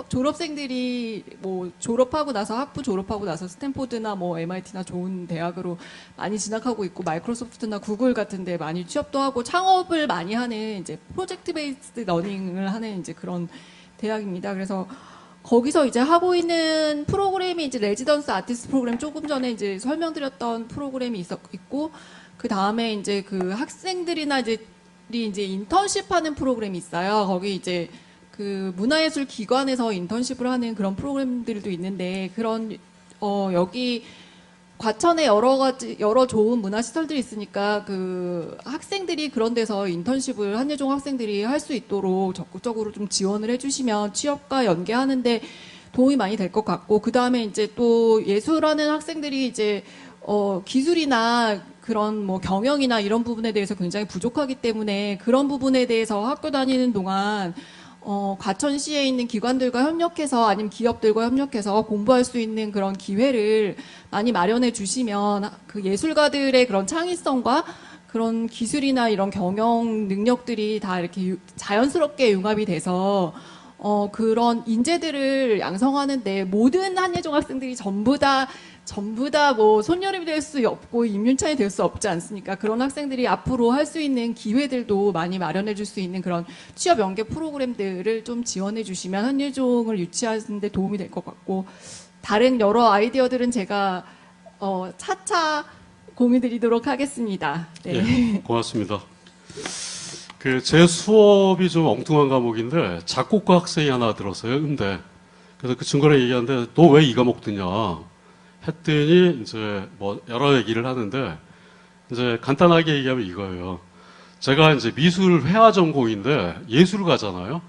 졸업생들이 뭐 졸업하고 나서 학부 졸업하고 나서 스탠포드나 뭐 MIT나 좋은 대학으로 많이 진학하고 있고 마이크로소프트나 구글 같은 데 많이 취업도 하고 창업을 많이 하는 이제 프로젝트 베이스드 러닝을 하는 이제 그런 대학입니다. 그래서 거기서 이제 하고 있는 프로그램이 이제 레지던스 아티스트 프로그램, 조금 전에 이제 설명드렸던 프로그램이 있고, 그 다음에 이제 그 학생들이나 이제 인턴십 하는 프로그램이 있어요. 거기 이제 그 문화예술 기관에서 인턴십을 하는 그런 프로그램들도 있는데, 그런 여기 과천에 여러 좋은 문화 시설들이 있으니까 그 학생들이 그런 데서 인턴십을 한예종 학생들이 할 수 있도록 적극적으로 좀 지원을 해주시면 취업과 연계하는데 도움이 많이 될 것 같고, 그 다음에 이제 또 예술하는 학생들이 이제 기술이나 그런 뭐 경영이나 이런 부분에 대해서 굉장히 부족하기 때문에 그런 부분에 대해서 학교 다니는 동안 과천시에 있는 기관들과 협력해서 아니면 기업들과 협력해서 공부할 수 있는 그런 기회를 많이 마련해 주시면 그 예술가들의 그런 창의성과 그런 기술이나 이런 경영 능력들이 다 이렇게 자연스럽게 융합이 돼서 그런 인재들을 양성하는데 모든 한예종 학생들이 전부 다 뭐 손여름이 될 수 없고 임윤찬이 될 수 없지 않습니까? 그런 학생들이 앞으로 할 수 있는 기회들도 많이 마련해 줄 수 있는 그런 취업 연계 프로그램들을 좀 지원해 주시면 한예종을 유치하는 데 도움이 될 것 같고, 다른 여러 아이디어들은 제가 차차 공유드리도록 하겠습니다. 네. 예, 고맙습니다. 제 수업이 좀 엉뚱한 과목인데 작곡가 학생이 하나 들었어요, 음대. 그래서 그 친구랑 얘기하는데 너 왜 이 과목 듣냐 했더니 이제 뭐 여러 얘기를 하는데 이제 간단하게 얘기하면 이거예요. 제가 이제 미술 회화 전공인데 예술가잖아요.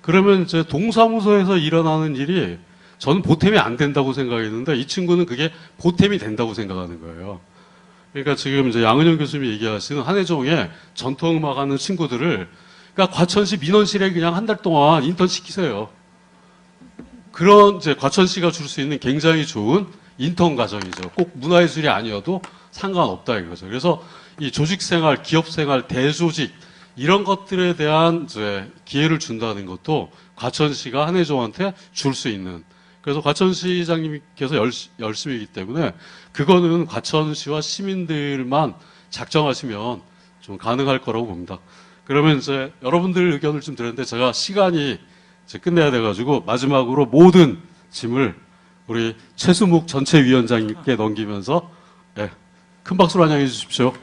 그러면 이제 동사무소에서 일어나는 일이 저는 보탬이 안 된다고 생각했는데 이 친구는 그게 보탬이 된다고 생각하는 거예요. 그러니까 지금 이제 양은영 교수님이 얘기하시는 한예종의 전통음악 하는 친구들을 그러니까 과천시 민원실에 그냥 한 달 동안 인턴 시키세요. 그런 이제 과천시가 줄 수 있는 굉장히 좋은 인턴 과정이죠. 꼭 문화예술이 아니어도 상관없다 이거죠. 그래서 이 조직생활, 기업생활, 대조직 이런 것들에 대한 이제 기회를 준다는 것도 과천시가 한예종한테 줄 수 있는. 그래서 과천시장님께서 열심이기 때문에 그거는 과천시와 시민들만 작정하시면 좀 가능할 거라고 봅니다. 그러면 이제 여러분들 의견을 좀 드렸는데 제가 시간이 이제 끝내야 돼가지고 마지막으로 모든 짐을 우리 최수묵 전체 위원장님께 넘기면서 큰 박수로 환영해 주십시오.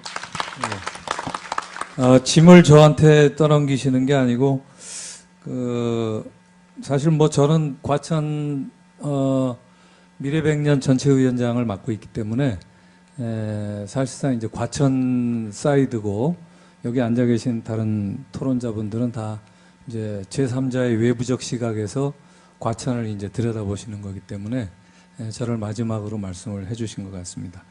짐을 저한테 떠넘기시는 게 아니고 사실 뭐 저는 과천 미래백년 전체위원장을 맡고 있기 때문에 사실상 이제 과천 사이드고 여기 앉아 계신 다른 토론자분들은 다 이제 제3자의 외부적 시각에서 과천을 이제 들여다보시는 거기 때문에 저를 마지막으로 말씀을 해주신 것 같습니다.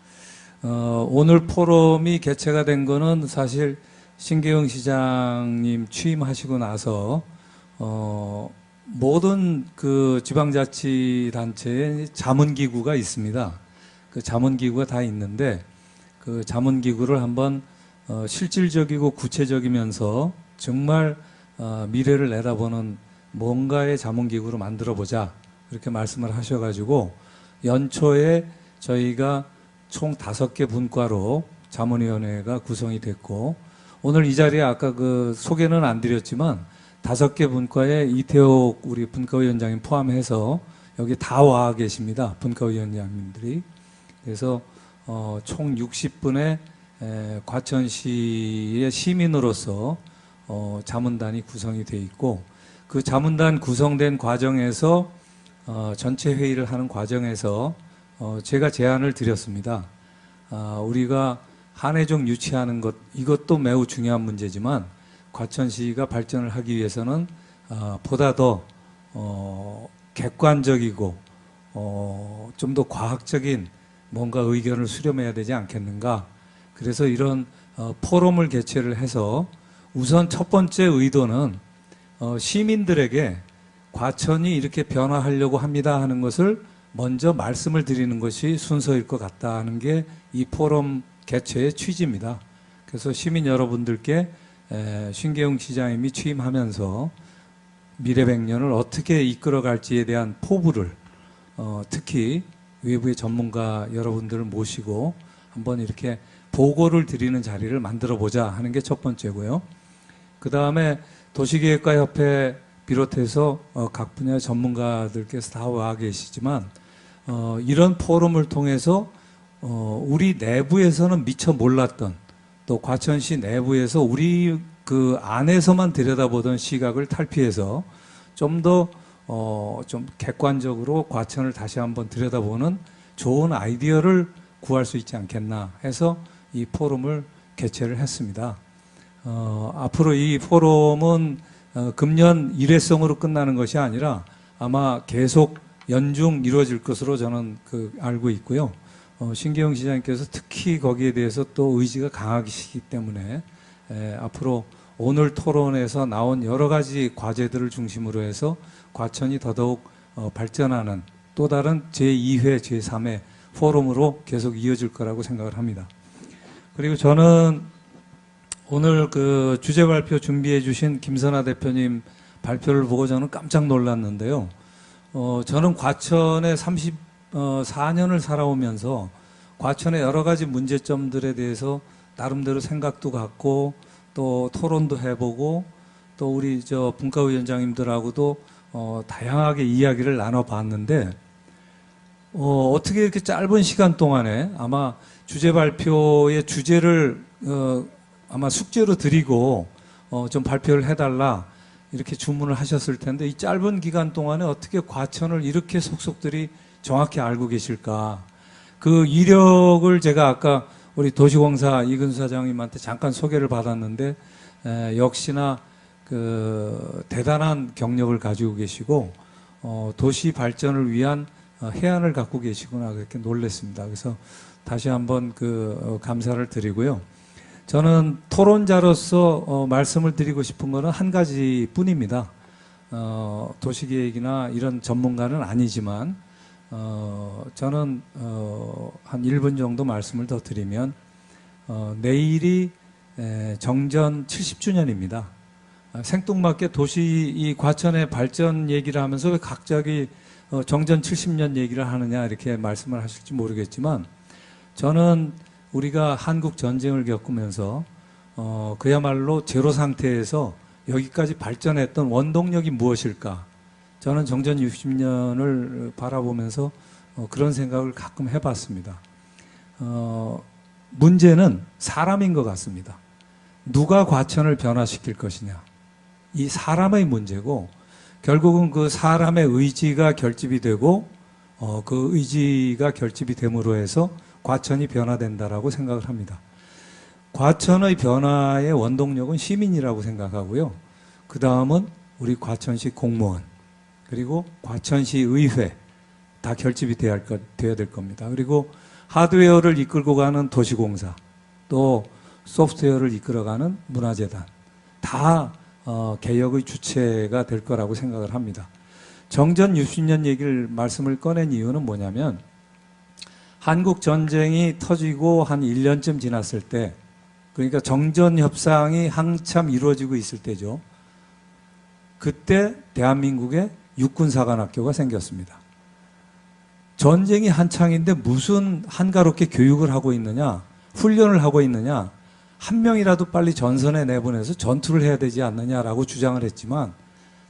오늘 포럼이 개최가 된 거는 사실 신계영 시장님 취임하시고 나서 모든 그 지방자치단체에 자문기구가 있습니다. 그 자문기구가 다 있는데 그 자문기구를 한번 실질적이고 구체적이면서 정말 미래를 내다보는 뭔가의 자문기구로 만들어보자 이렇게 말씀을 하셔가지고 연초에 저희가 총 5개 분과로 자문위원회가 구성이 됐고 오늘 이 자리에 아까 그 소개는 안 드렸지만 5개 분과에 이태옥 우리 분과위원장님 포함해서 여기 다 와 계십니다. 분과위원장님들이. 그래서 총 60분의 과천시의 시민으로서 자문단이 구성이 돼 있고 그 자문단 구성된 과정에서 전체 회의를 하는 과정에서 제가 제안을 드렸습니다. 우리가 한예종 유치하는 것 이것도 매우 중요한 문제지만 과천시가 발전을 하기 위해서는 보다 더 객관적이고 좀 더 과학적인 뭔가 의견을 수렴해야 되지 않겠는가. 그래서 이런 포럼을 개최를 해서 우선 첫 번째 의도는 시민들에게 과천이 이렇게 변화하려고 합니다 하는 것을 먼저 말씀을 드리는 것이 순서일 것 같다 하는 게 이 포럼 개최의 취지입니다. 그래서 시민 여러분들께 신계영 시장님이 취임하면서 미래백년을 어떻게 이끌어갈지에 대한 포부를 특히 외부의 전문가 여러분들을 모시고 한번 이렇게 보고를 드리는 자리를 만들어보자 하는 게 첫 번째고요. 그 다음에 도시계획과협회 비롯해서 각 분야 전문가들께서 다 와 계시지만 이런 포럼을 통해서 우리 내부에서는 미처 몰랐던 또 과천시 내부에서 우리 그 안에서만 들여다보던 시각을 탈피해서 좀 더 좀 객관적으로 과천을 다시 한번 들여다보는 좋은 아이디어를 구할 수 있지 않겠나 해서 이 포럼을 개최를 했습니다. 앞으로 이 포럼은 금년 일회성으로 끝나는 것이 아니라 아마 계속 연중 이루어질 것으로 저는 알고 있고요. 신계영 시장님께서 특히 거기에 대해서 또 의지가 강하시기 때문에 앞으로 오늘 토론에서 나온 여러 가지 과제들을 중심으로 해서 과천이 더더욱 발전하는 또 다른 제2회, 제3회 포럼으로 계속 이어질 거라고 생각을 합니다. 그리고 저는 오늘 그 주제 발표 준비해 주신 김선아 대표님 발표를 보고 저는 깜짝 놀랐는데요. 저는 과천에 34년을 살아오면서 과천의 여러 가지 문제점들에 대해서 나름대로 생각도 갖고 또 토론도 해보고 또 우리 저 분과위원장님들하고도 다양하게 이야기를 나눠봤는데 어떻게 이렇게 짧은 시간 동안에 아마 주제 발표의 주제를 아마 숙제로 드리고 좀 발표를 해달라 이렇게 주문을 하셨을 텐데 이 짧은 기간 동안에 어떻게 과천을 이렇게 속속들이 정확히 알고 계실까? 그 이력을 제가 아까 우리 도시공사 이근수 사장님한테 잠깐 소개를 받았는데 역시나 그 대단한 경력을 가지고 계시고 도시 발전을 위한 해안을 갖고 계시구나 그렇게 놀랐습니다. 그래서 다시 한번 감사를 드리고요. 저는 토론자로서 말씀을 드리고 싶은 거는 한 가지뿐입니다. 도시계획이나 이런 전문가는 아니지만 저는 한 1분 정도 말씀을 더 드리면 내일이 정전 70주년입니다. 생뚱맞게 도시 이 과천의 발전 얘기를 하면서 왜 갑자기 정전 70년 얘기를 하느냐 이렇게 말씀을 하실지 모르겠지만 저는 우리가 한국 전쟁을 겪으면서 그야말로 제로 상태에서 여기까지 발전했던 원동력이 무엇일까? 저는 정전 60년을 바라보면서 그런 생각을 가끔 해봤습니다. 문제는 사람인 것 같습니다. 누가 과천을 변화시킬 것이냐. 이 사람의 문제고 결국은 그 사람의 의지가 결집이 되고 그 의지가 결집이 됨으로 해서 과천이 변화된다라고 생각을 합니다. 과천의 변화의 원동력은 시민이라고 생각하고요. 그 다음은 우리 과천시 공무원 그리고 과천시 의회 다 결집이 돼야 될 겁니다. 그리고 하드웨어를 이끌고 가는 도시공사 또 소프트웨어를 이끌어가는 문화재단 다 개혁의 주체가 될 거라고 생각을 합니다. 정전 60년 얘기를 말씀을 꺼낸 이유는 뭐냐면 한국 전쟁이 터지고 한 1년쯤 지났을 때 그러니까 정전 협상이 한참 이루어지고 있을 때죠. 그때 대한민국에 육군사관학교가 생겼습니다. 전쟁이 한창인데 무슨 한가롭게 교육을 하고 있느냐, 훈련을 하고 있느냐, 한 명이라도 빨리 전선에 내보내서 전투를 해야 되지 않느냐라고 주장을 했지만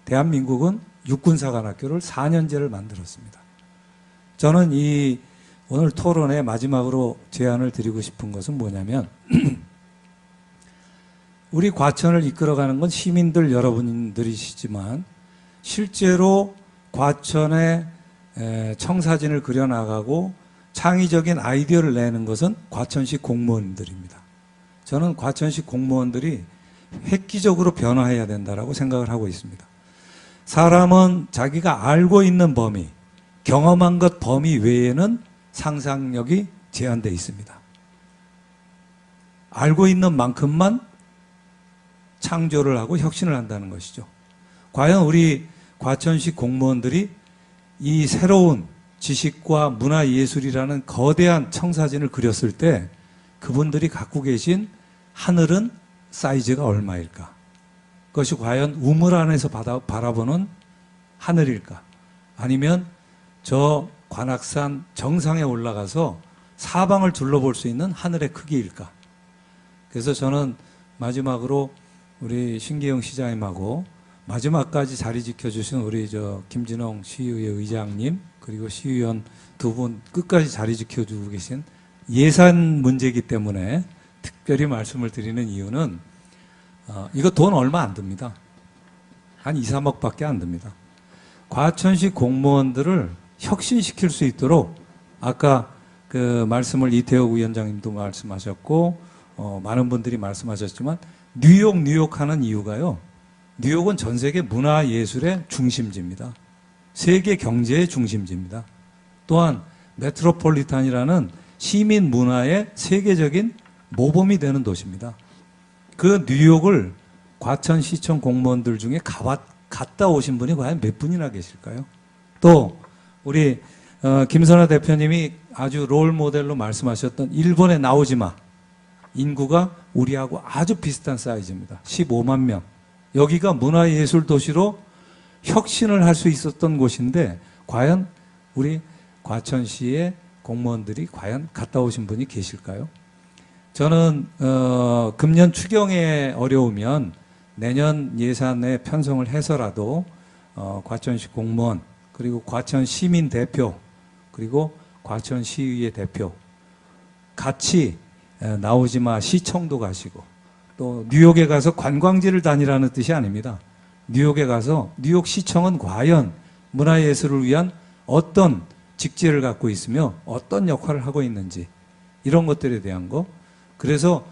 대한민국은 육군사관학교를 4년제를 만들었습니다. 저는 이 오늘 토론의 마지막으로 제안을 드리고 싶은 것은 뭐냐면 우리 과천을 이끌어가는 건 시민들 여러분들이시지만 실제로 과천의 청사진을 그려나가고 창의적인 아이디어를 내는 것은 과천시 공무원들입니다. 저는 과천시 공무원들이 획기적으로 변화해야 된다고 생각을 하고 있습니다. 사람은 자기가 알고 있는 범위, 경험한 것 범위 외에는 상상력이 제한되어 있습니다. 알고 있는 만큼만 창조를 하고 혁신을 한다는 것이죠. 과연 우리 과천시 공무원들이 이 새로운 지식과 문화예술이라는 거대한 청사진을 그렸을 때 그분들이 갖고 계신 하늘은 사이즈가 얼마일까? 그것이 과연 우물 안에서 바라보는 하늘일까? 아니면 저 관악산 정상에 올라가서 사방을 둘러볼 수 있는 하늘의 크기일까? 그래서 저는 마지막으로 우리 신기영 시장님하고 마지막까지 자리 지켜주신 우리 김진홍 시의회 의장님 그리고 시의원 두 분 끝까지 자리 지켜주고 계신 예산 문제이기 때문에 특별히 말씀을 드리는 이유는 이거 돈 얼마 안 듭니다. 한 2, 3억밖에 안 듭니다. 과천시 공무원들을 혁신시킬 수 있도록 아까 그 말씀을 이태욱 위원장님도 말씀하셨고 많은 분들이 말씀하셨지만 뉴욕 하는 이유가요. 뉴욕은 전 세계 문화예술의 중심지입니다. 세계 경제의 중심지입니다. 또한 메트로폴리탄이라는 시민 문화의 세계적인 모범이 되는 도시입니다. 그 뉴욕을 과천시청 공무원들 중에 갔다 오신 분이 과연 몇 분이나 계실까요? 또 우리 김선아 대표님이 아주 롤 모델로 말씀하셨던 일본의 나오지마 인구가 우리하고 아주 비슷한 사이즈입니다. 15만 명. 여기가 문화예술 도시로 혁신을 할 수 있었던 곳인데 과연 우리 과천시의 공무원들이 과연 갔다 오신 분이 계실까요? 저는 금년 추경에 어려우면 내년 예산에 편성을 해서라도 과천시 공무원 그리고 과천 시민 대표 그리고 과천시의회 대표 같이 나오지마 시청도 가시고 또 뉴욕에 가서 관광지를 다니라는 뜻이 아닙니다. 뉴욕에 가서 뉴욕 시청은 과연 문화예술을 위한 어떤 직제를 갖고 있으며 어떤 역할을 하고 있는지 이런 것들에 대한 거. 그래서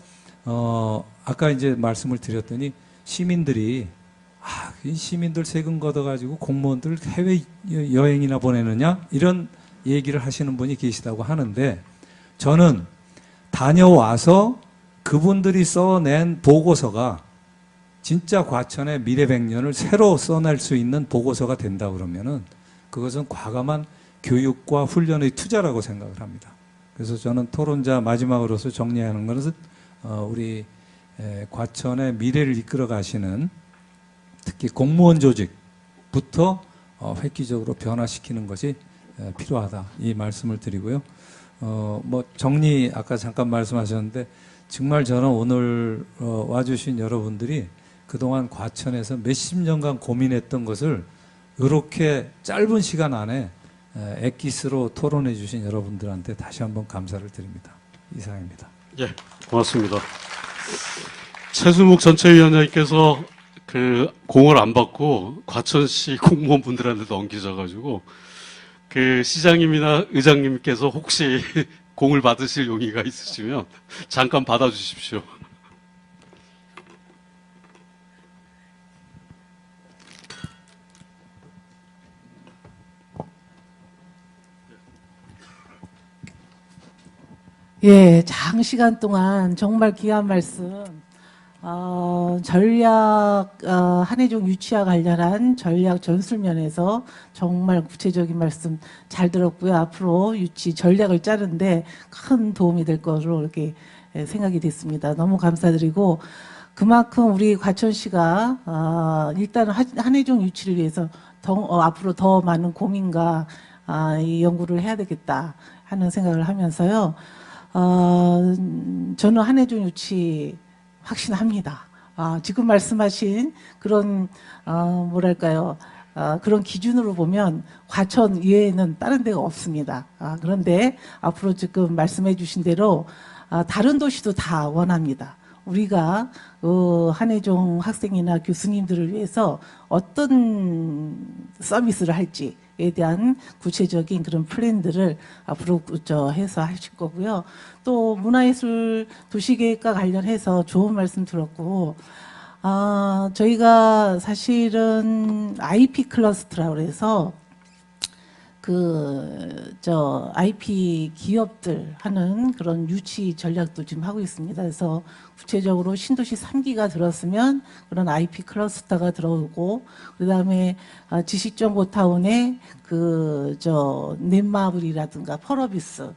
아까 이제 말씀을 드렸더니 시민들이 이 시민들 세금 걷어가지고 공무원들 해외 여행이나 보내느냐 이런 얘기를 하시는 분이 계시다고 하는데 저는 다녀와서 그분들이 써낸 보고서가 진짜 과천의 미래 100년을 새로 써낼 수 있는 보고서가 된다 그러면은 그것은 과감한 교육과 훈련의 투자라고 생각을 합니다. 그래서 저는 토론자 마지막으로서 정리하는 것은 우리 과천의 미래를 이끌어 가시는 특히 공무원 조직부터 획기적으로 변화시키는 것이 필요하다 이 말씀을 드리고요. 뭐 정리 아까 잠깐 말씀하셨는데 정말 저는 오늘 와주신 여러분들이 그동안 과천에서 몇십 년간 고민했던 것을 이렇게 짧은 시간 안에 엑기스로 토론해 주신 여러분들한테 다시 한번 감사를 드립니다. 이상입니다. 예, 고맙습니다. 최수묵 전체위원장님께서 그 공을 안 받고 과천시 공무원분들한테 넘기셔가지고 그 시장님이나 의장님께서 혹시 공을 받으실 용의가 있으시면 잠깐 받아주십시오. 예, 장시간 동안 정말 귀한 말씀, 전략, 한해종 유치와 관련한 전략 전술면에서 정말 구체적인 말씀 잘 들었고요. 앞으로 유치 전략을 짜는데 큰 도움이 될 것으로 이렇게 생각이 됐습니다. 너무 감사드리고, 그만큼 우리 과천시가, 일단은 한해종 유치를 위해서 앞으로 더 많은 고민과 이 연구를 해야 되겠다 하는 생각을 하면서요. 저는 한해종 유치 확신합니다. 지금 말씀하신 그런 뭐랄까요, 그런 기준으로 보면 과천 이외에는 다른 데가 없습니다. 그런데 앞으로 지금 말씀해 주신 대로 다른 도시도 다 원합니다. 우리가 한해종 학생이나 교수님들을 위해서 어떤 서비스를 할지에 대한 구체적인 그런 플랜들을 앞으로 해서 하실 거고요. 또 문화예술 도시계획과 관련해서 좋은 말씀 들었고, 저희가 사실은 IP 클러스터라고 해서 IP 기업들 하는 그런 유치 전략도 지금 하고 있습니다. 그래서 구체적으로 신도시 3기가 들었으면 그런 IP 클러스터가 들어오고, 그 다음에 지식정보타운에 넷마블이라든가 펄어비스,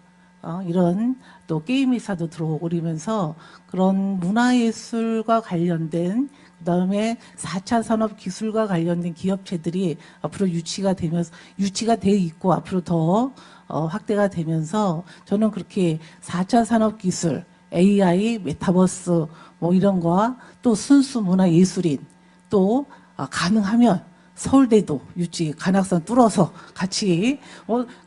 이런 또 게임 회사도 들어오고 그러면서 그런 문화예술과 관련된 그다음에 4차 산업 기술과 관련된 기업체들이 앞으로 유치가 돼 있고 앞으로 더 확대가 되면서 저는 그렇게 4차 산업 기술, AI, 메타버스 뭐 이런 거와 또 순수 문화예술인 또 가능하면 서울대도 유치 관악산 뚫어서 같이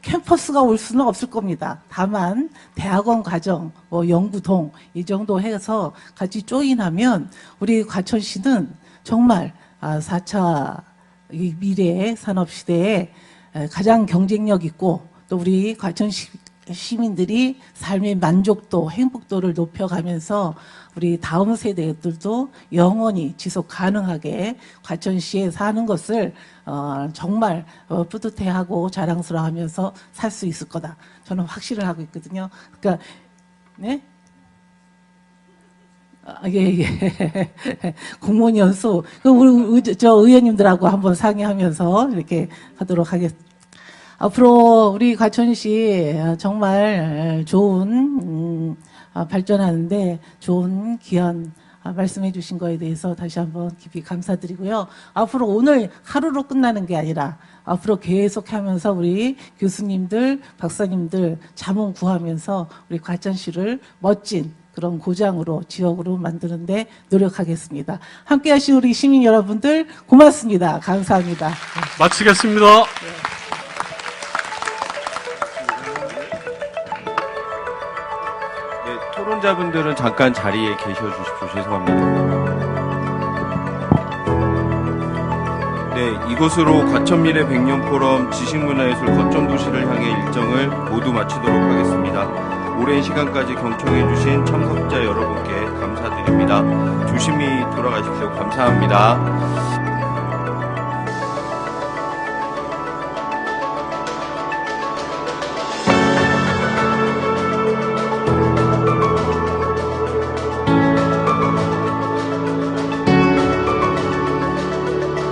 캠퍼스가 올 수는 없을 겁니다. 다만 대학원 과정, 연구동 이 정도 해서 같이 조인하면 우리 과천시는 정말 4차 미래 산업 시대에 가장 경쟁력 있고 또 우리 과천시 시민들이 삶의 만족도, 행복도를 높여가면서 우리 다음 세대들도 영원히 지속 가능하게 과천시에 사는 것을 정말 뿌듯해하고 자랑스러워하면서 살 수 있을 거다. 저는 확신을 하고 있거든요. 그러니까 네? 예. 공무원 연수 우리 의원님들하고 한번 상의하면서 이렇게 하도록 하겠습니다. 앞으로 우리 과천시 정말 좋은 발전하는데 좋은 귀한 말씀해 주신 거에 대해서 다시 한번 깊이 감사드리고요. 앞으로 오늘 하루로 끝나는 게 아니라 앞으로 계속하면서 우리 교수님들, 박사님들 자문 구하면서 우리 과천시를 멋진 그런 고장으로, 지역으로 만드는데 노력하겠습니다. 함께 하신 우리 시민 여러분들 고맙습니다. 감사합니다. 마치겠습니다. 네, 토론자분들은 잠깐 자리에 계셔 주십시오. 죄송합니다. 네, 이것으로 과천미래 100년 포럼 지식문화예술 거점 도시를 향해 일정을 모두 마치도록 하겠습니다. 오랜 시간까지 경청해주신 참석자 여러분께 감사드립니다. 조심히 돌아가십시오. 감사합니다.